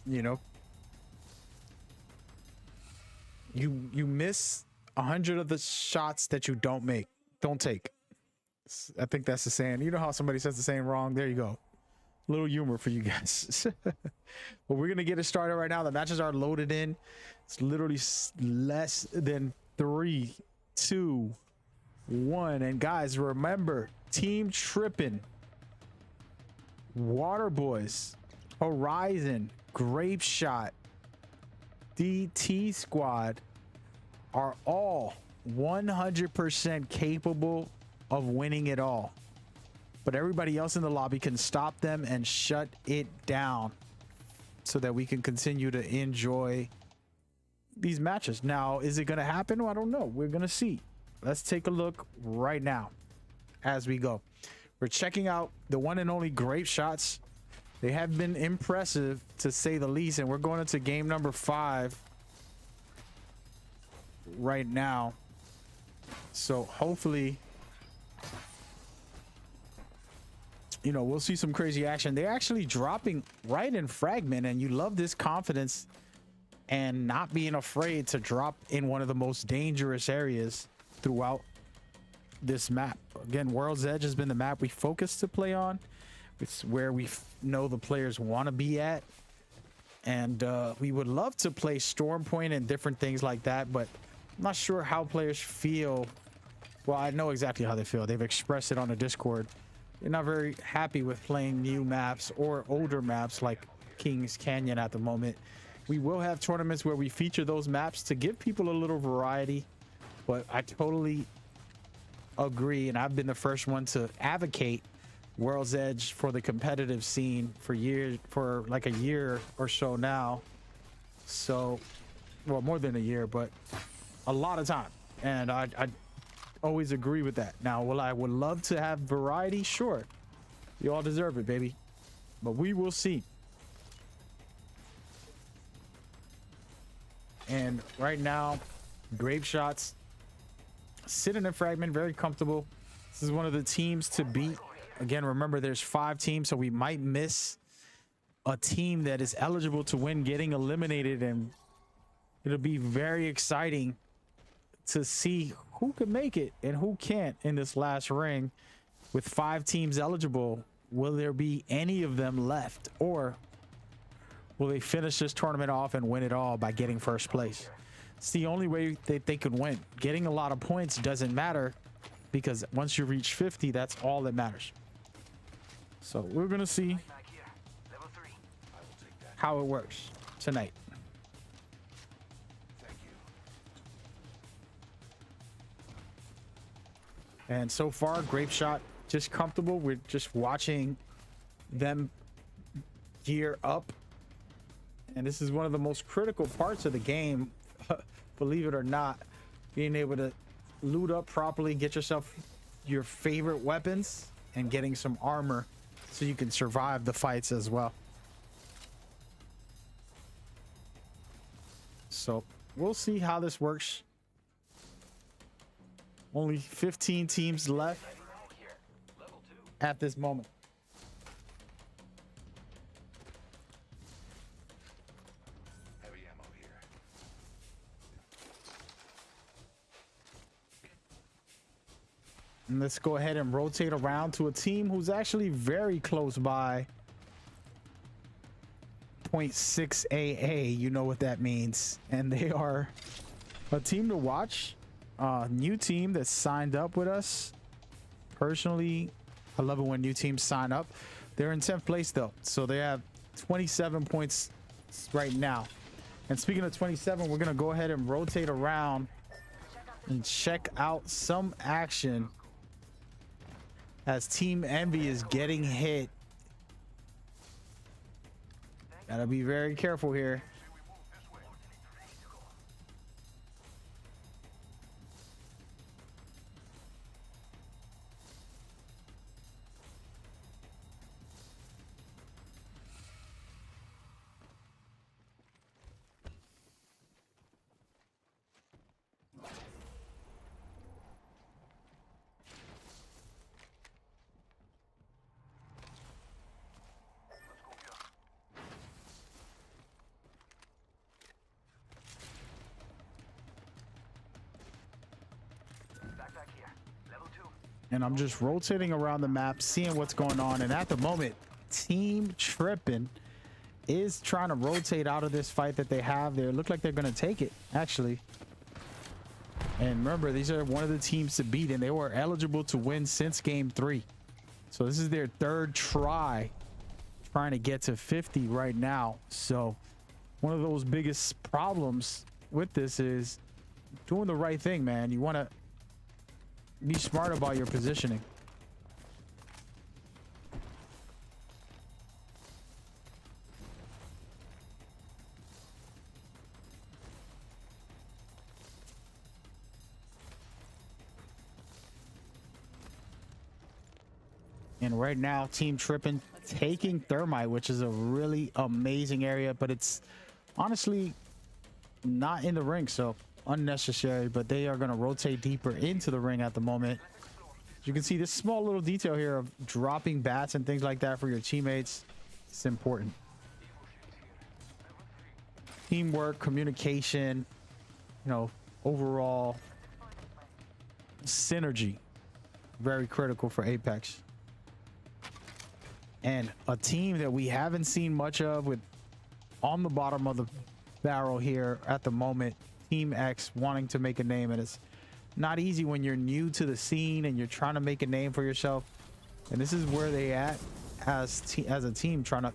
You know, you miss 100 of the shots that you don't take. I think that's the saying. You know how somebody says the saying wrong? There you go. A little humor for you guys. But we're gonna get it started right now. The matches are loaded in. It's literally less than 3, 2, 1. And guys, remember, Team Trippin', Water Boys, Horizon, Grape Shot, DT Squad are all 100% capable of winning it all. but everybody else in the lobby can stop them and shut it down so that we can continue to enjoy these matches. Now, is it going to happen? I don't know. We're going to see. Let's take a look right now as we go. We're checking out the one and only Grape Shots. They have been impressive, to say the least, and we're going into game number 5 right now. So hopefully, you know, we'll see some crazy action. They're actually dropping right in fragment, and you love this confidence and not being afraid to drop in one of the most dangerous areas throughout this map. Again, World's Edge has been the map we focus to play on. It's where we know the players want to be at, and we would love to play Storm Point and different things like that, but I'm not sure how players feel. Well, I know exactly how they feel. They've expressed it on the Discord. They're not very happy with playing new maps or older maps like Kings Canyon at the moment. We will have tournaments where we feature those maps to give people a little variety, but I totally agree, and I've been the first one to advocate World's Edge for the competitive scene for years, for like a year or so now. So, well, more than a year, but a lot of time, and I always agree with that. Now, well, I would love to have variety, sure, you all deserve it, baby, but we will see. And right now, Grape Shots sitting in fragment, very comfortable. This is one of the teams to beat. Again, remember, there's 5 teams, so we might miss a team that is eligible to win getting eliminated, and it'll be very exciting to see who can make it and who can't in this last ring. With 5 teams eligible, will there be any of them left, or will they finish this tournament off and win it all by getting first place? It's the only way that they could win. Getting a lot of points doesn't matter, because once you reach 50, that's all that matters. So we're gonna see how it works tonight. And so far, Grape Shot just comfortable. We're just watching them gear up, and this is one of the most critical parts of the game, believe it or not, being able to loot up properly, get yourself your favorite weapons, and getting some armor so you can survive the fights as well. So we'll see how this works. Only 15 teams left at this moment. Heavy ammo here. And let's go ahead and rotate around to a team who's actually very close by. 0.6 AA, you know what that means. And they are a team to watch. New team that signed up with us. Personally, I love it when new teams sign up. They're in 10th place though, so they have 27 points right now. And speaking of 27, we're gonna go ahead and rotate around and check out some action as Team Envy is getting hit. Gotta be very careful here. And I'm just rotating around the map, seeing what's going on. And at the moment, Team Trippin' is trying to rotate out of this fight that they have. They look like they're going to take it, actually. And remember, these are one of the teams to beat, and they were eligible to win since game 3. So this is their 3rd try, trying to get to 50 right now. So one of those biggest problems with this is doing the right thing, man. You want to be smart about your positioning. And right now, Team Trippin taking Thermite, which is a really amazing area, but it's honestly not in the ring, so unnecessary. But they are going to rotate deeper into the ring at the moment. As you can see, this small little detail here of dropping bats and things like that for your teammates, it's important. Teamwork, communication, you know, overall synergy, very critical for Apex. And a team that we haven't seen much of, with on the bottom of the barrel here at the moment, Team X wanting to make a name. And it's not easy when you're new to the scene and you're trying to make a name for yourself. And this is where they at as a team, trying to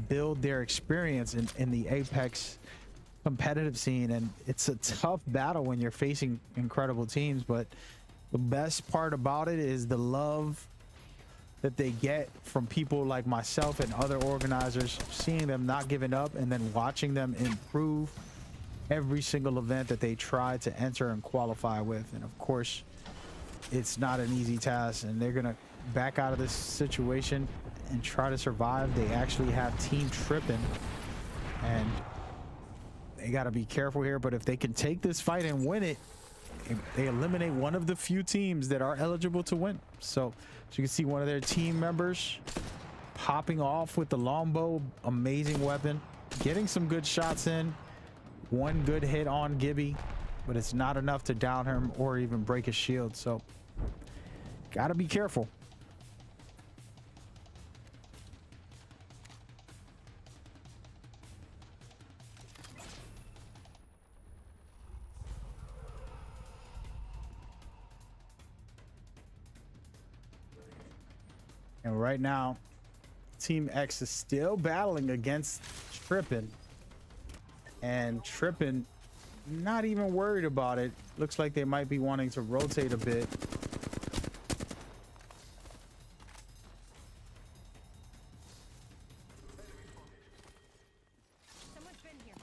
build their experience in the Apex competitive scene. And it's a tough battle when you're facing incredible teams, but the best part about it is the love that they get from people like myself and other organizers, seeing them not giving up and then watching them improve every single event that they try to enter and qualify with. And of course, it's not an easy task, and they're gonna back out of this situation and try to survive. They actually have Team Trippin, and they got to be careful here. But if they can take this fight and win it, they eliminate one of the few teams that are eligible to win. So as you can see, one of their team members popping off with the longbow, amazing weapon, getting some good shots in. One good hit on Gibby, but it's not enough to down him or even break his shield. So gotta be careful. And right now, Team X is still battling against Trippin. And Trippin, not even worried about it. Looks like they might be wanting to rotate a bit. Someone's been here.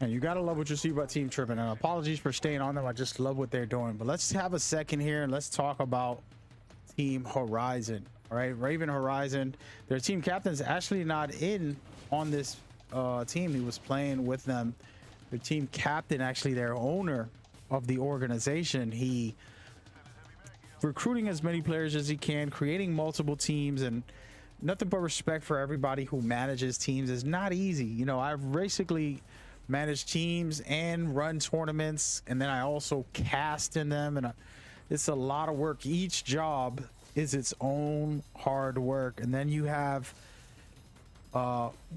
And you gotta love what you see about Team Trippin. And apologies for staying on them. I just love what they're doing. But let's have a second here and let's talk about Team Horizon. All right, Raven Horizon. Their team captain's actually not in on this team. He was playing with them. Their team captain, actually their owner of the organization, he recruiting as many players as he can, creating multiple teams, and nothing but respect for everybody who manages teams. Is not easy. You know, I've basically manage teams and run tournaments, and then I also cast in them, and it's a lot of work. Each job is its own hard work, and then you have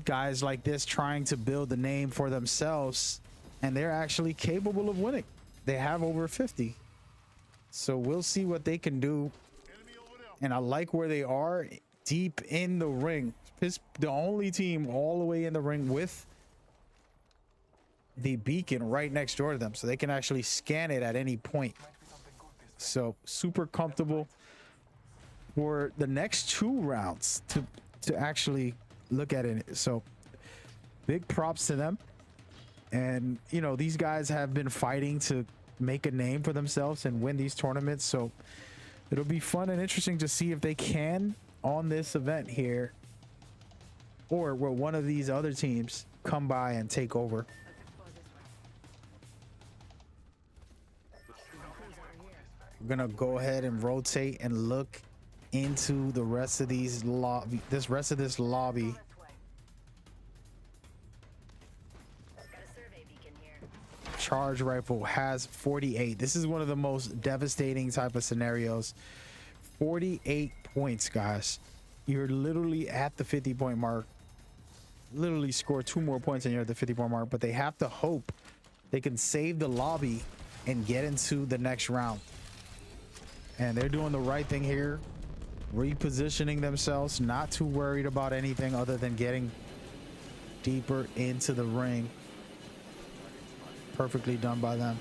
guys like this trying to build a name for themselves, and they're actually capable of winning. They have over 50, so we'll see what they can do. And I like where they are, deep in the ring. It's the only team all the way in the ring with the beacon right next door to them, so they can actually scan it at any point. So super comfortable for the next 2 rounds to actually look at it. So big props to them. And you know, these guys have been fighting to make a name for themselves and win these tournaments, so it'll be fun and interesting to see if they can on this event here, or will one of these other teams come by and take over. We're gonna go ahead and rotate and look into the rest of these lobby. This lobby. Charge rifle has 48. This is one of the most devastating type of scenarios. 48 points, guys. You're literally at the 50-point mark. Literally score 2 more points and you're at the 50-point mark, but they have to hope they can save the lobby and get into the next round. And they're doing the right thing here, repositioning themselves, not too worried about anything other than getting deeper into the ring. Perfectly done by them.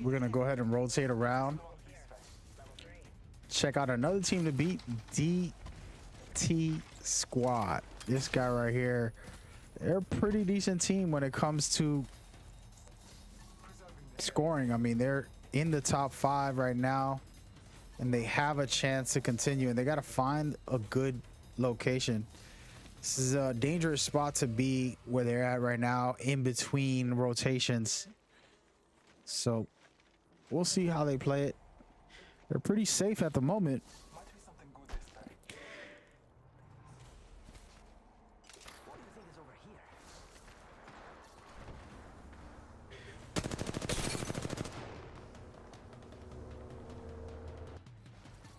We're gonna go ahead and rotate around. Check out another team to beat, DT Squad. This guy right here, they're a pretty decent team when it comes to scoring. I mean, they're in the top 5 right now, and they have a chance to continue, and they got to find a good location. This is a dangerous spot to be where they're at right now, in between rotations. So we'll see how they play it. They're pretty safe at the moment.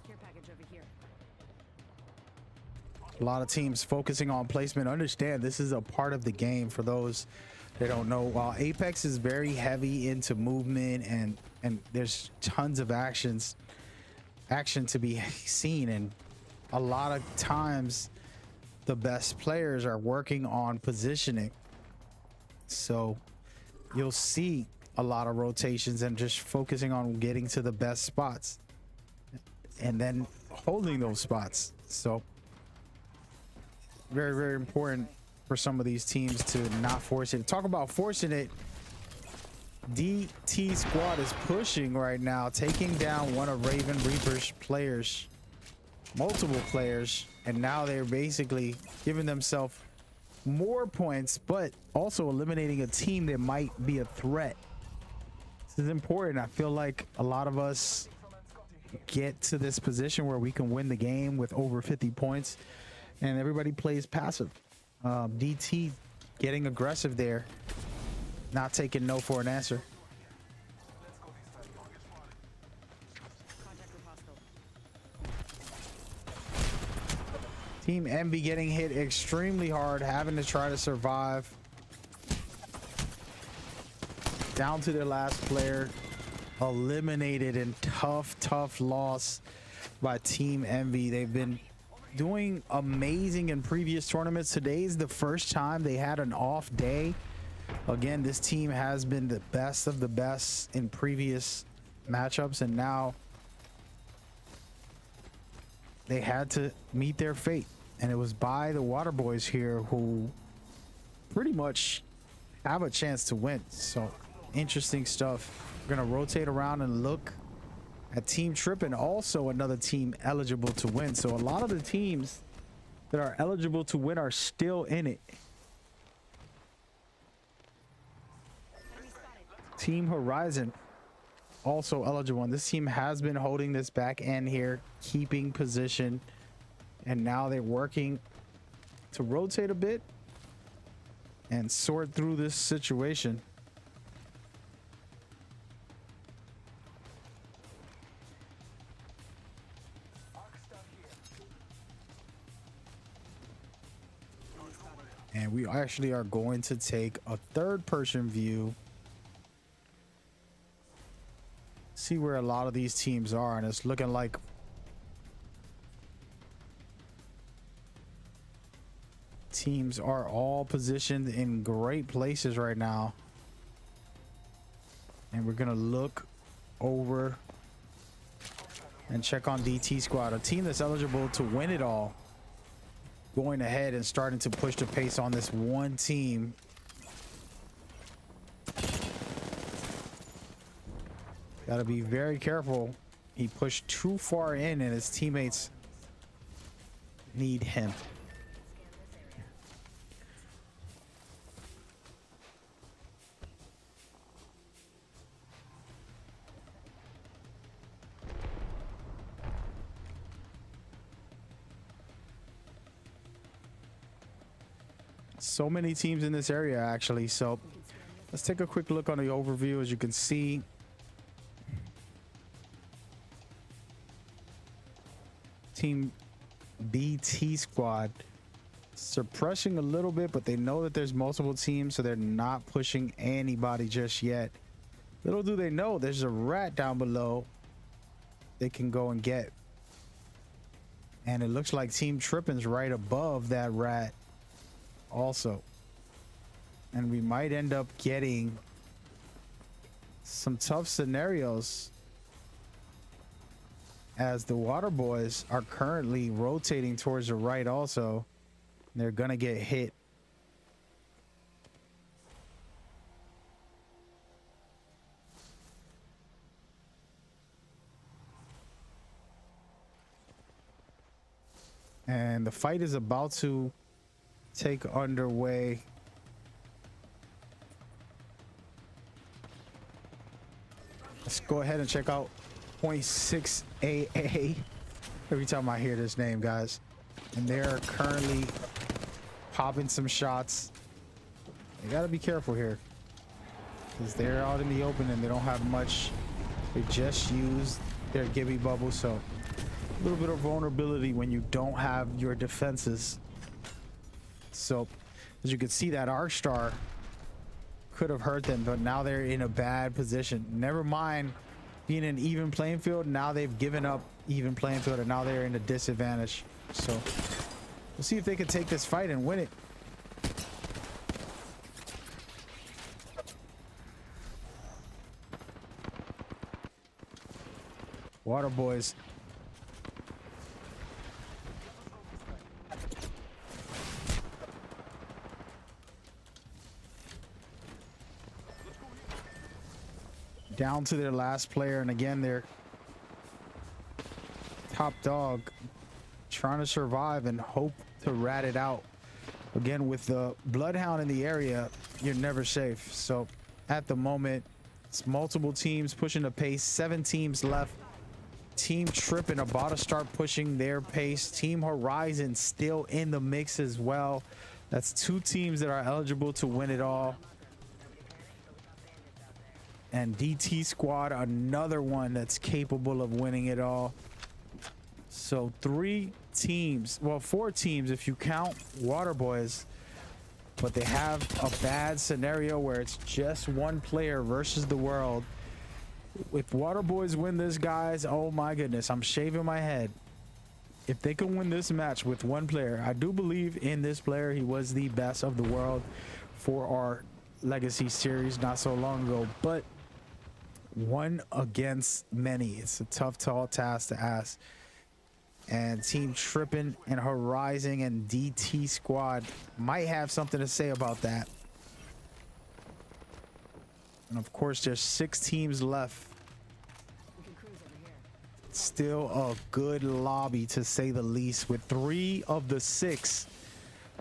Care package over here. A lot of teams focusing on placement. Understand this is a part of the game for those that don't know. While Apex is very heavy into movement and there's tons of action to be seen, and a lot of times the best players are working on positioning. So you'll see a lot of rotations and just focusing on getting to the best spots and then holding those spots. So very, very important for some of these teams to not force it. Talk about forcing it. DT Squad is pushing right now, taking down one of Raven Reaper's players, multiple players, and now they're basically giving themselves more points, but also eliminating a team that might be a threat. This is important. I feel like a lot of us get to this position where we can win the game with over 50 points, and everybody plays passive. DT getting aggressive there, not taking no for an answer. Contact with hostile. Team Envy getting hit extremely hard, having to try to survive. Down to their last player, eliminated in tough loss by Team Envy. They've been doing amazing in previous tournaments. Today is the first time they had an off day. Again, this team has been the best of the best in previous matchups, and now they had to meet their fate, and it was by the Water Boys here, who pretty much have a chance to win. So interesting stuff. We're gonna rotate around and look at Team Trip, and also another team eligible to win. So a lot of the teams that are eligible to win are still in it. Team Horizon also eligible, and this team has been holding this back end here, keeping position, and now they're working to rotate a bit and sort through this situation. And we actually are going to take a third-person view, see where a lot of these teams are, and it's looking like teams are all positioned in great places right now. And we're gonna look over and check on DT Squad, a team that's eligible to win it all, going ahead and starting to push the pace on this one team. Gotta be very careful. He pushed too far in, and his teammates need him. So many teams in this area, actually. So let's take a quick look on the overview. As you can see, Team BT Squad suppressing a little bit, but they know that there's multiple teams, so they're not pushing anybody just yet. Little do they know, there's a rat down below they can go and get. And it looks like Team Trippin's right above that rat also. And we might end up getting some tough scenarios as the water boys are currently rotating towards the right also. They're gonna get hit. And the fight is about to take underway. Let's go ahead and check out point 6 AA. Every time I hear this name, guys. And they're currently popping some shots. You gotta be careful here, because they're out in the open and they don't have much. They just used their Gibby bubble, so a little bit of vulnerability when you don't have your defenses. So as you can see, that arc star could have hurt them, but now they're in a bad position. Never mind being an even playing field, now they've given up even playing field and now they're in a disadvantage. So we'll see if they can take this fight and win it. Water boys down to their last player, and again they're top dog trying to survive and hope to rat it out. Again, with the bloodhound in the area, you're never safe. So at the moment, it's multiple teams pushing the pace, 7 teams left. Team Trippin' about to start pushing their pace. Team Horizon still in the mix as well. That's 2 teams that are eligible to win it all. And DT Squad, another one that's capable of winning it all. So 3 teams, well, 4 teams if you count Water Boys, but they have a bad scenario where it's just one player versus the world. If Water Boys win this, guys, oh my goodness, I'm shaving my head. If they can win this match with one player, I do believe in this player. He was the best of the world for our Legacy series not so long ago, but one against many, it's a tough, tall task to ask. And Team Trippin' and Horizon and DT Squad might have something to say about that. And of course, there's 6 teams left. We can cruise over here. Still a good lobby, to say the least, with 3 of the 6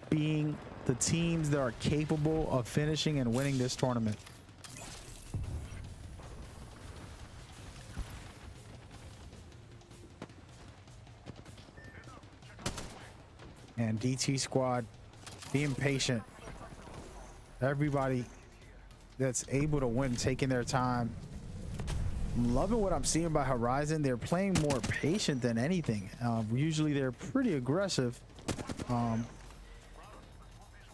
being the teams that are capable of finishing and winning this tournament. And DT Squad being patient. Everybody that's able to win taking their time. I'm loving what I'm seeing by Horizon. They're playing more patient than anything. Usually they're pretty aggressive.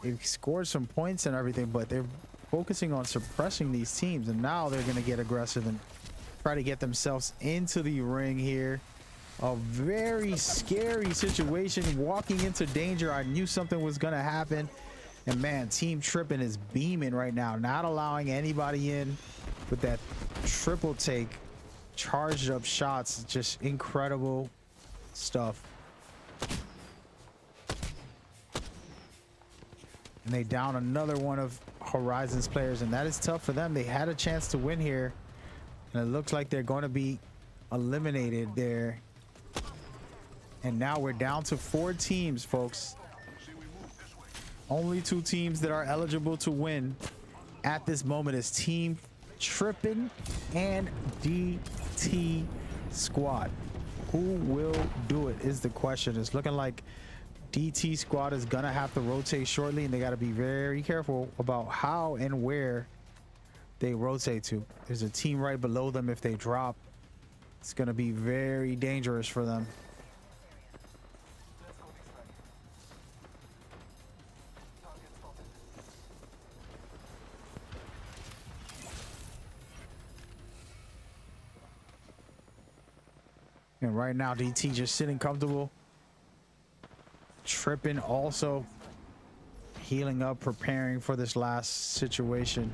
They've scored some points and everything, but they're focusing on suppressing these teams, and now they're going to get aggressive and try to get themselves into the ring here. A very scary situation, walking into danger. I knew something was going to happen. And man, Team Trippin' is beaming right now, not allowing anybody in with that triple take, charged up shots. Just incredible stuff. And they down another one of Horizon's players, and that is tough for them. They had a chance to win here, and it looks like they're going to be eliminated there. And now we're down to 4 teams, folks. Only 2 teams that are eligible to win at this moment is Team Trippin' and DT Squad. Who will do it is the question. It's looking like DT Squad is gonna have to rotate shortly, and they got to be very careful about how and where they rotate to. There's a team right below them. If they drop, it's gonna be very dangerous for them. And right now, DT just sitting comfortable. Trippin' also healing up, preparing for this last situation.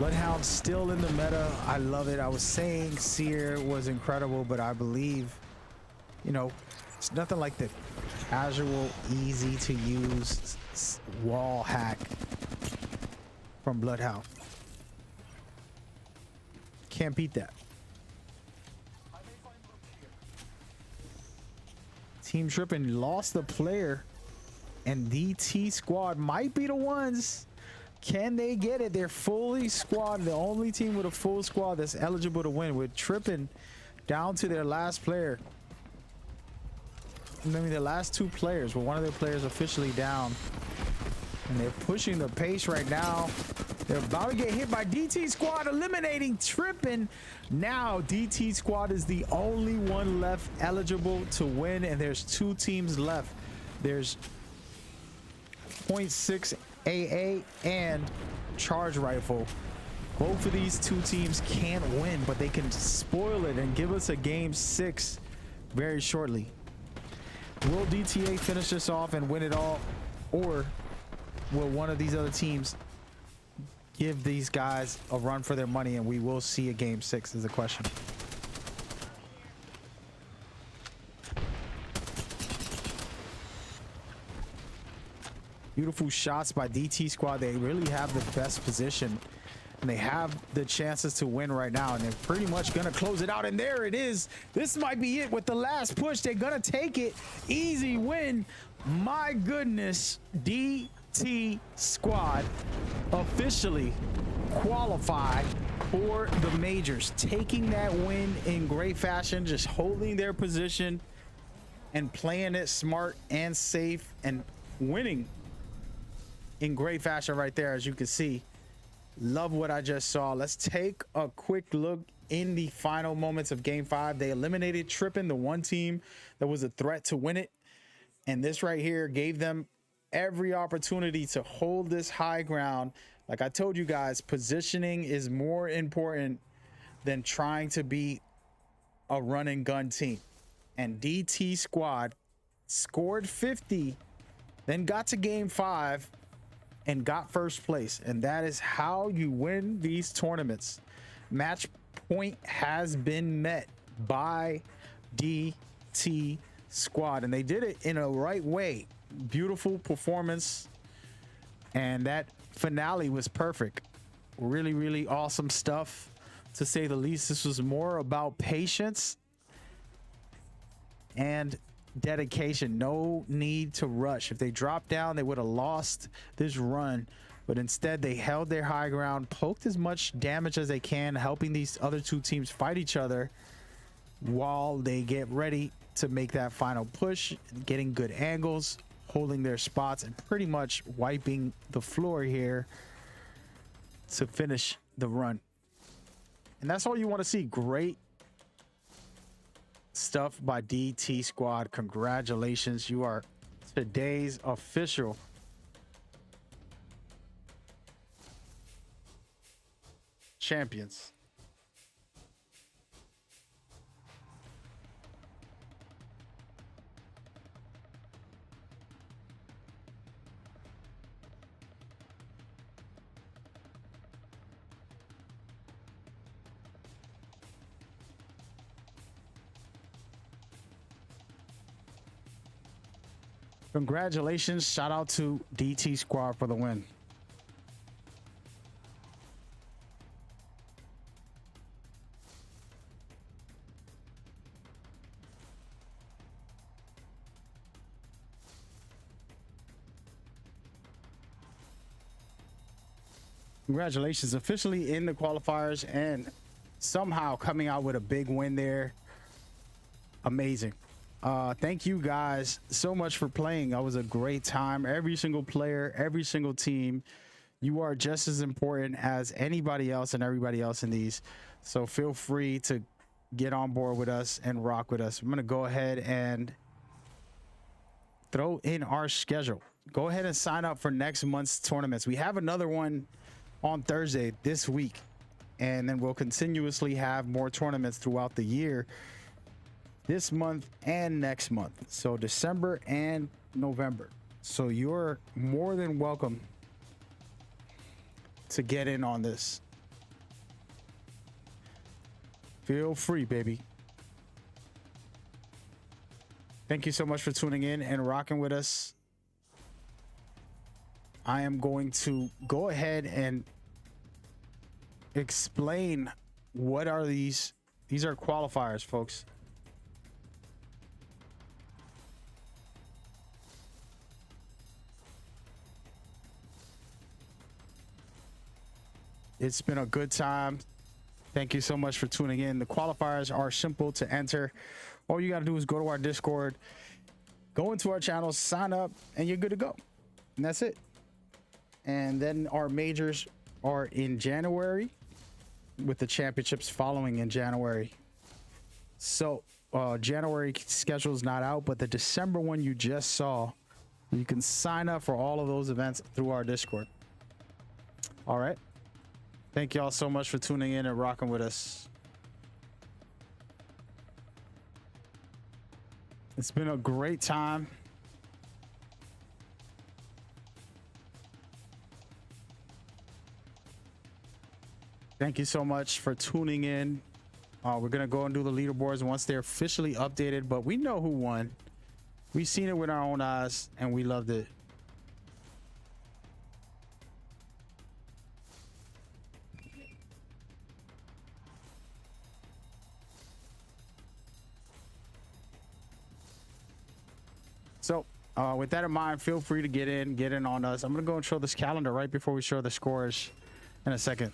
Bloodhound still in the meta. I love it. I was saying Seer was incredible, but I believe, you know, it's nothing like the casual, easy to use wall hack from Bloodhound. Can't beat that. Team Trippin lost the player, and DT squad might be the ones. Can they get it? They're fully squad, the only team with a full squad that's eligible to win, with Trippin down to their last player. I mean, their last two players, but one of their players officially down, and they're pushing the pace right now. They're about to get hit by DT squad, eliminating Trippin. Now DT squad is the only one left eligible to win, and there's two teams left. There's .6 AA and Charge Rifle. Both of these two teams can't win, but they can spoil it and give us a game 6 very shortly. Will DTA finish this off and win it all, or will one of these other teams give these guys a run for their money and we will see a game 6 is the question. Beautiful shots by DT squad. They really have the best position and they have the chances to win right now, and they're pretty much gonna close it out. And there it is. This might be it with the last push. They're gonna take it. Easy win. My goodness. DT squad officially qualify for the majors, taking that win in great fashion, just holding their position and playing it smart and safe and winning in great fashion right there. As you can see, love what I just saw. Let's take a quick look in the final moments of game 5. They eliminated Trippin, the one team that was a threat to win it, and this right here gave them every opportunity to hold this high ground. Like I told you guys, positioning is more important than trying to be a run and gun team. And DT squad scored 50, then got to game 5 and got first place. And that is how you win these tournaments. Match point has been met by DT squad, and they did it in a right way. Beautiful performance, and that finale was perfect. Really, really awesome stuff, to say the least. This was more about patience and dedication. No need to rush. If they dropped down, they would have lost this run, but instead they held their high ground, poked as much damage as they can, helping these other two teams fight each other while they get ready to make that final push, getting good angles, holding their spots, and pretty much wiping the floor here to finish the run. And that's all you want to see. Great stuff by DT squad. Congratulations, you are today's official champions. Congratulations. Shout out to DT squad for the win. Congratulations, officially in the qualifiers and somehow coming out with a big win there. Amazing. Thank you guys so much for playing. That was a great time. Every single player, every single team, you are just as important as anybody else and everybody else in these. So feel free to get on board with us and rock with us. I'm going to go ahead and throw in our schedule. Go ahead and sign up for next month's tournaments. We have another one on Thursday this week, and then we'll continuously have more tournaments throughout the year, this month and next month. So December and November. So you're more than welcome to get in on this. Feel free, baby. Thank you so much for tuning in and rocking with us. I am going to go ahead and explain what are these. These are qualifiers, folks. It's been a good time. Thank you so much for tuning in. The qualifiers are simple to enter. All you got to do is go to our Discord, go into our channel, sign up, and you're good to go. And that's it. And then our majors are in January, with the championships following in January. So January schedule is not out, but the December one you just saw, you can sign up for all of those events through our Discord. All right. Thank y'all so much for tuning in and rocking with us. It's been a great time. Thank you so much for tuning in. We're going to go and do the leaderboards once they're officially updated, but we know who won. We've seen it with our own eyes and we loved it. So with that in mind, feel free to get in on us. I'm going to go and show this calendar right before we show the scores in a second.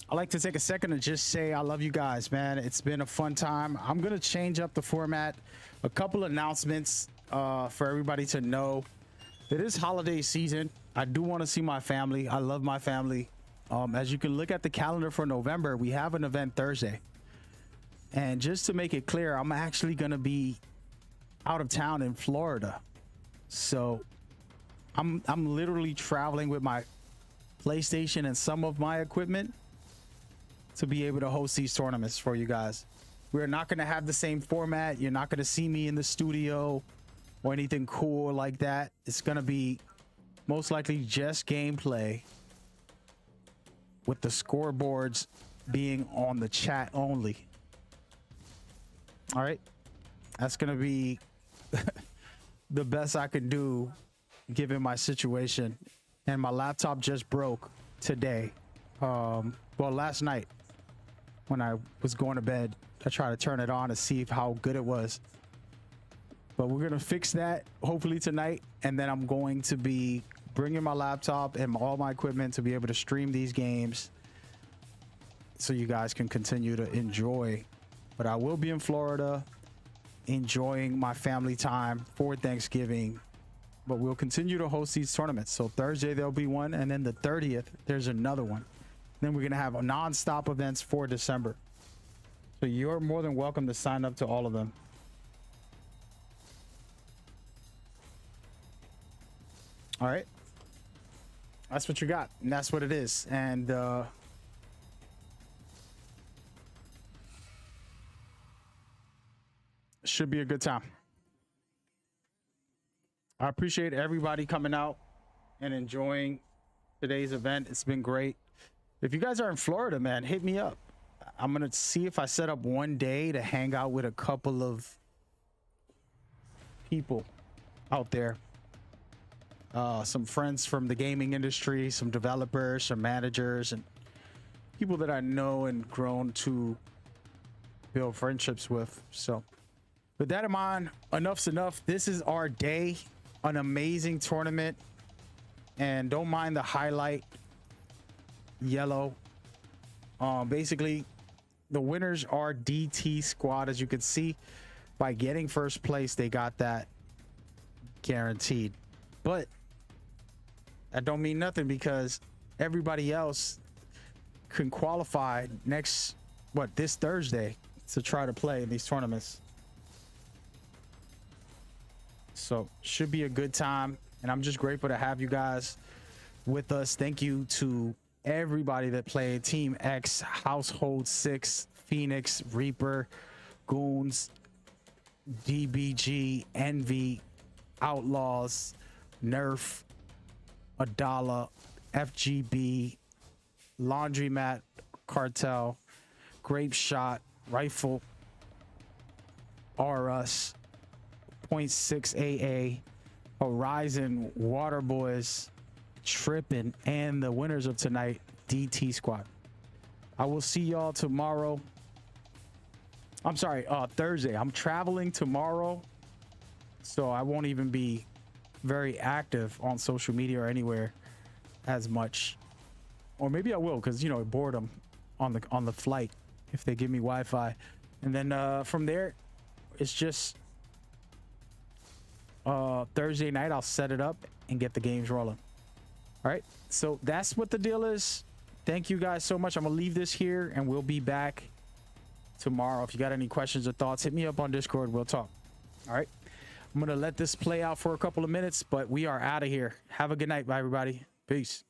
I like to take a second to just say I love you guys, man. It's been a fun time. I'm gonna change up the format. A couple announcements for everybody to know. It is holiday season. I do want to see my family. I love my family. As you can look at the calendar for November, we have an event Thursday. And just to make it clear, I'm actually gonna be out of town in Florida. So I'm literally traveling with my PlayStation and some of my equipment to be able to host these tournaments for you guys. We're not going to have the same format. You're not going to see me in the studio or anything cool like that. It's going to be most likely just gameplay with the scoreboards being on the chat only. All right. That's going to be the best I could do given my situation. And my laptop just broke today. Well, last night when I was going to bed, I tried to turn it on to see how good it was. But we're going to fix that hopefully tonight. And then I'm going to be bringing my laptop and all my equipment to be able to stream these games so you guys can continue to enjoy. But I will be in Florida enjoying my family time for Thanksgiving. But we'll continue to host these tournaments. So Thursday there'll be one, and then the 30th there's another one. Then we're gonna have non-stop events for December. So you're more than welcome to sign up to all of them. All right. That's what you got, and that's what it is. And should be a good time. I appreciate everybody coming out and enjoying today's event. It's been great. If you guys are in Florida, man, hit me up. I'm going to see if I set up one day to hang out with a couple of people out there. Some friends from the gaming industry, some developers, some managers, and people that I know and grown to build friendships with. So with that in mind, enough's enough. This is our day. An amazing tournament, and don't mind the highlight yellow. Basically the winners are DT squad. As you can see, by getting first place they got that guaranteed, but that don't mean nothing because everybody else can qualify this Thursday to try to play in these tournaments. So should be a good time, and I'm just grateful to have you guys with us. Thank you to everybody that played: Team X, Household 6, Phoenix, Reaper, Goons, DBG, Envy, Outlaws, Nerf, Adala, FGB, Laundromat, Cartel, Grape Shot, Rifle, RUS, .6 AA, Horizon, Waterboys, Trippin', and the winners of tonight, DT Squad. I will see y'all tomorrow. I'm sorry, Thursday. I'm traveling tomorrow, so I won't even be very active on social media or anywhere as much. Or maybe I will, because, you know, boredom on the flight if they give me Wi-Fi. And then from there, it's just Thursday night, I'll set it up and get the games rolling. All right, so that's what the deal is. Thank you guys so much. I'm gonna leave this here, and we'll be back tomorrow. If you got any questions or thoughts, hit me up on Discord. We'll talk. All right, I'm gonna let this play out for a couple of minutes, but we are out of here. Have a good night, bye everybody. Peace.